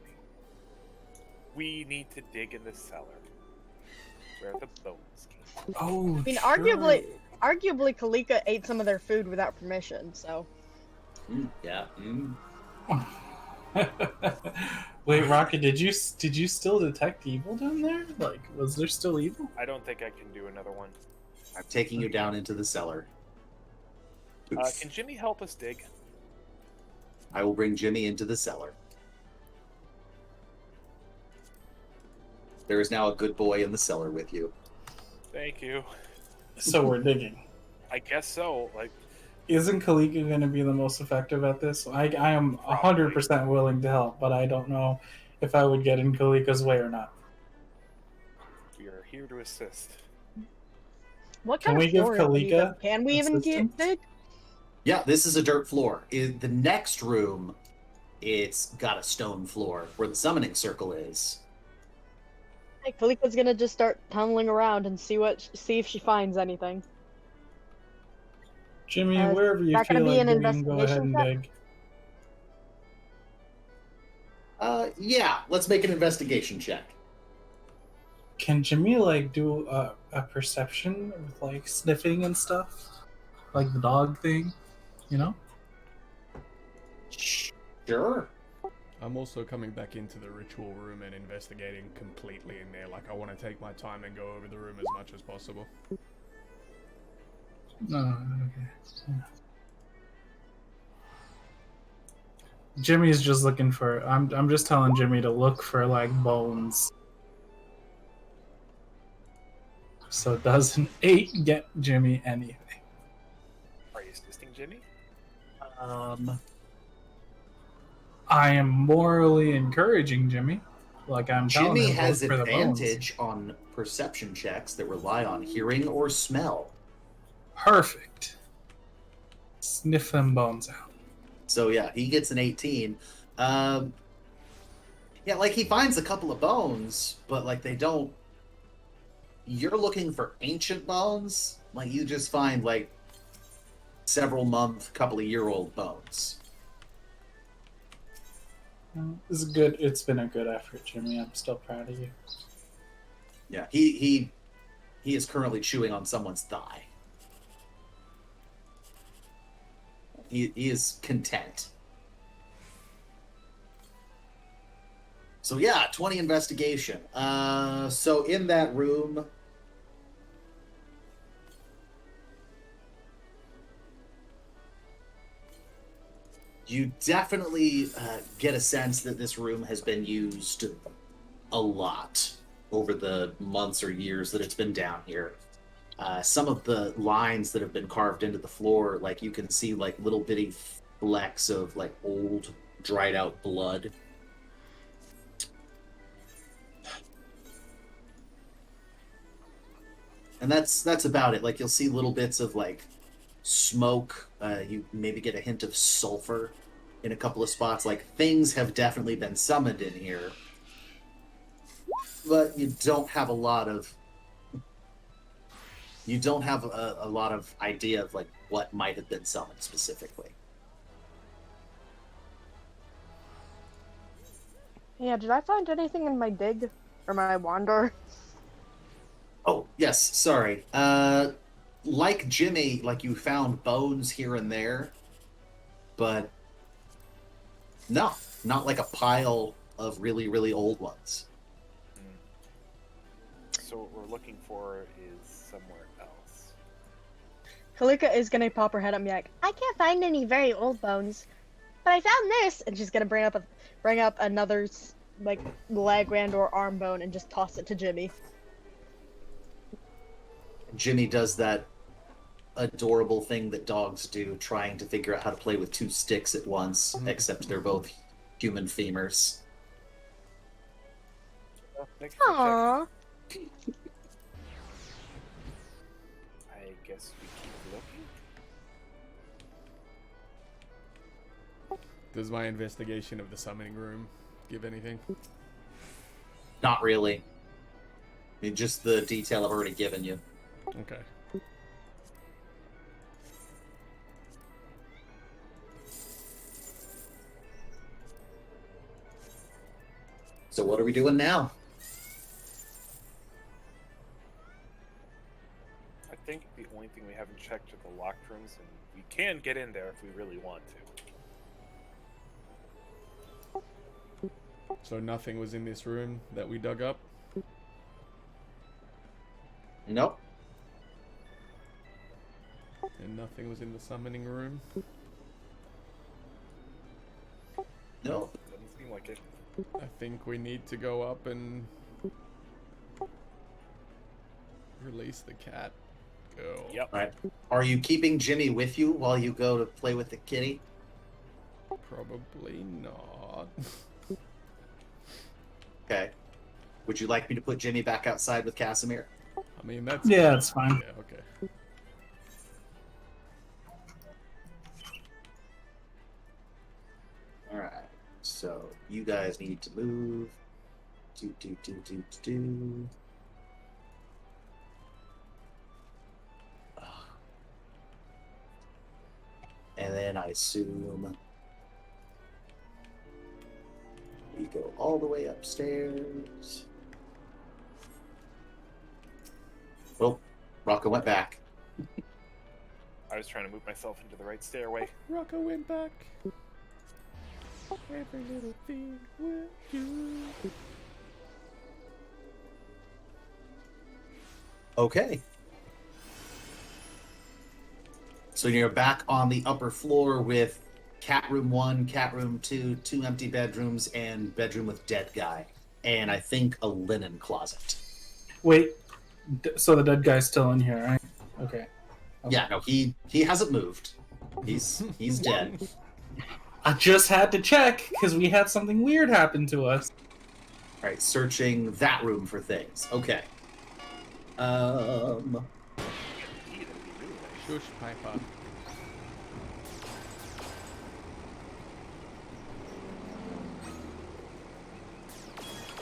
Speaker 3: We need to dig in the cellar where the bones came.
Speaker 5: Oh,
Speaker 4: I mean, arguably, Kalika ate some of their food without permission, so.
Speaker 2: yeah.
Speaker 5: Wait, Rocket, did you still detect evil down there? Like, was there still evil?
Speaker 3: I don't think I can do another one.
Speaker 2: I'm taking you down into the cellar.
Speaker 3: Can Jimmy help us dig?
Speaker 2: I will bring Jimmy into the cellar. There is now a good boy in the cellar with you.
Speaker 3: Thank you.
Speaker 5: So we're digging.
Speaker 3: I guess so. Like,
Speaker 5: Isn't Kalika going to be the most effective at this? I am 100% willing to help, but I don't know if I would get in Kalika's way or not.
Speaker 3: we are here to assist.
Speaker 4: What
Speaker 5: Can
Speaker 4: kind
Speaker 5: we
Speaker 4: of
Speaker 5: give
Speaker 4: floor are we
Speaker 5: Kalika
Speaker 4: even- Can we even
Speaker 5: assistance?
Speaker 4: dig?
Speaker 2: Yeah, this is a dirt floor. In the next room, it's got a stone floor where the summoning circle is.
Speaker 4: Hey, Kalika's gonna just start tunneling around and see if she finds anything.
Speaker 5: Jimmy,
Speaker 4: Is
Speaker 5: wherever you
Speaker 4: that gonna
Speaker 5: feel
Speaker 4: be
Speaker 5: like
Speaker 4: an
Speaker 5: digging, go ahead and
Speaker 4: investigation
Speaker 5: dig.
Speaker 2: Yeah, let's make an investigation check.
Speaker 5: Can Jimmy like do a perception with like sniffing and stuff, like the dog thing, you know?
Speaker 2: Sure.
Speaker 1: I'm also coming back into the ritual room and investigating completely in there. Like, I want to take my time and go over the room as much as possible.
Speaker 5: No, okay. Yeah. Jimmy's just looking for. I'm just telling Jimmy to look for like bones. So does an 8 get Jimmy anything?
Speaker 3: Are you assisting Jimmy?
Speaker 5: I am morally encouraging Jimmy. Like I'm telling
Speaker 2: Jimmy
Speaker 5: him to
Speaker 2: has
Speaker 5: look for the bones.
Speaker 2: advantage on perception checks that rely on hearing or smell.
Speaker 5: Perfect. Sniff them bones out.
Speaker 2: So yeah, he gets an 18. Yeah, like he finds a couple of bones, but like they don't. You're looking for ancient bones. Like you just find like several month, couple of year old bones.
Speaker 5: It's good. It's been a good effort, Jimmy. I'm still proud of you.
Speaker 2: Yeah, he is currently chewing on someone's thigh. He is content. So yeah, 20 investigation. So in that room, you definitely get a sense that this room has been used a lot over the months or years that it's been down here. Some of the lines that have been carved into the floor, like you can see like little bitty flecks of like old dried out blood. And that's about it. Like you'll see little bits of like smoke. You maybe get a hint of sulfur in a couple of spots. Like things have definitely been summoned in here, but you don't have a lot of idea of like what might have been summoned specifically.
Speaker 4: Yeah, did I find anything in my dig or my wander?
Speaker 2: Oh yes, sorry. Like Jimmy, like you found bones here and there, but no, not like a pile of really, really old ones.
Speaker 3: So what we're looking for is somewhere else.
Speaker 4: Kalika is gonna pop her head up and be like, I can't find any very old bones, but I found this, and she's gonna bring up another like leg and or arm bone and just toss it to Jimmy.
Speaker 2: Jimmy does that adorable thing that dogs do, trying to figure out how to play with two sticks at once, except they're both human femurs.
Speaker 3: Well, thanks for
Speaker 4: Aww.
Speaker 3: checking. I guess we keep looking.
Speaker 1: Does my investigation of the summoning room give anything?
Speaker 2: Not really. I mean, just the detail I've already given you.
Speaker 1: Okay.
Speaker 2: So what are we doing now?
Speaker 3: I think the only thing we haven't checked are the locked rooms, and we can get in there if we really want to.
Speaker 1: So nothing was in this room that we dug up?
Speaker 2: Nope.
Speaker 1: And nothing was in the summoning room?
Speaker 2: Nope.
Speaker 3: Doesn't seem like it.
Speaker 1: I think we need to go up and release the cat. Go.
Speaker 3: Yep.
Speaker 2: All right. Are you keeping Jimmy with you while you go to play with the kitty?
Speaker 1: Probably not.
Speaker 2: Okay. Would you like me to put Jimmy back outside with Casimir?
Speaker 1: I mean, that's...
Speaker 5: Yeah, it's fine.
Speaker 1: Yeah, okay.
Speaker 2: All right. So you guys need to move. Do. then I assume we go all the way upstairs. Well, Rocco went back.
Speaker 3: I was trying to move myself into the right stairway.
Speaker 1: Rocco went back. Every little thing will do.
Speaker 2: Okay. So you're back on the upper floor with cat room 1, cat room 2, 2 empty bedrooms, and bedroom with dead guy. And I think a linen closet.
Speaker 5: Wait, so the dead guy's still in here, right? Okay.
Speaker 2: Yeah, no, he hasn't moved. He's dead.
Speaker 5: I just had to check because we had something weird happen to us.
Speaker 2: All right, searching that room for things. Okay.
Speaker 1: Shush, Piper.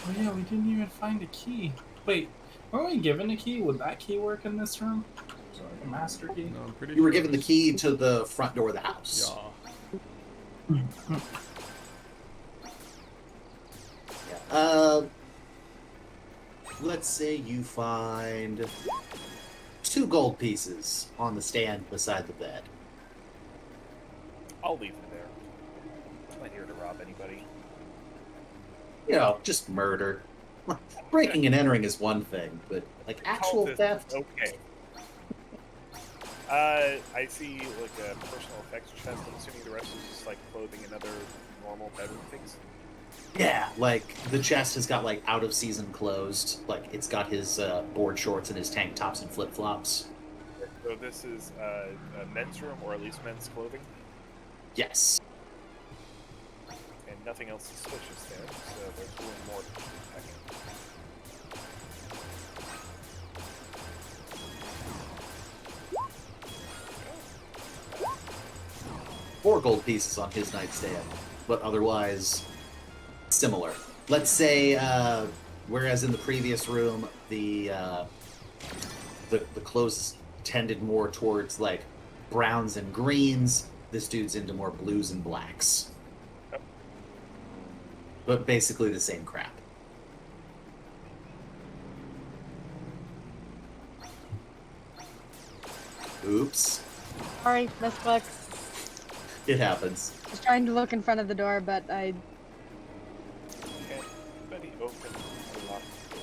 Speaker 5: Oh yeah, we didn't even find a key. Wait, weren't we given a key? Would that key work in this room? So like a master key?
Speaker 1: No, I'm pretty
Speaker 2: You were
Speaker 1: sure
Speaker 2: given the
Speaker 1: it's-
Speaker 2: key to the front door of the house.
Speaker 1: Yeah.
Speaker 2: Yeah. Let's say you find 2 gold pieces on the stand beside the bed.
Speaker 3: I'll leave them there. I'm not here to rob anybody.
Speaker 2: You know, just murder. Breaking and entering is one thing, but like actual
Speaker 3: Cultist,
Speaker 2: theft.
Speaker 3: Okay. I see like a personal effects chest. I'm assuming the rest is just like clothing and other normal bedroom things.
Speaker 2: Yeah, like the chest has got like out of season clothes. Like it's got his board shorts and his tank tops and flip flops.
Speaker 3: So this is a men's room, or at least men's clothing,
Speaker 2: Yes.
Speaker 3: and nothing else suspicious there. So there's room more to check.
Speaker 2: 4 gold pieces on his nightstand, but otherwise similar. Let's say, whereas in the previous room, the clothes tended more towards like browns and greens, this dude's into more blues and blacks.
Speaker 3: Yep.
Speaker 2: But basically the same crap. Oops.
Speaker 4: Sorry, misclick.
Speaker 2: It happens.
Speaker 4: I was trying to look in front of the door, but I.
Speaker 3: Can anybody open the locked door?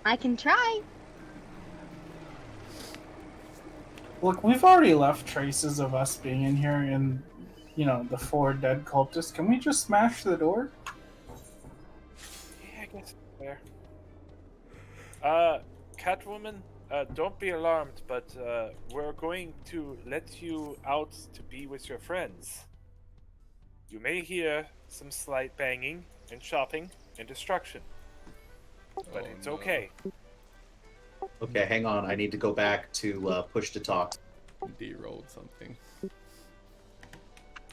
Speaker 6: I can try.
Speaker 5: Look, we've already left traces of us being in here and, you know, the 4 dead cultists. Can we just smash the door?
Speaker 3: Yeah, I guess there. Catwoman, don't be alarmed, but we're going to let you out to be with your friends. You may hear some slight banging and chopping and destruction, but
Speaker 1: Oh,
Speaker 3: it's
Speaker 1: no.
Speaker 3: okay.
Speaker 2: Okay, hang on. I need to go back to push to talk.
Speaker 1: D-rolled something.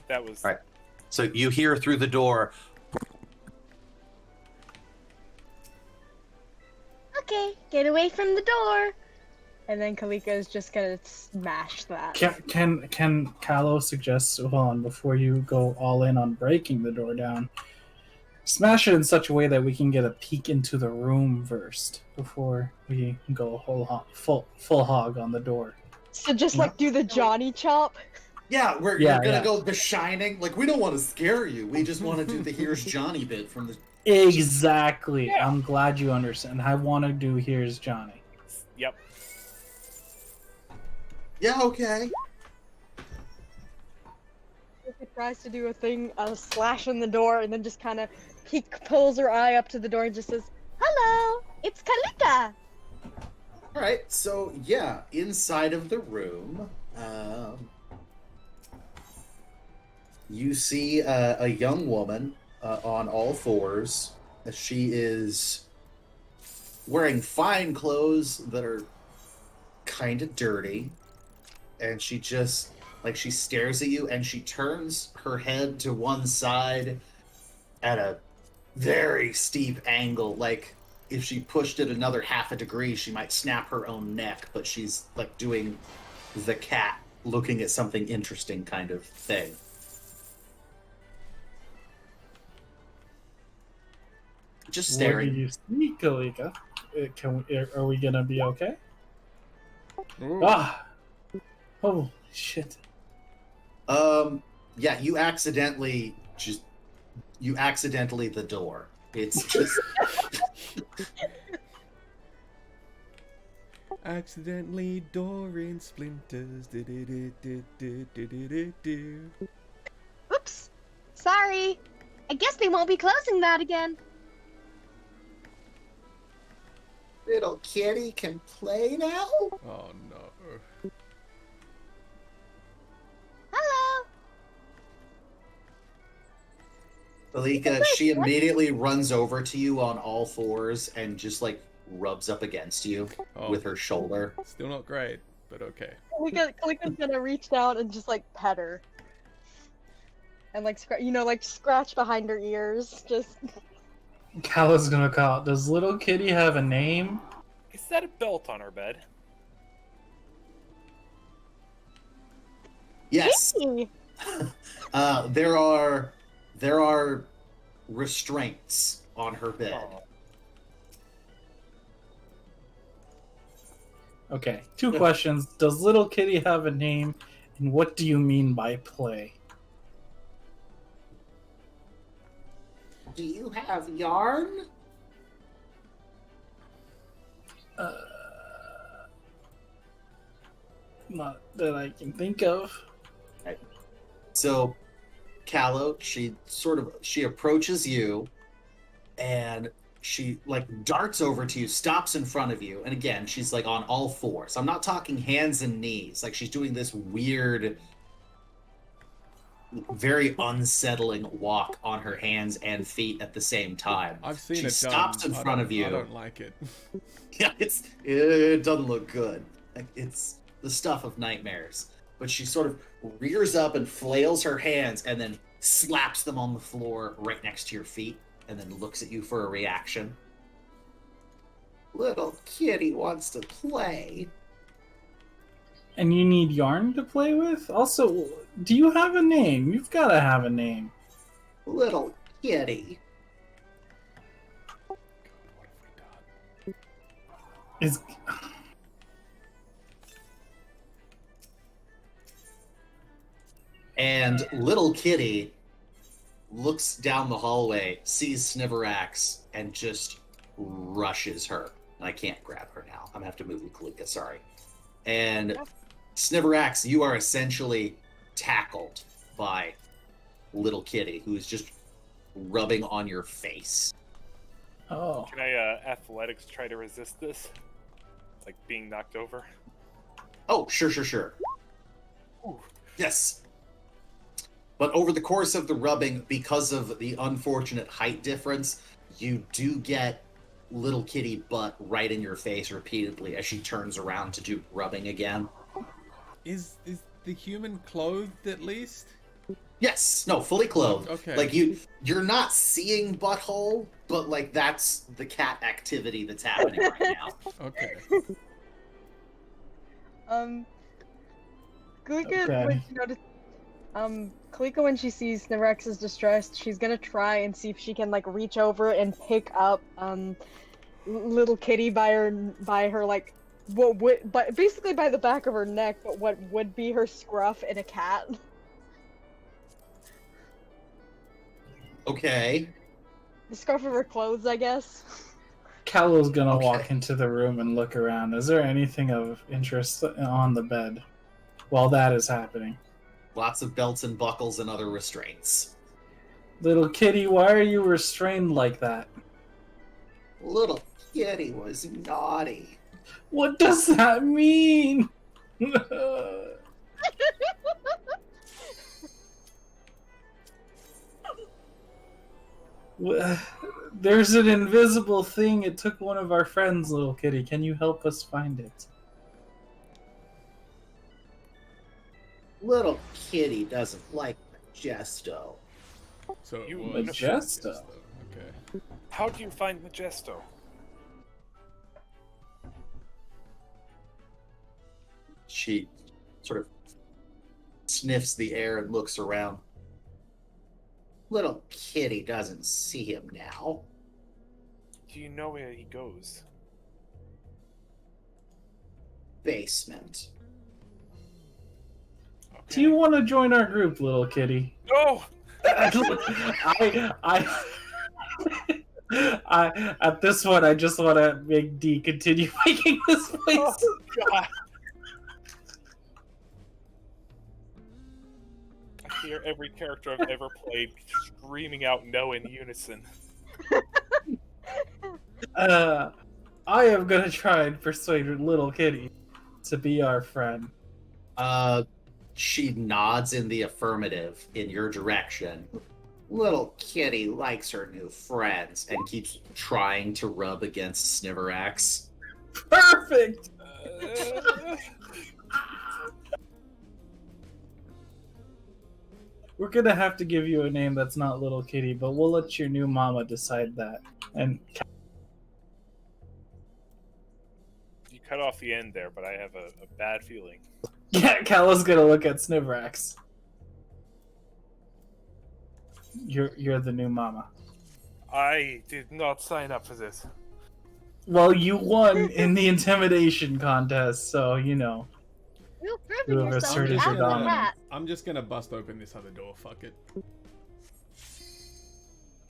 Speaker 3: That was
Speaker 2: All right. So you hear through the door,
Speaker 6: Okay, get away from the door.
Speaker 4: And then Kalika is just gonna smash that.
Speaker 5: Can Callow suggest, hold on, before you go all in on breaking the door down, smash it in such a way that we can get a peek into the room first before we go full hog on the door.
Speaker 4: So just like do the Johnny chop.
Speaker 2: yeah, we're
Speaker 5: Yeah,
Speaker 2: gonna
Speaker 5: yeah.
Speaker 2: go The Shining. Like, we don't want to scare you. We just want to do the Here's Johnny bit from the...
Speaker 5: Exactly.
Speaker 3: Yeah.
Speaker 5: I'm glad you understand. I want to do Here's Johnny.
Speaker 3: Yep.
Speaker 2: Yeah, okay.
Speaker 4: Kalika tries to do a slash on the door, and then just kind of pulls her eye up to the door and just says,
Speaker 6: Hello, it's Kalika.
Speaker 2: All right, so yeah, inside of the room, you see a young woman on all fours. She is wearing fine clothes that are kind of dirty, and she just, like, she stares at you, and she turns her head to one side at a very steep angle. Like, if she pushed it another half a degree, she might snap her own neck, but she's like doing the cat looking at something interesting kind of thing. Just
Speaker 5: What
Speaker 2: staring.
Speaker 5: do you see, Kalika? Are we gonna be okay?
Speaker 1: Ooh.
Speaker 5: Ah! Oh, shit.
Speaker 2: Yeah, you accidentally the door. It's just
Speaker 1: Accidentally door in splinters. Do-do-do-do-do-do-do-do.
Speaker 6: Oops. Sorry. I guess they won't be closing that again.
Speaker 2: little kitty can play now.
Speaker 1: Oh no.
Speaker 6: Hello.
Speaker 2: Malika, she immediately runs over to you on all fours and just like rubs up against you
Speaker 1: Oh,
Speaker 2: with her shoulder.
Speaker 1: still not great, but okay.
Speaker 4: Kalika's gonna reach down and just like pet her. And like like scratch behind her ears. Just
Speaker 5: Kala's gonna call. Does little kitty have a name?
Speaker 3: Is that a belt on her bed?
Speaker 2: Yes.
Speaker 6: Kitty.
Speaker 2: There are restraints on her bed.
Speaker 3: Oh,
Speaker 5: Okay, 2 questions. Does little kitty have a name? And what do you mean by play?
Speaker 2: Do you have yarn?
Speaker 5: Not that I can think of.
Speaker 2: So, Callow, she approaches you, and she like darts over to you, stops in front of you, and again, she's like on all fours. I'm not talking hands and knees. Like she's doing this weird, very unsettling walk on her hands and feet at the same time.
Speaker 1: I've seen
Speaker 2: She
Speaker 1: it
Speaker 2: stops
Speaker 1: done.
Speaker 2: in front of you.
Speaker 1: I don't like it.
Speaker 2: Yeah, it doesn't look good. Like, it's the stuff of nightmares. But she sort of rears up and flails her hands and then slaps them on the floor right next to your feet and then looks at you for a reaction. Little kitty wants to play.
Speaker 5: And you need yarn to play with? Also, do you have a name? You've got to have a name.
Speaker 2: Little kitty.
Speaker 1: What have we done?
Speaker 5: Is
Speaker 2: And little kitty looks down the hallway, sees Sniverax, and just rushes her. And I can't grab her now. I'm gonna have to move Kalika, sorry. And Sniverax, you are essentially tackled by little kitty, who is just rubbing on your face.
Speaker 5: Oh.
Speaker 3: can I athletics try to resist this? Like being knocked over?
Speaker 2: Oh, sure.
Speaker 3: Ooh.
Speaker 2: Yes. But over the course of the rubbing, because of the unfortunate height difference, you do get little kitty butt right in your face repeatedly as she turns around to do rubbing again.
Speaker 1: Is the human clothed at least?
Speaker 2: Yes, no, fully clothed.
Speaker 1: Okay.
Speaker 2: Like you're not seeing butthole, but like that's the cat activity that's happening right now.
Speaker 1: Okay.
Speaker 4: Kalika,
Speaker 5: Okay.
Speaker 4: when she notice, Kalika, when she sees Sniverax is distressed, she's gonna try and see if she can like reach over and pick up little kitty by her like what would basically by the back of her neck, but what would be her scruff in a cat.
Speaker 2: Okay.
Speaker 4: The scruff of her clothes, I guess.
Speaker 5: Callow's gonna
Speaker 2: Okay.
Speaker 5: walk into the room and look around. Is there anything of interest on the bed while that is happening?
Speaker 2: Lots of belts and buckles and other restraints.
Speaker 5: Little kitty, why are you restrained like that?
Speaker 2: Little kitty was naughty.
Speaker 5: What does that mean? There's an invisible thing. It took one of our friends, little kitty. Can you help us find it?
Speaker 2: Little kitty doesn't like Majesto.
Speaker 1: So it
Speaker 3: You
Speaker 1: was
Speaker 5: Majesto.
Speaker 1: Okay.
Speaker 3: How do you find Majesto?
Speaker 2: She sort of sniffs the air and looks around. Little kitty doesn't see him now.
Speaker 3: Do you know where he goes?
Speaker 2: Basement.
Speaker 5: Do you want to join our group, little kitty?
Speaker 3: No!
Speaker 5: I at this point, I just want to make D continue making this face.
Speaker 3: Oh, God. I hear every character I've ever played screaming out no in unison.
Speaker 5: I am gonna try and persuade little kitty to be our friend.
Speaker 2: She nods in the affirmative in your direction. Little kitty likes her new friends and keeps trying to rub against Sniverax.
Speaker 5: Perfect. We're gonna have to give you a name that's not little kitty, but we'll let your new mama decide that. And
Speaker 3: You cut off the end there, but I have a bad feeling.
Speaker 5: yeah, Kalla's gonna look at Sniverax. You're the new mama.
Speaker 3: I did not sign up for this.
Speaker 5: Well, you won in the intimidation contest, so you know.
Speaker 6: You've
Speaker 5: You
Speaker 6: proven
Speaker 5: have
Speaker 6: yourself
Speaker 5: asserted
Speaker 6: as
Speaker 5: your
Speaker 6: a
Speaker 5: dominance.
Speaker 6: rat.
Speaker 1: I'm just gonna bust open this other door. Fuck it.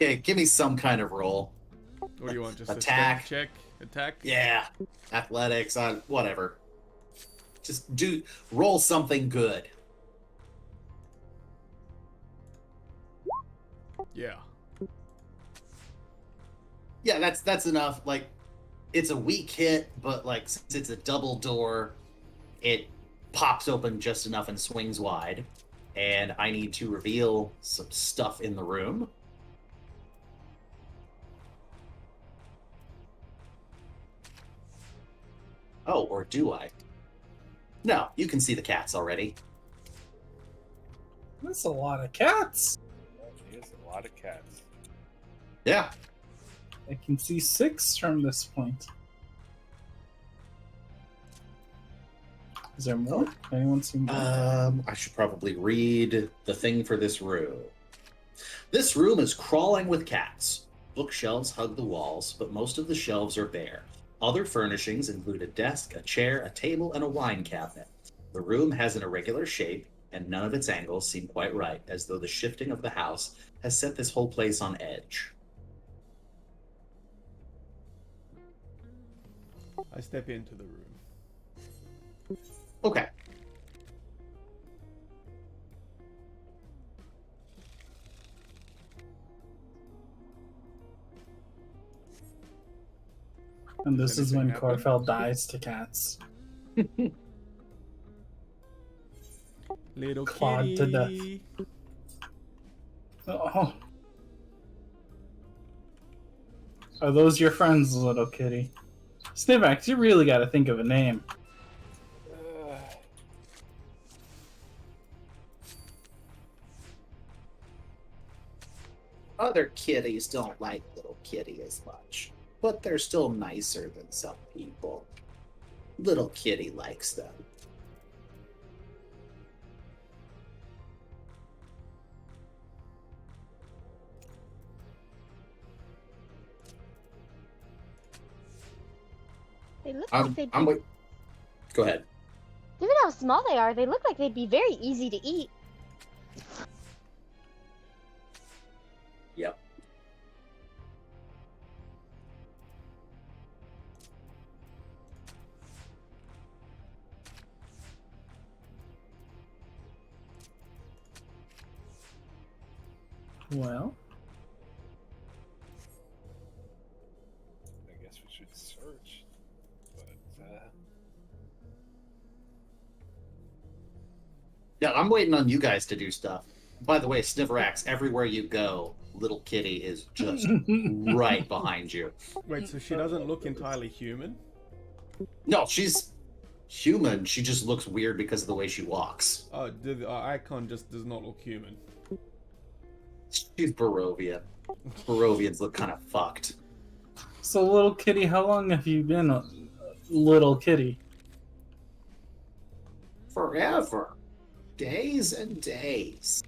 Speaker 2: Okay, give me some kind of roll.
Speaker 1: What do you want? Just
Speaker 2: Attack.
Speaker 1: a strength check? Attack?
Speaker 2: Yeah, athletics, whatever. Just roll something good.
Speaker 1: Yeah.
Speaker 2: Yeah, that's enough. Like, it's a weak hit, but like since it's a double door, it pops open just enough and swings wide. And I need to reveal some stuff in the room. Oh, or do I? No, you can see the cats already.
Speaker 5: That's a lot of cats.
Speaker 3: He has a lot of cats.
Speaker 2: Yeah.
Speaker 5: I can see 6 from this point. Is there more? Anyone see more?
Speaker 2: I should probably read the thing for this room. This room is crawling with cats. Bookshelves hug the walls, but most of the shelves are bare. Other furnishings include a desk, a chair, a table, and a wine cabinet. The room has an irregular shape, and none of its angles seem quite right, as though the shifting of the house has set this whole place on edge.
Speaker 1: I step into the room.
Speaker 2: Okay.
Speaker 5: And this is when
Speaker 1: Anything happen?
Speaker 5: Corfell dies to cats.
Speaker 1: Little
Speaker 5: Clawed
Speaker 1: kitty.
Speaker 5: to death. Oh. Are those your friends, little kitty? Sniverax, you really gotta think of a name.
Speaker 2: Other kitties don't like little kitty as much, but they're still nicer than some people. Little kitty likes them.
Speaker 6: They look like they'd be,
Speaker 2: Go ahead.
Speaker 6: given how small they are, they look like they'd be very easy to eat.
Speaker 2: Yep.
Speaker 5: Well,
Speaker 3: I guess we should search. But,
Speaker 2: Yeah, I'm waiting on you guys to do stuff. By the way, Sniverax, everywhere you go, little kitty is just right behind you.
Speaker 1: Wait, so she doesn't look entirely human?
Speaker 2: No, she's human. She just looks weird because of the way she walks.
Speaker 1: Oh, the icon just does not look human.
Speaker 2: She's Barovian. Barovians look kind of fucked.
Speaker 5: so little kitty, how long have you been a little kitty?
Speaker 2: Forever. Days and days.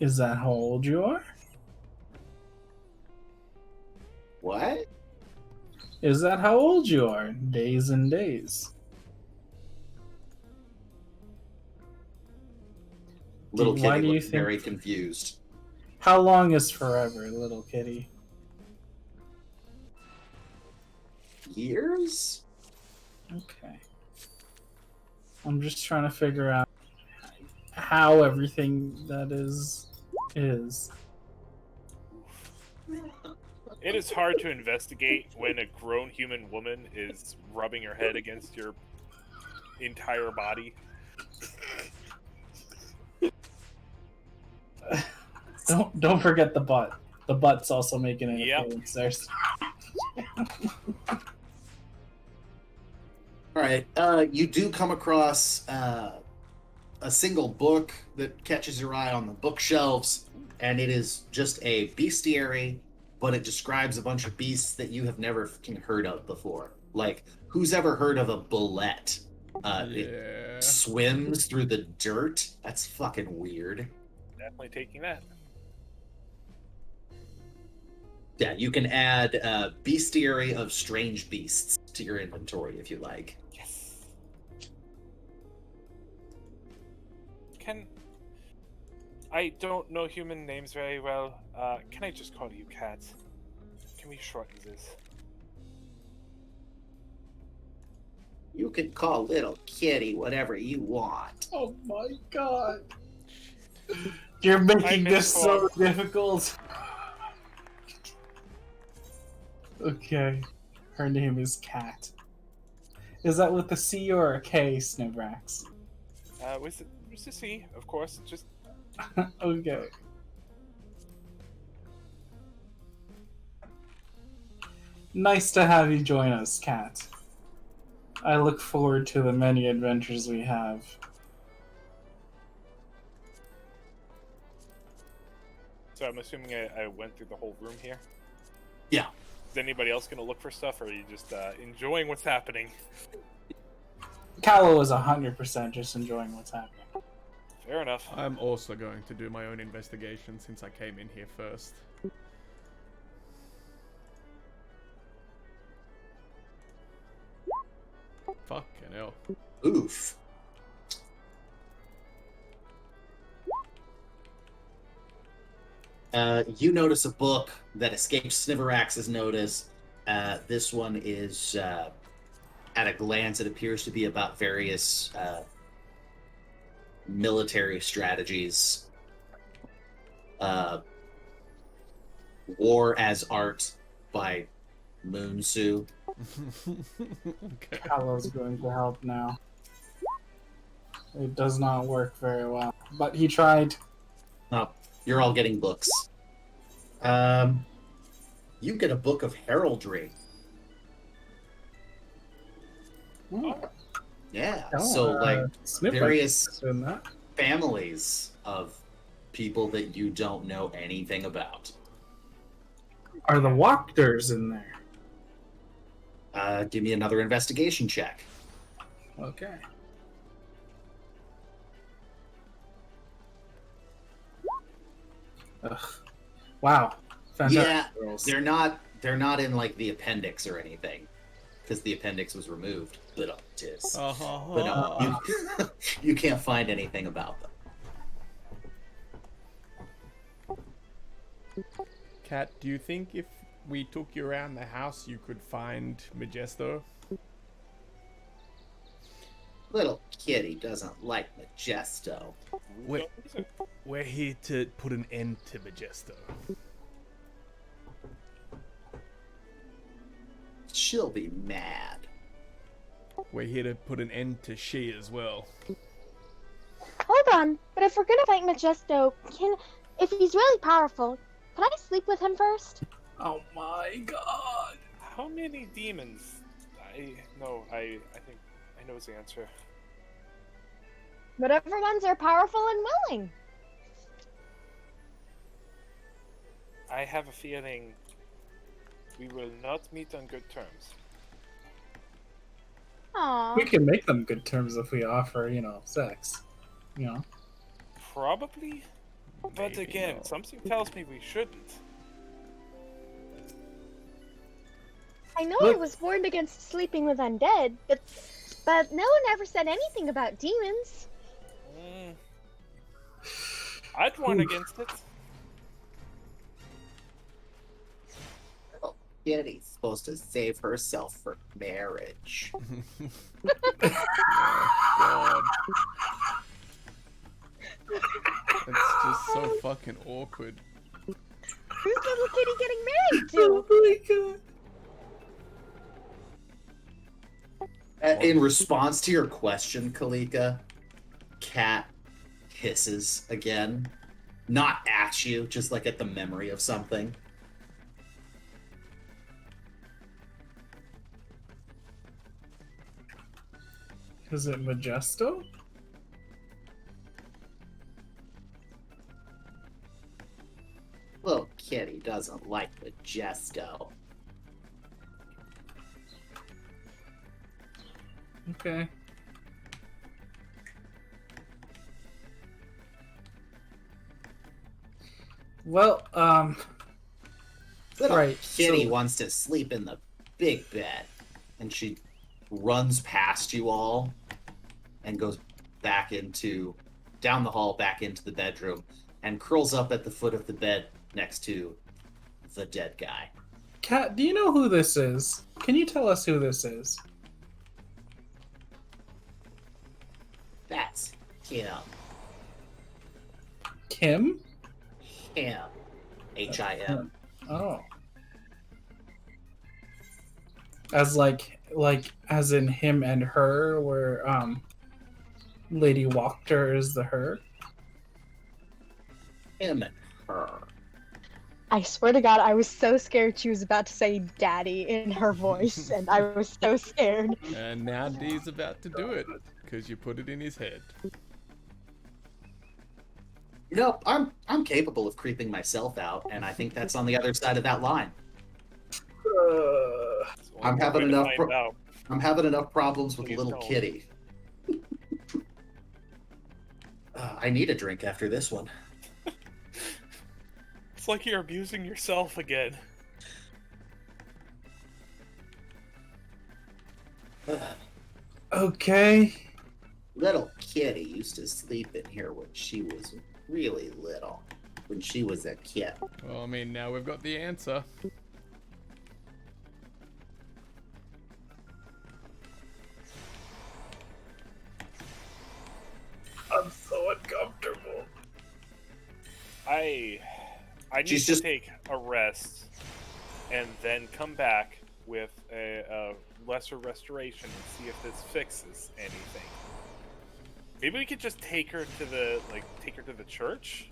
Speaker 5: Is that how old you are?
Speaker 2: What?
Speaker 5: Is that how old you are? Days and days.
Speaker 2: Little
Speaker 5: Why
Speaker 2: kitty
Speaker 5: do you
Speaker 2: looks
Speaker 5: think?
Speaker 2: very confused.
Speaker 5: How long is forever, little kitty?
Speaker 2: Years?
Speaker 5: Okay. I'm just trying to figure out how everything that is.
Speaker 3: It is hard to investigate when a grown human woman is rubbing her head against your entire body.
Speaker 5: Don't forget the butt. The butt's also making an
Speaker 3: Yep.
Speaker 5: appearance there.
Speaker 2: All right. You do come across a single book that catches your eye on the bookshelves, and it is just a bestiary, but it describes a bunch of beasts that you have never fucking heard of before. Like, who's ever heard of a bullet? It
Speaker 1: Yeah.
Speaker 2: swims through the dirt. That's fucking weird.
Speaker 3: Definitely taking that.
Speaker 2: Yeah, you can add bestiary of strange beasts to your inventory if you like.
Speaker 3: Yes. I don't know human names very well. Can I just call you Cat? Can we shorten this?
Speaker 2: You can call little kitty whatever you want.
Speaker 5: Oh my god. You're making this so difficult. Okay. Her name is Cat. Is that with a C or a K, Snibrax?
Speaker 3: With the C, of course. Just
Speaker 5: Okay. Nice to have you join us, Cat. I look forward to the many adventures we have.
Speaker 3: so I'm assuming I went through the whole room here.
Speaker 2: Yeah.
Speaker 3: Is anybody else going to look for stuff, or are you just enjoying what's happening?
Speaker 5: Callow is 100% just enjoying what's happening.
Speaker 3: Fair enough.
Speaker 1: I'm also going to do my own investigation since I came in here first. Fucking hell.
Speaker 2: Oof. You notice a book that escapes Sniverax's notice. This one is, at a glance, it appears to be about various military strategies. War as Art by Moonsu.
Speaker 1: Okay.
Speaker 5: Callow's going to help now. It does not work very well, but he tried.
Speaker 2: Oh, you're all getting books. You get a book of heraldry. Yeah. So, like, various families of people that you don't know anything about.
Speaker 5: Are the Wachters in there?
Speaker 2: Give me another investigation check.
Speaker 5: Okay. Ugh. Wow. Fantastic
Speaker 2: Yeah,
Speaker 5: rolls.
Speaker 2: they're not in like the appendix or anything, because the appendix was removed. Little tis. But no, you can't find anything about them.
Speaker 1: Kat, do you think if we took you around the house you could find Majesto?
Speaker 2: Little kitty doesn't like Majesto.
Speaker 1: We're here to put an end to Majesto.
Speaker 2: She'll be mad.
Speaker 1: We're here to put an end to she as well.
Speaker 6: Hold on, but if we're gonna fight Majesto, if he's really powerful, can I sleep with him first?
Speaker 5: Oh my god.
Speaker 3: How many demons? I think I know the answer.
Speaker 6: Whatever ones are powerful and willing.
Speaker 3: I have a feeling we will not meet on good terms.
Speaker 6: Aw.
Speaker 5: We can make them good terms if we offer, sex.
Speaker 3: Probably. But
Speaker 1: Maybe
Speaker 3: again,
Speaker 1: not.
Speaker 3: something tells me we shouldn't.
Speaker 6: I know I
Speaker 5: Look.
Speaker 6: was warned against sleeping with undead, but no one ever said anything about demons.
Speaker 3: Mm, I'd warn against it.
Speaker 2: Oh, Kitty's supposed to save herself for marriage.
Speaker 1: Oh, God. It's just so fucking awkward.
Speaker 6: Who's little kitty getting married
Speaker 5: Oh
Speaker 6: to?
Speaker 5: my god.
Speaker 2: In response to your question, Kalika, Cat hisses again. Not at you, just like at the memory of something.
Speaker 5: Is it Majesto?
Speaker 2: Little kitty doesn't like Majesto.
Speaker 5: Okay. Well,
Speaker 2: Little
Speaker 5: right,
Speaker 2: kitty
Speaker 5: so-
Speaker 2: wants to sleep in the big bed. And she runs past you all and goes back down the hall, back into the bedroom, and curls up at the foot of the bed next to the dead guy.
Speaker 5: Kat, do you know who this is? Can you tell us who this is?
Speaker 2: That's him.
Speaker 5: Kim?
Speaker 2: Him. H-I-M.
Speaker 5: Oh. As as in him and her, where Lady Wachter is the her.
Speaker 2: Him and her.
Speaker 4: I swear to God, I was so scared she was about to say daddy in her voice, and I was so scared.
Speaker 1: And now D's about to do it, because you put it in his head.
Speaker 2: Nope, I'm capable of creeping myself out, and I think that's on the other side of that line.
Speaker 3: It's the only
Speaker 2: I'm having
Speaker 3: way to
Speaker 2: enough
Speaker 3: find
Speaker 2: pro-
Speaker 3: out.
Speaker 2: I'm having enough problems with
Speaker 3: Please
Speaker 2: little
Speaker 3: don't.
Speaker 2: kitty. I need a drink after this one.
Speaker 3: It's like you're abusing yourself again.
Speaker 5: Okay.
Speaker 2: Little kitty used to sleep in here when she was really little. When she was a kid.
Speaker 1: Well, I mean, now we've got the answer.
Speaker 5: I'm so uncomfortable.
Speaker 3: I need
Speaker 2: She's
Speaker 3: to
Speaker 2: just-
Speaker 3: take a rest and then come back with a lesser restoration and see if this fixes anything. Maybe we could just take her to the church.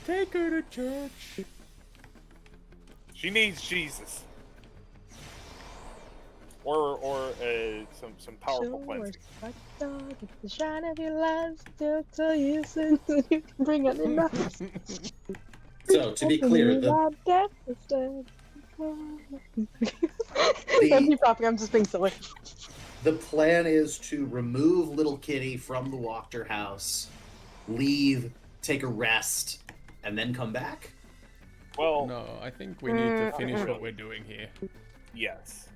Speaker 1: Take her to church.
Speaker 3: She needs Jesus. Or some powerful cleansing.
Speaker 4: The shine of your light still tell you since you can bring it enough.
Speaker 2: So, to be clear, the
Speaker 4: Don't keep talking, I'm just being silly.
Speaker 2: plan is to remove little kitty from the Wachter house, leave, take a rest, and then come back?
Speaker 3: Well,
Speaker 1: No, I think we need to finish what we're doing here.
Speaker 3: yes.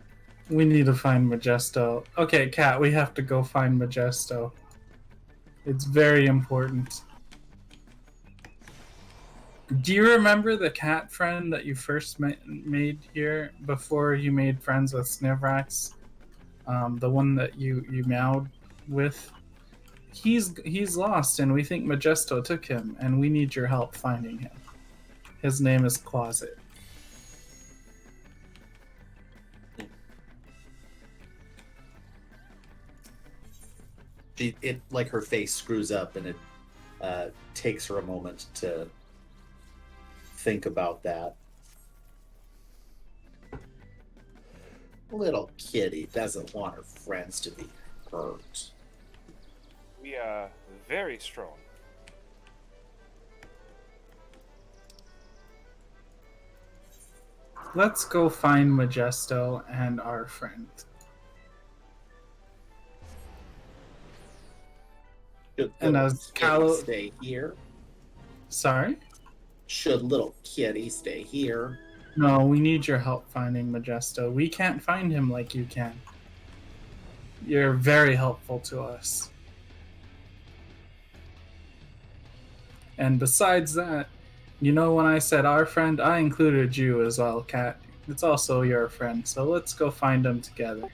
Speaker 5: We need to find Majesto. Okay, Kat, we have to go find Majesto. It's very important. Do you remember the cat friend that you first made here before you made friends with Snivrax? The one that you meowed with? He's lost, and we think Majesto took him, and we need your help finding him. His name is Closet.
Speaker 2: Her face screws up, and it takes her a moment to think about that. Little kitty doesn't want her friends to be hurt.
Speaker 3: We are very strong.
Speaker 5: Let's go find Majesto and our friend.
Speaker 2: Should
Speaker 5: And
Speaker 2: little
Speaker 5: as
Speaker 2: kitty
Speaker 5: Callow,
Speaker 2: stay here?
Speaker 5: sorry,
Speaker 2: Should little kitty stay here?
Speaker 5: no, we need your help finding Majesto. We can't find him like you can. You're very helpful to us. And besides that, you know, when I said our friend, I included you as well, Kat. It's also your friend, so let's go find him together.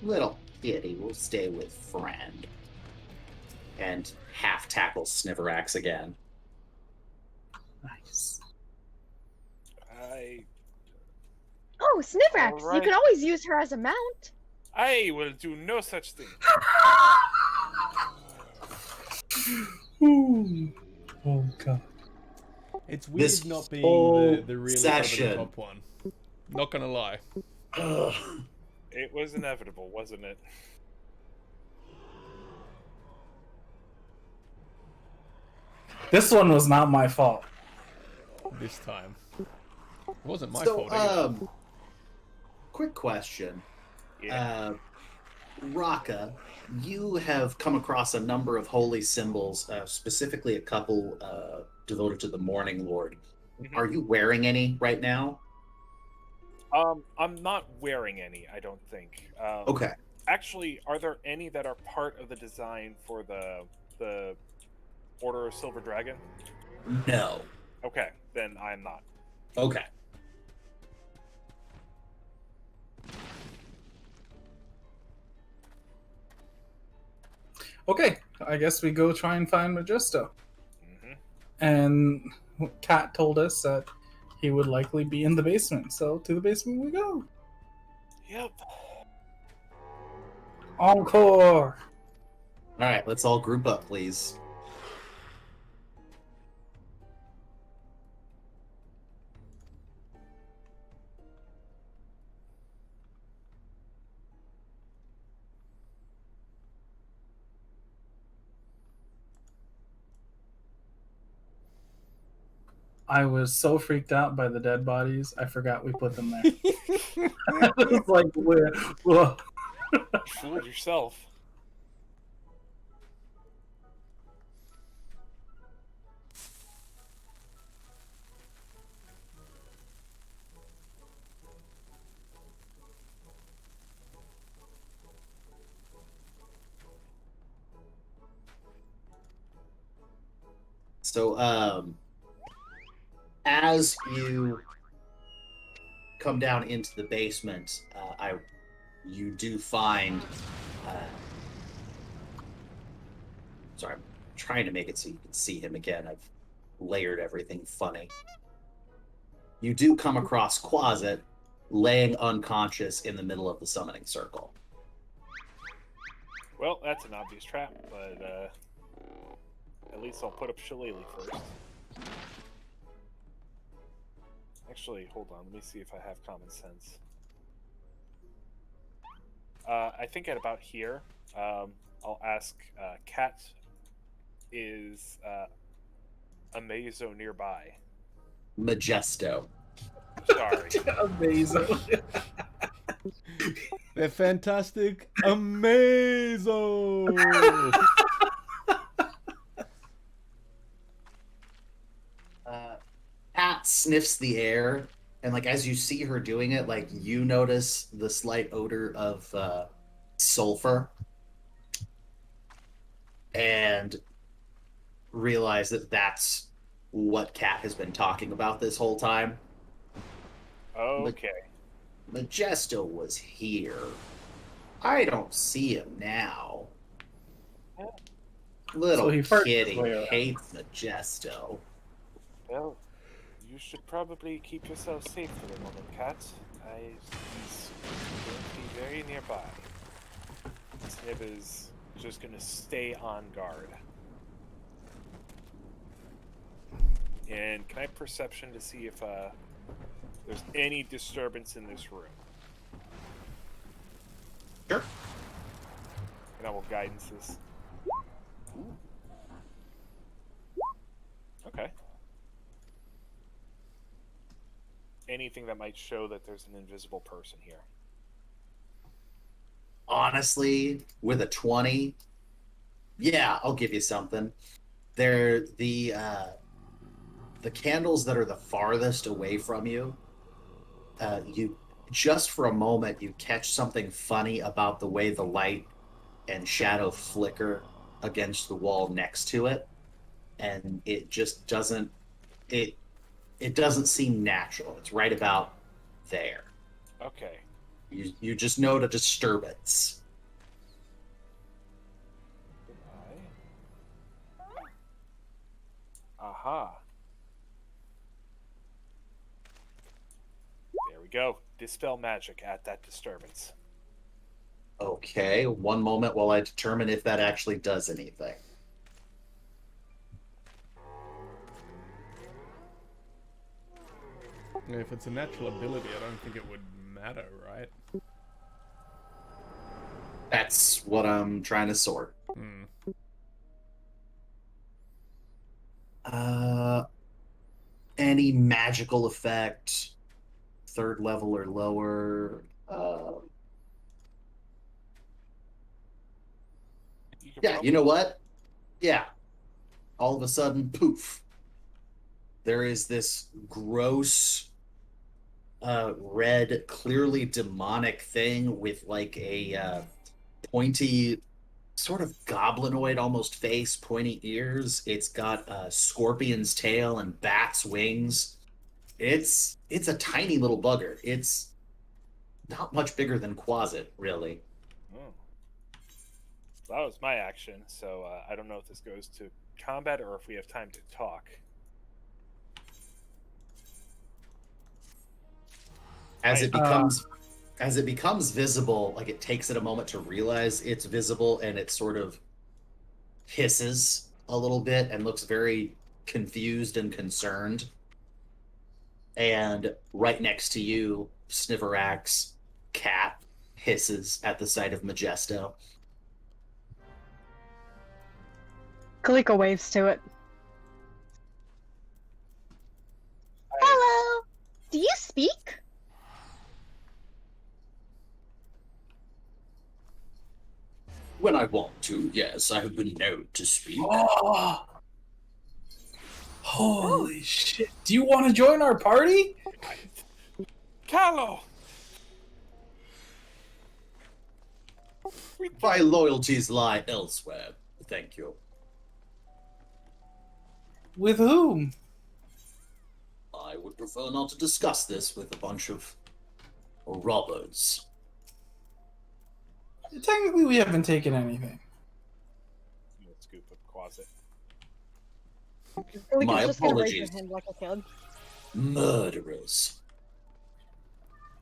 Speaker 2: Little kitty will stay with friend. And half tackles Sniverax again.
Speaker 5: Nice.
Speaker 6: Oh, Snivrax! You
Speaker 3: Alright.
Speaker 6: can always use her as a mount.
Speaker 3: I will do no such thing.
Speaker 5: Ooh. Oh god.
Speaker 1: It's weird
Speaker 2: This
Speaker 1: not being
Speaker 2: whole
Speaker 1: the really
Speaker 2: session.
Speaker 1: over the top one. Not gonna lie.
Speaker 2: Ugh.
Speaker 3: It was inevitable, wasn't it?
Speaker 5: This one was not my fault.
Speaker 1: This time. It wasn't my
Speaker 2: So,
Speaker 1: fault either.
Speaker 2: quick question.
Speaker 3: Yeah.
Speaker 2: Raka, you have come across a number of holy symbols, specifically a couple devoted to the Morning Lord.
Speaker 3: Mhm.
Speaker 2: Are you wearing any right now?
Speaker 3: I'm not wearing any, I don't think.
Speaker 2: Okay.
Speaker 3: Actually, are there any that are part of the design for the Order of Silver Dragon?
Speaker 2: No.
Speaker 3: Okay, then I'm not.
Speaker 2: Okay.
Speaker 5: Okay, I guess we go try and find Majesto.
Speaker 3: Hmm.
Speaker 5: And Kat told us that he would likely be in the basement, so to the basement we go.
Speaker 3: Yep.
Speaker 5: Encore!
Speaker 2: All right, let's all group up, please.
Speaker 5: I was so freaked out by the dead bodies, I forgot we put them there. I was like, where? Whoa.
Speaker 3: You fooled yourself.
Speaker 2: So, as you come down into the basement, you do find. Sorry, I'm trying to make it so you can see him again. I've layered everything funny. You do come across Quasit laying unconscious in the middle of the summoning circle.
Speaker 3: Well, that's an obvious trap, but at least I'll put up Shillelagh first. Actually, hold on. Let me see if I have common sense. I think at about here, I'll ask Kat, is Amazo nearby?
Speaker 2: Majesto.
Speaker 3: Sorry.
Speaker 5: Amazing.
Speaker 1: They're fantastic. Amazing.
Speaker 2: Kat sniffs the air, and like as you see her doing it, like you notice the slight odor of sulfur, and realize that that's what Kat has been talking about this whole time.
Speaker 3: Okay.
Speaker 2: Majesto was here. I don't see him now. Little
Speaker 5: So he farted
Speaker 2: kitty
Speaker 5: his way around.
Speaker 2: hates Majesto.
Speaker 3: Well, you should probably keep yourself safe for the moment, Kat. He's going to be very nearby. Snib is just going to stay on guard. And can I perception to see if there's any disturbance in this room?
Speaker 2: Sure.
Speaker 3: And I will guidance this. Okay. anything that might show that there's an invisible person here?
Speaker 2: Honestly, with a 20, yeah, I'll give you something. They're the candles that are the farthest away from you. You just for a moment you catch something funny about the way the light and shadow flicker against the wall next to it, and it just doesn't it it doesn't seem natural. It's right about there.
Speaker 3: Okay.
Speaker 2: You just note a disturbance.
Speaker 3: Aha. There we go. Dispel magic at that disturbance.
Speaker 2: Okay, one moment while I determine if that actually does anything.
Speaker 1: If it's a natural ability, I don't think it would matter, right?
Speaker 2: That's what I'm trying to sort.
Speaker 1: Hmm.
Speaker 2: Any magical effect, third level or lower. Yeah, you know what? Yeah. All of a sudden, poof. There is this gross, red, clearly demonic thing with like a pointy, sort of goblinoid almost face, pointy ears. It's got a scorpion's tail and bat's wings. It's a tiny little bugger. It's not much bigger than Quasit, really.
Speaker 3: Oh. That was my action, so I don't know if this goes to combat or if we have time to talk.
Speaker 2: As it becomes visible, like it takes it a moment to realize it's visible, and it sort of hisses a little bit and looks very confused and concerned. And right next to you, Sniverak's cat hisses at the sight of Majesto.
Speaker 4: Kalika waves to it.
Speaker 6: Hello. Do you speak?
Speaker 2: When I want to, yes, I have been known to speak.
Speaker 5: Oh, holy shit! Do you want to join our party?
Speaker 3: Callow!
Speaker 2: My loyalties lie elsewhere. Thank you.
Speaker 5: With whom?
Speaker 2: I would prefer not to discuss this with a bunch of robbers.
Speaker 5: Technically, we haven't taken anything.
Speaker 3: Scoop of Quasit.
Speaker 4: Kalika's
Speaker 2: My
Speaker 4: just gonna raise
Speaker 2: apologies.
Speaker 4: her hand like a kid.
Speaker 2: Murderers.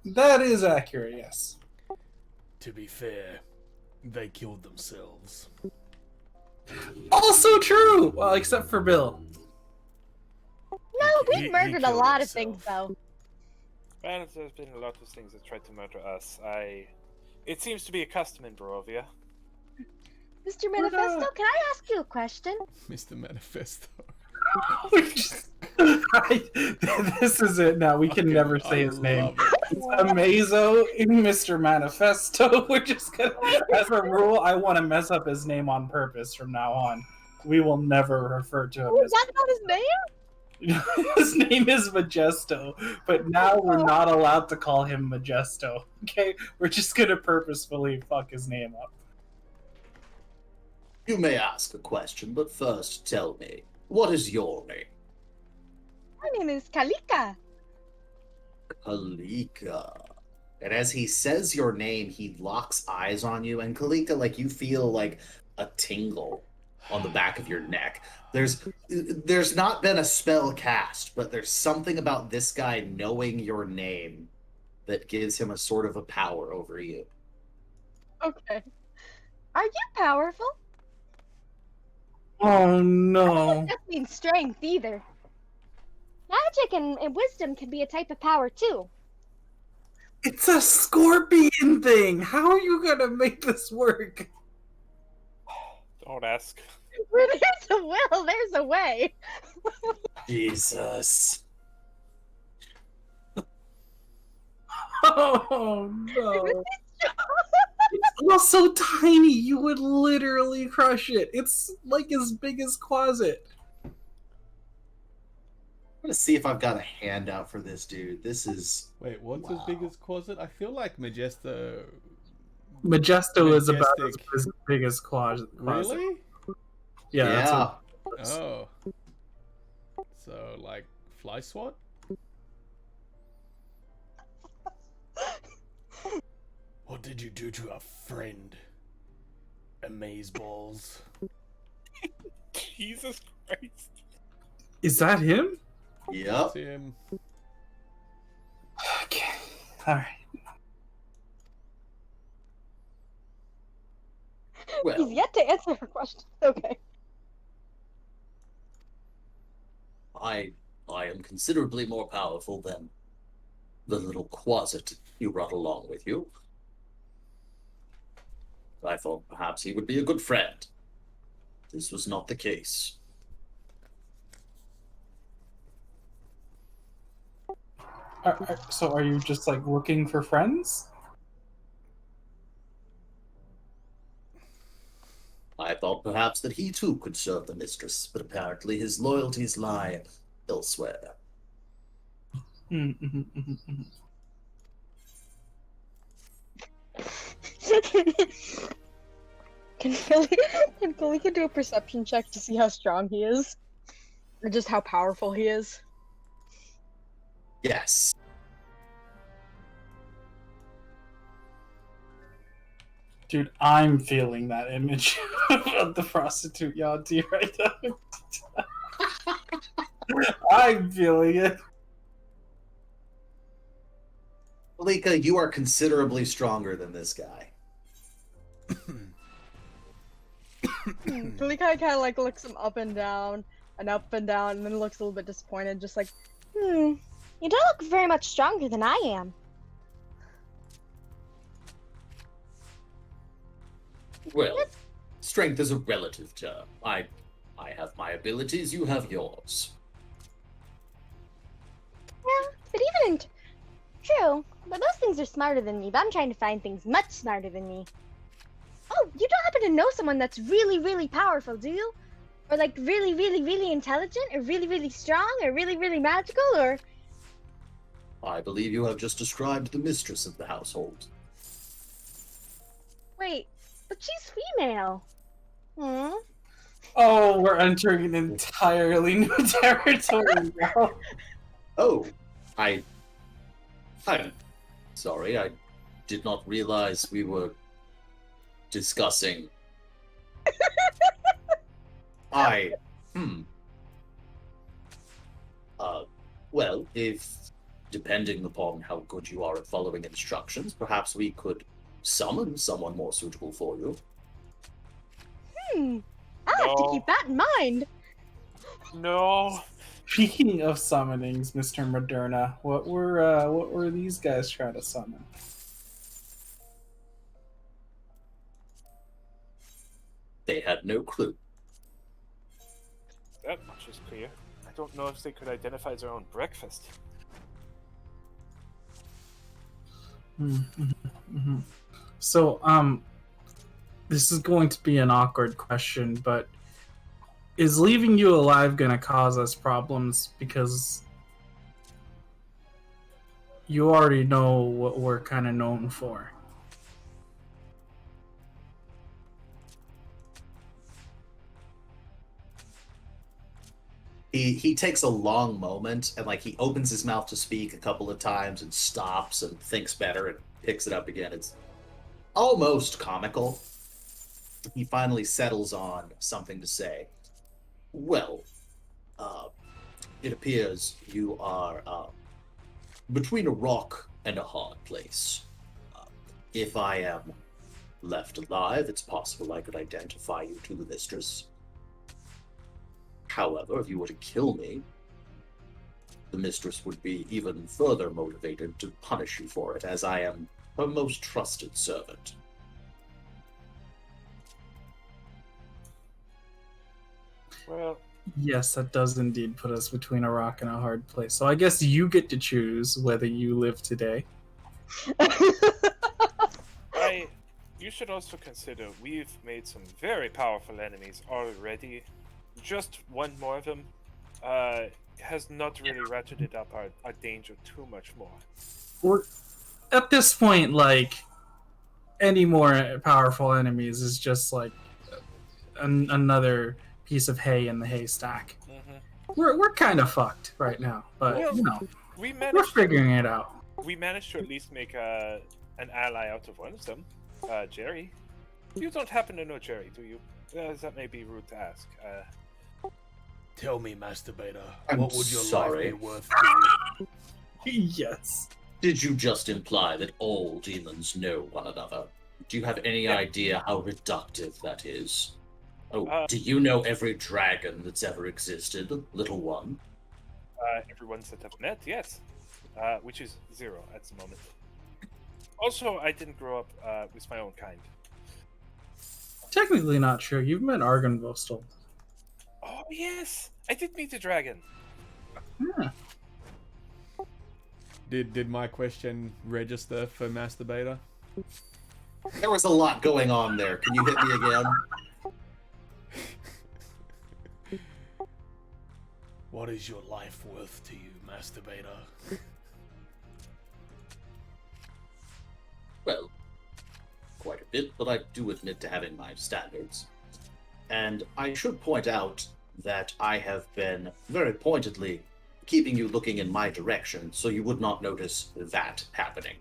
Speaker 5: That is accurate, yes.
Speaker 1: To be fair, they killed themselves.
Speaker 5: Also true! Well, except for Bill.
Speaker 6: No,
Speaker 1: He-
Speaker 6: we
Speaker 1: he
Speaker 6: murdered a
Speaker 1: killed
Speaker 6: lot of
Speaker 1: himself.
Speaker 6: things, though.
Speaker 3: Well, there's been a lot of things that tried to murder us. It seems to be a custom in Barovia.
Speaker 6: Mr. Manifesto, can I ask you a question?
Speaker 1: Mr. Manifesto.
Speaker 5: This is it now. We can
Speaker 1: Fucking-
Speaker 5: never say
Speaker 1: I
Speaker 5: his name.
Speaker 1: love it.
Speaker 5: Amazo in Mr. Manifesto. We're just gonna, as a rule, I want to mess up his name on purpose from now on. We will never refer to him
Speaker 6: Oh,
Speaker 5: as
Speaker 6: is that not his name?
Speaker 5: his name is Majesto, but now we're not allowed to call him Majesto. Okay, we're just gonna purposefully fuck his name up.
Speaker 2: You may ask a question, but first tell me, what is your name?
Speaker 6: My name is Kalika.
Speaker 2: Kalika. And as he says your name, he locks eyes on you, and Kalika, like, you feel like a tingle on the back of your neck. There's not been a spell cast, but there's something about this guy knowing your name that gives him a sort of a power over you.
Speaker 6: Okay. Are you powerful?
Speaker 5: Oh no!
Speaker 6: That means strength either. Magic and wisdom can be a type of power too.
Speaker 5: It's a scorpion thing. How are you gonna make this work?
Speaker 3: Don't ask.
Speaker 6: Where there's a will, there's a way.
Speaker 2: Jesus.
Speaker 5: Oh no! It's also tiny. You would literally crush it. It's like as big as closet.
Speaker 2: I'm gonna see if I've got a handout for this dude. This is
Speaker 1: Wait, what's as big as closet? I feel like Majesto.
Speaker 5: Majesto is about
Speaker 1: Majestic.
Speaker 5: as big as closet.
Speaker 1: Really?
Speaker 5: Yeah. That's
Speaker 2: yeah.
Speaker 5: what,
Speaker 1: Oh. So, like, fly swat? What did you do to our friend? Amazeballs.
Speaker 3: Jesus Christ.
Speaker 5: is that him?
Speaker 2: Yep.
Speaker 1: See him.
Speaker 5: Okay. All right.
Speaker 2: Well,
Speaker 6: He's yet to answer her question. Okay.
Speaker 2: I am considerably more powerful than the little quasit you brought along with you. I thought perhaps he would be a good friend. This was not the case.
Speaker 5: So are you just like looking for friends?
Speaker 2: I thought perhaps that he too could serve the mistress, but apparently his loyalties lie elsewhere.
Speaker 5: Mm-hmm, mm-hmm.
Speaker 4: Can Kalika do a perception check to see how strong he is? Or just how powerful he is?
Speaker 2: Yes.
Speaker 5: Dude, I'm feeling that image of the prostitute Yanti right now. I'm feeling it.
Speaker 2: Malika, you are considerably stronger than this guy.
Speaker 4: Kalika kind of like looks him up and down, and then looks a little bit disappointed, just like,
Speaker 6: You don't look very much stronger than I am.
Speaker 2: Well, strength is a relative term. I have my abilities, you have yours.
Speaker 6: Yeah, but even in true, but those things are smarter than me. But I'm trying to find things much smarter than me. Oh, you don't happen to know someone that's really, really powerful, do you? Or like really, really, really intelligent, or really, really strong, or really, really magical, or
Speaker 2: I believe you have just described the mistress of the household.
Speaker 6: wait, but she's female. Hmm.
Speaker 5: Oh, we're entering an entirely new territory now.
Speaker 2: Oh, I'm sorry, I did not realize we were discussing. Well, if, depending upon how good you are at following instructions, perhaps we could summon someone more suitable for you.
Speaker 6: I'll have to
Speaker 3: No.
Speaker 6: keep that in mind.
Speaker 3: No.
Speaker 5: Speaking of summonings, Mr. Moderna, what were these guys trying to summon?
Speaker 2: They had no clue.
Speaker 3: That much is clear. I don't know if they could identify their own breakfast.
Speaker 5: Mm-hmm. So, this is going to be an awkward question, but is leaving you alive going to cause us problems? Because you already know what we're kind of known for.
Speaker 2: He takes a long moment and he opens his mouth to speak a couple of times and stops and thinks better and picks it up again. It's almost comical. He finally settles on something to say. Well, it appears you are between a rock and a hard place. If I am left alive, it's possible I could identify you to the mistress. However, if you were to kill me, the mistress would be even further motivated to punish you for it, as I am her most trusted servant.
Speaker 3: Well,
Speaker 5: Yes, that does indeed put us between a rock and a hard place. So I guess you get to choose whether you live today.
Speaker 3: You should also consider we've made some very powerful enemies already. Just one more of them has not really ratcheted up our danger too much more.
Speaker 5: We're, at this point, like, any more powerful enemies is just like another piece of hay in the haystack. We're kind of fucked right now, but
Speaker 3: Well,
Speaker 5: you know,
Speaker 3: we're
Speaker 5: we're figuring it out.
Speaker 3: We managed to at least make an ally out of one of them, Jerry. You don't happen to know Jerry, do you? That may be rude to ask.
Speaker 1: Tell me, Masturbator,
Speaker 2: I'm
Speaker 1: what would your
Speaker 2: sorry.
Speaker 1: life be worth to you?
Speaker 5: Yes.
Speaker 2: Did you just imply that all demons know one another? Do you have any idea how reductive that is? Oh, do you know every dragon that's ever existed, little one?
Speaker 3: Everyone's that I've met, yes. Which is 0 at the moment. Also, I didn't grow up with my own kind.
Speaker 5: Technically not true. You've met Argonvostel.
Speaker 3: Oh, yes! I did meet a dragon.
Speaker 5: Yeah.
Speaker 1: Did my question register for Masturbator?
Speaker 2: There was a lot going on there. Can you hit me again?
Speaker 1: What is your life worth to you, Masturbator?
Speaker 2: Well, quite a bit, but I do admit to having my standards. And I should point out that I have been very pointedly keeping you looking in my direction so you would not notice that happening.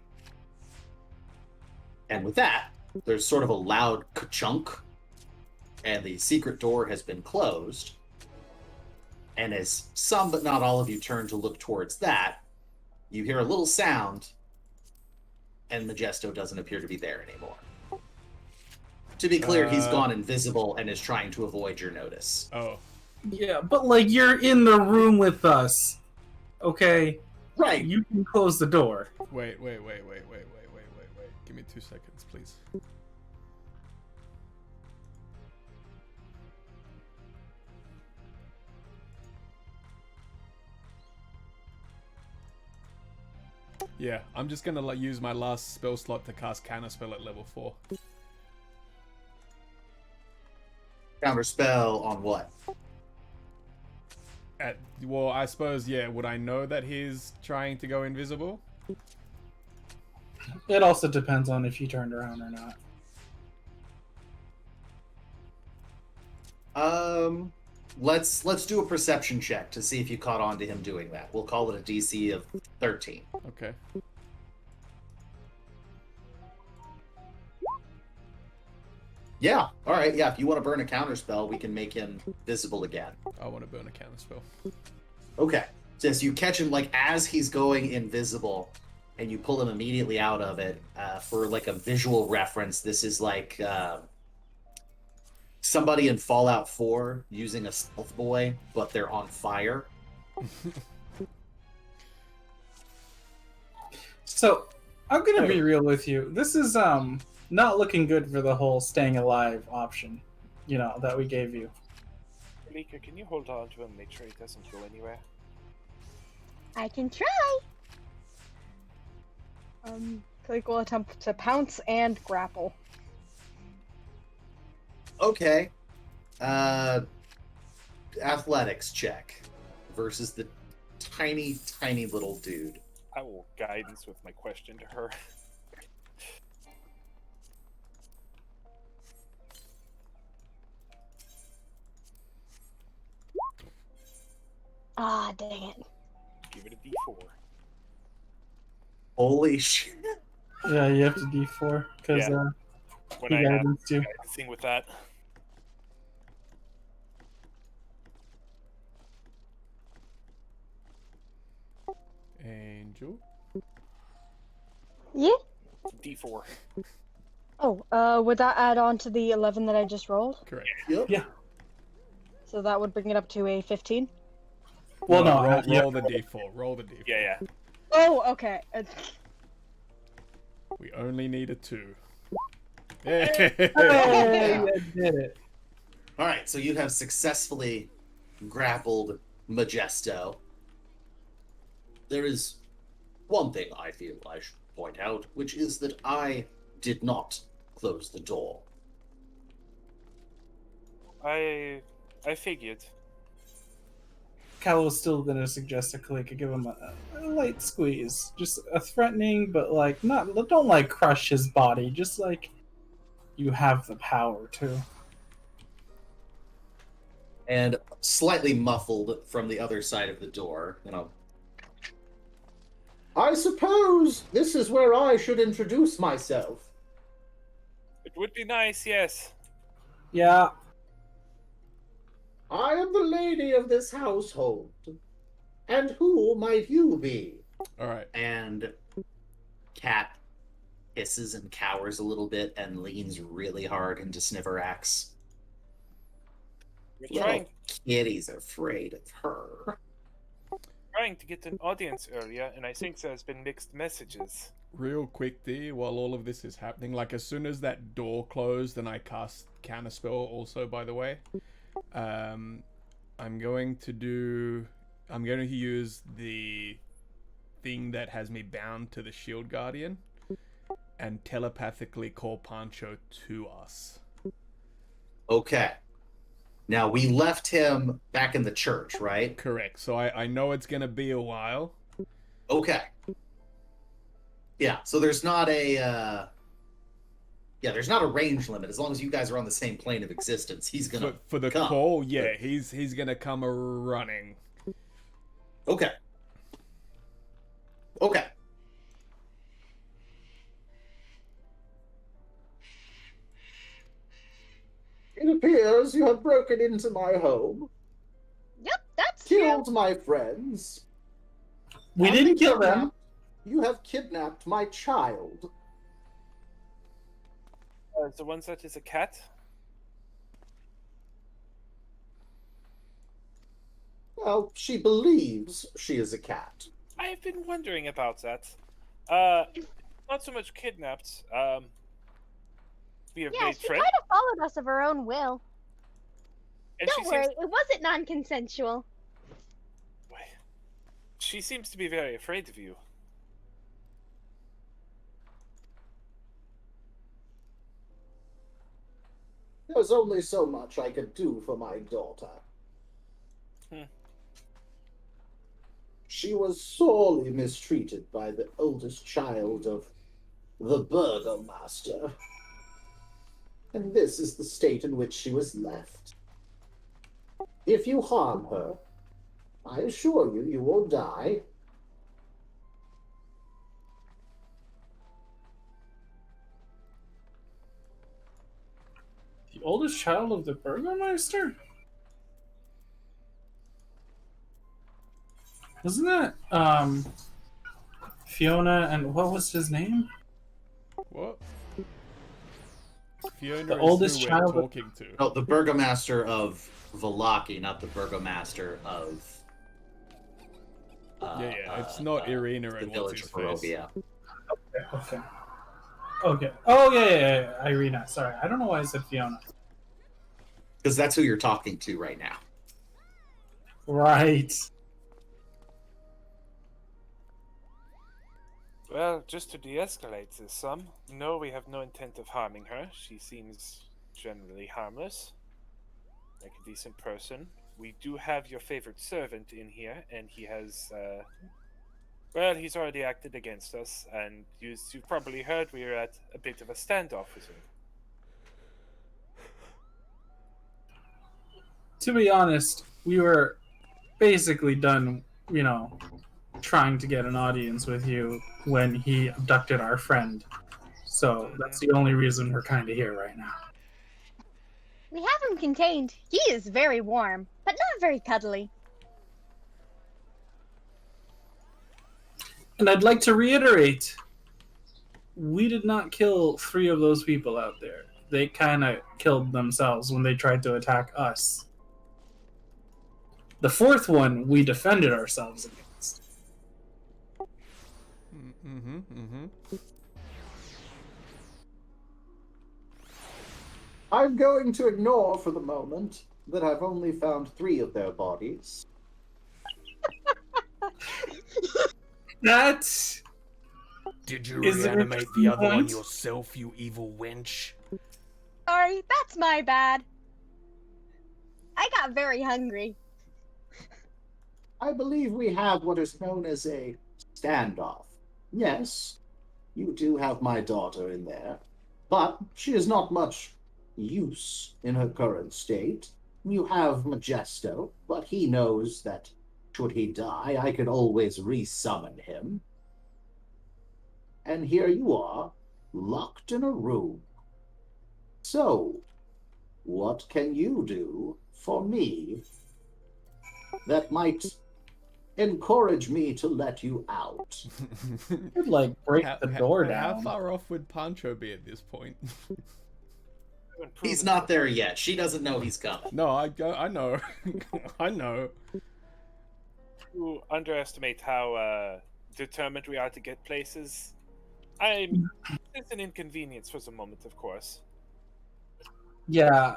Speaker 2: And with that, there's sort of a loud ka-chunk, and the secret door has been closed. And as some but not all of you turn to look towards that, you hear a little sound, and Majesto doesn't appear to be there anymore. To be clear, he's gone invisible and is trying to avoid your notice.
Speaker 1: Oh.
Speaker 5: Yeah, but like you're in the room with us, okay?
Speaker 2: Right.
Speaker 5: You can close the door.
Speaker 1: Wait. Give me 2 seconds, please. Yeah, I'm just gonna use my last spell slot to cast Counterspell at level 4.
Speaker 2: Counterspell on what?
Speaker 1: Well, I suppose, yeah, would I know that he's trying to go invisible?
Speaker 5: It also depends on if you turned around or not.
Speaker 2: Let's do a perception check to see if you caught on to him doing that. We'll call it a DC of 13.
Speaker 1: Okay.
Speaker 2: Yeah, alright, yeah, if you want to burn a counterspell, we can make him visible again.
Speaker 1: I want to burn a counterspell.
Speaker 2: Okay. So you catch him, like, as he's going invisible, and you pull him immediately out of it. For, like, a visual reference, this is like somebody in Fallout 4 using a stealth boy, but they're on fire.
Speaker 5: So, I'm gonna be real with you. This is not looking good for the whole staying alive option, you know, that we gave you.
Speaker 3: Malika, can you hold on to him and make sure he doesn't go anywhere?
Speaker 6: I can try.
Speaker 4: Kalik will attempt to pounce and grapple.
Speaker 2: Okay. Athletics check versus the tiny, tiny little dude.
Speaker 3: I will guidance with my question to her.
Speaker 6: Ah, dang it.
Speaker 3: Give it a D4.
Speaker 2: Holy shit.
Speaker 5: Yeah, you have to D4 because
Speaker 3: When
Speaker 5: he
Speaker 3: I have
Speaker 5: guidance you.
Speaker 3: thing with that.
Speaker 1: Angel?
Speaker 6: Yeah?
Speaker 3: D4.
Speaker 4: Oh, would that add on to the 11 that I just rolled?
Speaker 1: Correct.
Speaker 2: Yep.
Speaker 5: Yeah.
Speaker 4: So that would bring it up to a 15?
Speaker 5: Well, no,
Speaker 1: roll the d4. Roll the d4.
Speaker 3: Yeah.
Speaker 4: Oh, okay.
Speaker 1: We only need a 2.
Speaker 5: Hey,
Speaker 1: Yeah.
Speaker 5: you did it.
Speaker 2: Alright, so you have successfully grappled Majesto. There is one thing I feel I should point out, which is that I did not close the door.
Speaker 3: I figured.
Speaker 5: Cal was still gonna suggest that Kalika give him a light squeeze, just a threatening, but like don't like crush his body, just like you have the power to.
Speaker 2: And slightly muffled from the other side of the door, I suppose this is where I should introduce myself.
Speaker 3: It would be nice, yes.
Speaker 5: Yeah.
Speaker 2: I am the lady of this household. And who might you be?
Speaker 1: All right.
Speaker 2: And Cat hisses and cowers a little bit and leans really hard into Sniverax.
Speaker 3: We're trying
Speaker 2: Kitty's afraid of her.
Speaker 3: to get an audience earlier, and I think there's been mixed messages.
Speaker 1: Real quick, D, while all of this is happening, like as soon as that door closed and I cast Counterspell also, by the way, I'm going to use the thing that has me bound to the Shield Guardian and telepathically call Pancho to us.
Speaker 2: Okay. Now, we left him back in the church, right?
Speaker 1: Correct. So I know it's going to be a while.
Speaker 2: Okay. Yeah, so there's not a there's not a range limit. As long as you guys are on the same plane of existence, he's gonna
Speaker 1: for the
Speaker 2: come.
Speaker 1: call. Yeah, he's gonna come running.
Speaker 2: Okay. Okay. It appears you have broken into my home,
Speaker 6: Yep, that's
Speaker 2: killed
Speaker 6: true.
Speaker 2: my friends.
Speaker 5: We
Speaker 2: and
Speaker 5: didn't kill them.
Speaker 2: You have kidnapped my child.
Speaker 3: The one that is a cat?
Speaker 2: Well, she believes she is a cat.
Speaker 3: I've been wondering about that. Not so much kidnapped. We have
Speaker 6: Yeah,
Speaker 3: made
Speaker 6: she
Speaker 3: friends.
Speaker 6: kind of followed us of her own will.
Speaker 3: And she
Speaker 6: Don't worry,
Speaker 3: seems,
Speaker 6: it wasn't non-consensual.
Speaker 3: she seems to be very afraid of you.
Speaker 2: There's only so much I could do for my daughter. She was sorely mistreated by the oldest child of the Burgomaster. And this is the state in which she was left. If you harm her, I assure you, you will die.
Speaker 5: The oldest child of the Burgomaster? Wasn't that Fiona and what was his name?
Speaker 1: What? Fiona
Speaker 5: The
Speaker 1: is
Speaker 5: oldest
Speaker 1: who
Speaker 5: child
Speaker 1: we're
Speaker 5: of-
Speaker 1: talking to.
Speaker 2: No, the Burgomaster of Vallaki, not the Burgomaster of...
Speaker 1: It's not Irina
Speaker 2: the
Speaker 1: and
Speaker 2: village
Speaker 1: what's
Speaker 2: of
Speaker 1: his face.
Speaker 2: Barovia.
Speaker 5: Okay. Oh yeah. Irina. Sorry, I don't know why I said Fiona.
Speaker 2: Because that's who you're talking to right now.
Speaker 5: Right.
Speaker 3: Well, just to de-escalate this some, no, we have no intent of harming her. She seems generally harmless, like a decent person. We do have your favorite servant in here, and he has, he's already acted against us, and you've probably heard we are at a bit of a standoff with him.
Speaker 5: To be honest, we were basically done, trying to get an audience with you when he abducted our friend. So that's the only reason we're kind of here right now.
Speaker 6: We have him contained. He is very warm, but not very cuddly.
Speaker 5: And I'd like to reiterate, we did not kill 3 of those people out there. They kind of killed themselves when they tried to attack us. The 4th one, we defended ourselves against.
Speaker 2: I'm going to ignore for the moment that I've only found 3 of their bodies.
Speaker 5: That
Speaker 1: Did you
Speaker 5: Is there a
Speaker 1: reanimate the other one
Speaker 5: point?
Speaker 1: yourself, you evil wench?
Speaker 6: Sorry, that's my bad. I got very hungry.
Speaker 7: I believe we have what is known as a standoff. Yes, you do have my daughter in there, but she is not much use in her current state. You have Majesto, but he knows that should he die, I could always resummon him. And here you are, locked in a room. So, what can you do for me that might encourage me to let you out?
Speaker 5: Could like break the door
Speaker 1: How
Speaker 5: down.
Speaker 1: far off would Pancho be at this point?
Speaker 2: He's not there yet. She doesn't know he's coming.
Speaker 1: No, I know. I know.
Speaker 3: To underestimate how determined we are to get places. It's an inconvenience for the moment, of course.
Speaker 5: Yeah.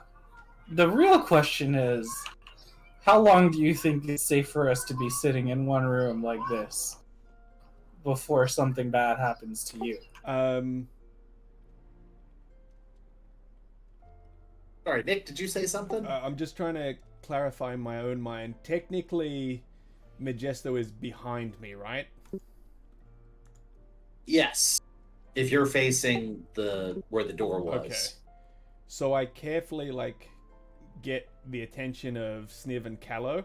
Speaker 5: The real question is, how long do you think it's safe for us to be sitting in one room like this before something bad happens to you?
Speaker 2: Sorry, Nick, did you say something?
Speaker 1: I'm just trying to clarify in my own mind. Technically, Majesto is behind me, right?
Speaker 2: Yes. If you're facing where the door was.
Speaker 1: Okay. So I carefully, like, get the attention of Sniv and Callow,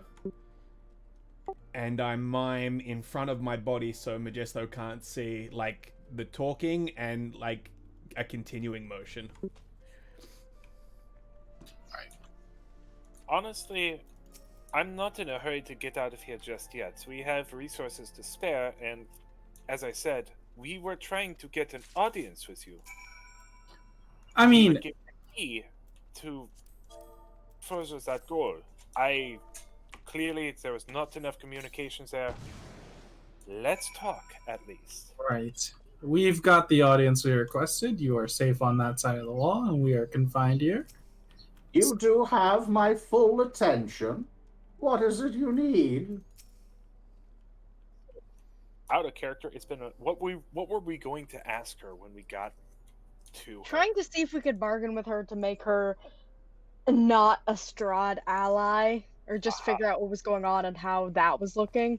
Speaker 1: and I mime in front of my body so Majesto can't see, like, the talking and, like, a continuing motion.
Speaker 3: Honestly, I'm not in a hurry to get out of here just yet. We have resources to spare, and as I said, we were trying to get an audience with you.
Speaker 5: I
Speaker 3: We
Speaker 5: mean,
Speaker 3: were given a key to further that goal. Clearly there was not enough communications there. Let's talk at least.
Speaker 5: right. We've got the audience we requested. You are safe on that side of the wall, and we are confined here.
Speaker 7: You do have my full attention. What is it you need?
Speaker 3: Out of character, it's been what were we going to ask her when we got to her?
Speaker 4: Trying to see if we could bargain with her to make her not a Strahd ally, or just figure out what was going on and how that was looking.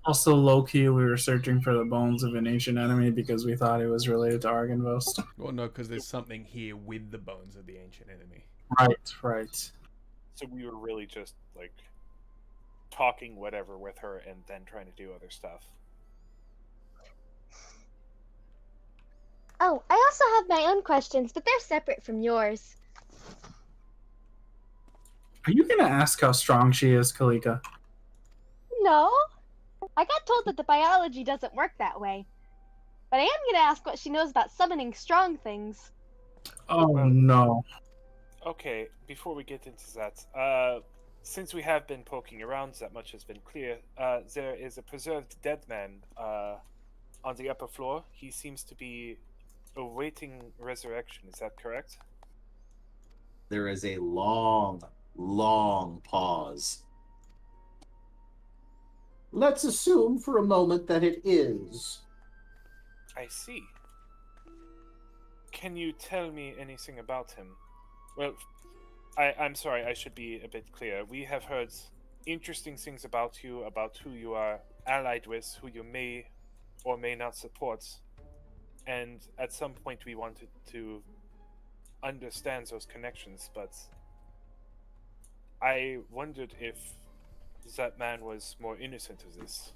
Speaker 5: Also, low-key, we were searching for the bones of an ancient enemy because we thought it was related to Argynvost.
Speaker 1: Well, no, because there's something here with the bones of the ancient enemy.
Speaker 5: Right.
Speaker 3: So we were really just like talking whatever with her and then trying to do other stuff.
Speaker 6: Oh, I also have my own questions, but they're separate from yours.
Speaker 5: Are you gonna ask how strong she is, Kalika?
Speaker 6: No, I got told that the biology doesn't work that way. But I am gonna ask what she knows about summoning strong things.
Speaker 5: Oh no.
Speaker 3: Okay, before we get into that, since we have been poking around, that much has been clear. There is a preserved dead man on the upper floor. He seems to be awaiting resurrection. Is that correct?
Speaker 2: There is a long, long pause.
Speaker 7: Let's assume for a moment that it is.
Speaker 3: I see. Can you tell me anything about him? Well, I'm sorry, I should be a bit clear. We have heard interesting things about you, about who you are allied with, who you may or may not support. And at some point we wanted to understand those connections, but I wondered if that man was more innocent of this.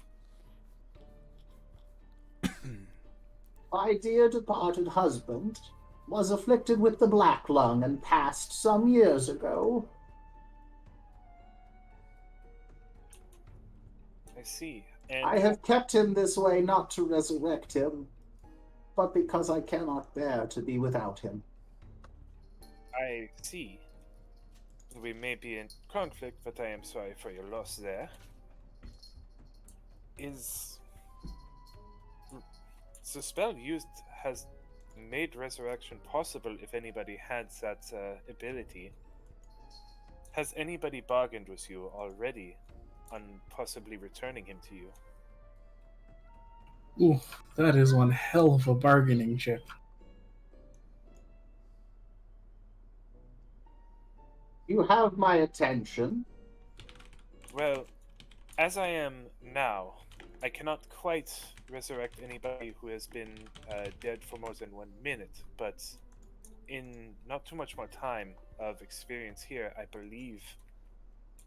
Speaker 7: My dear departed husband was afflicted with the black lung and passed some years ago.
Speaker 3: I see. And
Speaker 7: I have kept him this way not to resurrect him, but because I cannot bear to be without him.
Speaker 3: I see. We may be in conflict, but I am sorry for your loss there. Is the spell used has made resurrection possible if anybody had that ability? Has anybody bargained with you already on possibly returning him to you?
Speaker 5: Ooh, that is one hell of a bargaining chip.
Speaker 7: You have my attention.
Speaker 3: Well, as I am now, I cannot quite resurrect anybody who has been dead for more than 1 minute, but in not too much more time of experience here, I believe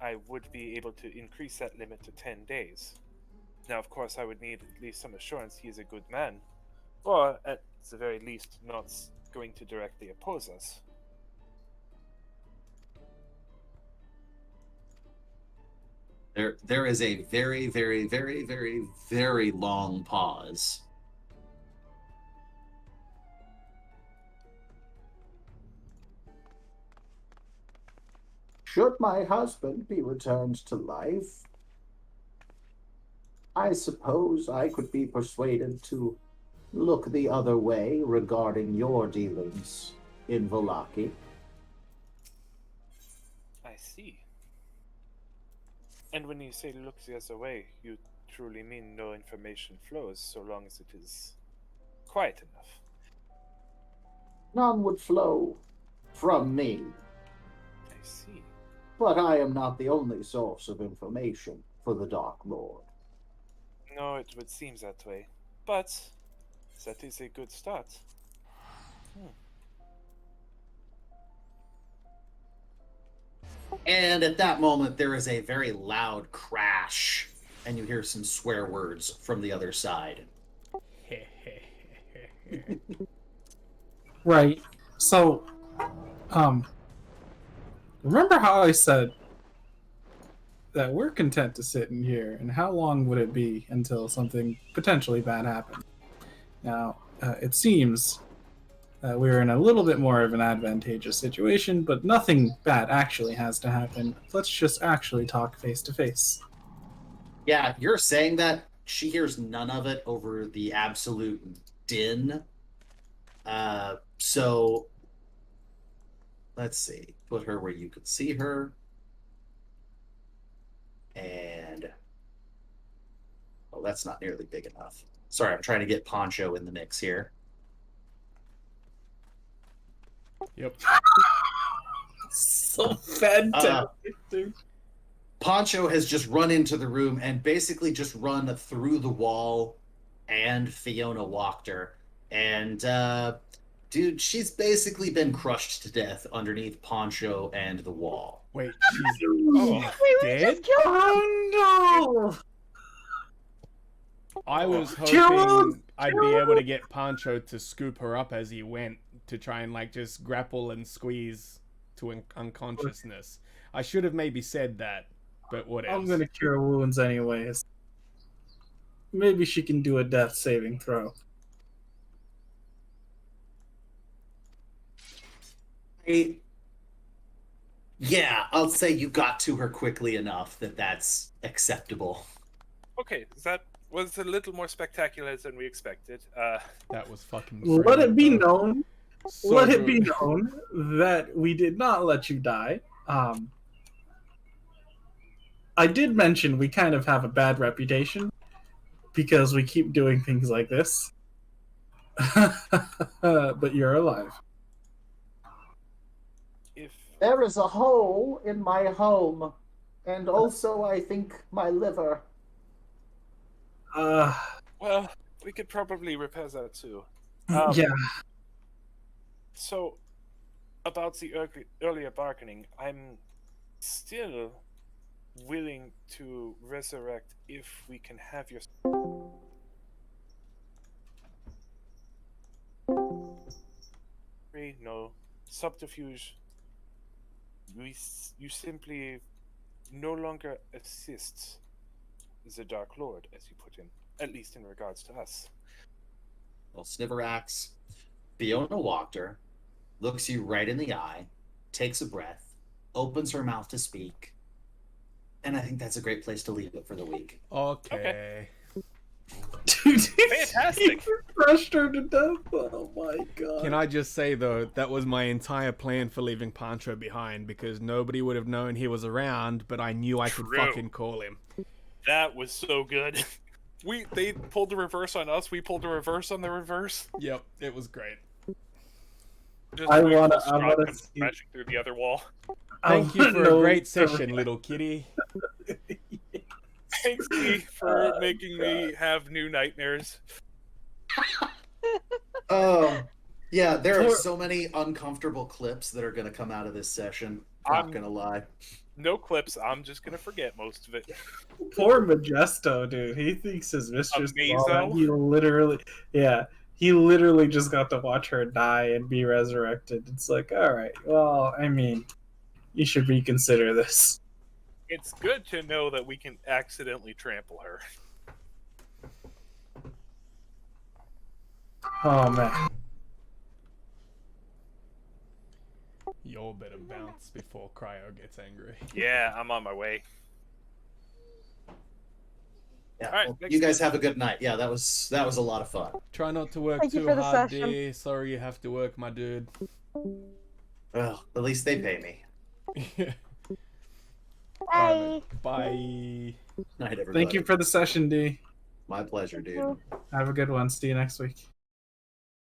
Speaker 3: I would be able to increase that limit to 10 days. Now, of course, I would need at least some assurance he is a good man, or at the very least, not going to directly oppose us.
Speaker 2: There is a very, very, very, very, very long pause.
Speaker 7: Should my husband be returned to life, I suppose I could be persuaded to look the other way regarding your dealings in Volaki.
Speaker 3: I see. And when you say look the other way, you truly mean no information flows so long as it is quiet enough.
Speaker 7: None would flow from me,
Speaker 3: I see.
Speaker 7: but I am not the only source of information for the Dark Lord.
Speaker 3: No, it would seem that way. But that is a good start.
Speaker 2: And at that moment, there is a very loud crash, and you hear some swear words from the other side.
Speaker 5: Right. So, remember how I said that we're content to sit in here, and how long would it be until something potentially bad happened? Now, it seems that we're in a little bit more of an advantageous situation, but nothing bad actually has to happen. Let's just actually talk face to face.
Speaker 2: Yeah, you're saying that. She hears none of it over the absolute din. So, let's see. Put her where you could see her. And... oh, that's not nearly big enough. Sorry, I'm trying to get Poncho in the mix here.
Speaker 1: Yep.
Speaker 5: So fantastic, dude.
Speaker 2: Poncho has just run into the room and basically just run through the wall, and Fiona walked her. And, dude, she's basically been crushed to death underneath Poncho and the wall.
Speaker 1: Wait, she's
Speaker 6: Wait, we
Speaker 1: dead?
Speaker 6: just killed her!
Speaker 5: Oh
Speaker 1: I was
Speaker 5: Gerald!
Speaker 1: hoping I'd be able to get Pancho to scoop her up as he went to try and like just grapple and squeeze to unconsciousness. I should have maybe said that, but
Speaker 5: no!
Speaker 1: whatever.
Speaker 5: I'm gonna cure wounds anyways. Maybe she can do a death saving throw.
Speaker 2: Yeah, I'll say you got to her quickly enough that that's acceptable.
Speaker 3: Okay, that was a little more spectacular than we expected.
Speaker 1: That was fucking.
Speaker 5: Let it be
Speaker 1: brilliant, though.
Speaker 5: known.
Speaker 1: So
Speaker 5: Let it be
Speaker 1: good.
Speaker 5: known that we did not let you die. I did mention we kind of have a bad reputation because we keep doing things like this. But you're alive.
Speaker 3: if
Speaker 7: There is a hole in my home, and also, I think, my liver.
Speaker 3: well, we could probably repair that too.
Speaker 5: Yeah.
Speaker 3: So, about the earlier bargaining, I'm still willing to resurrect if we can have your. No subterfuge. You simply no longer assist the Dark Lord, as you put in, at least in regards to us.
Speaker 2: Well, Sniverax, Fiona walked her, looks you right in the eye, takes a breath, opens her mouth to speak, and I think that's a great place to leave it for the week.
Speaker 1: Okay.
Speaker 5: Dude,
Speaker 3: Fantastic.
Speaker 5: you crushed her to death. Oh my god.
Speaker 1: Can I just say though, that was my entire plan for leaving Pancho behind because nobody would have known he was around, but I knew I could
Speaker 3: True.
Speaker 1: fucking call him.
Speaker 3: That was so good. They pulled the reverse on us. We pulled the reverse on the reverse.
Speaker 1: Yep, it was great.
Speaker 3: Just
Speaker 5: I
Speaker 3: doing
Speaker 5: wanna-
Speaker 3: full
Speaker 5: I
Speaker 3: Strahd
Speaker 5: wanna
Speaker 3: and
Speaker 5: see-
Speaker 3: smashing through the other wall.
Speaker 1: Thank you for a
Speaker 5: No,
Speaker 1: great session, little kitty.
Speaker 3: Thanks, D, for making me have new nightmares.
Speaker 2: Yeah, there are
Speaker 5: Poor-
Speaker 2: so many uncomfortable clips that are going to come out of this session. Not
Speaker 3: I'm-
Speaker 2: going to lie.
Speaker 3: No clips. I'm just gonna forget most of it.
Speaker 5: Poor Majesto, dude. He thinks his mistress is all that.
Speaker 3: Amazo?
Speaker 5: He literally just got to watch her die and be resurrected. It's like, all right, well, I mean, you should reconsider this.
Speaker 3: It's good to know that we can accidentally trample her.
Speaker 5: Oh man.
Speaker 1: Y'all better bounce before Cryo gets angry.
Speaker 3: Yeah, I'm on my way.
Speaker 2: Yeah,
Speaker 3: All right,
Speaker 2: well,
Speaker 3: next
Speaker 2: you guys
Speaker 3: game.
Speaker 2: have a good night. Yeah, that was a lot of fun.
Speaker 1: Try not to work
Speaker 4: Thank you
Speaker 1: too
Speaker 4: for the
Speaker 1: hard,
Speaker 4: session.
Speaker 1: D. Sorry you have to work, my dude.
Speaker 2: Well, at least they pay me.
Speaker 6: Bye.
Speaker 1: Bye.
Speaker 2: Night, everybody.
Speaker 5: Thank you for the session, D.
Speaker 2: My pleasure, dude.
Speaker 5: Have a good one. See you next week.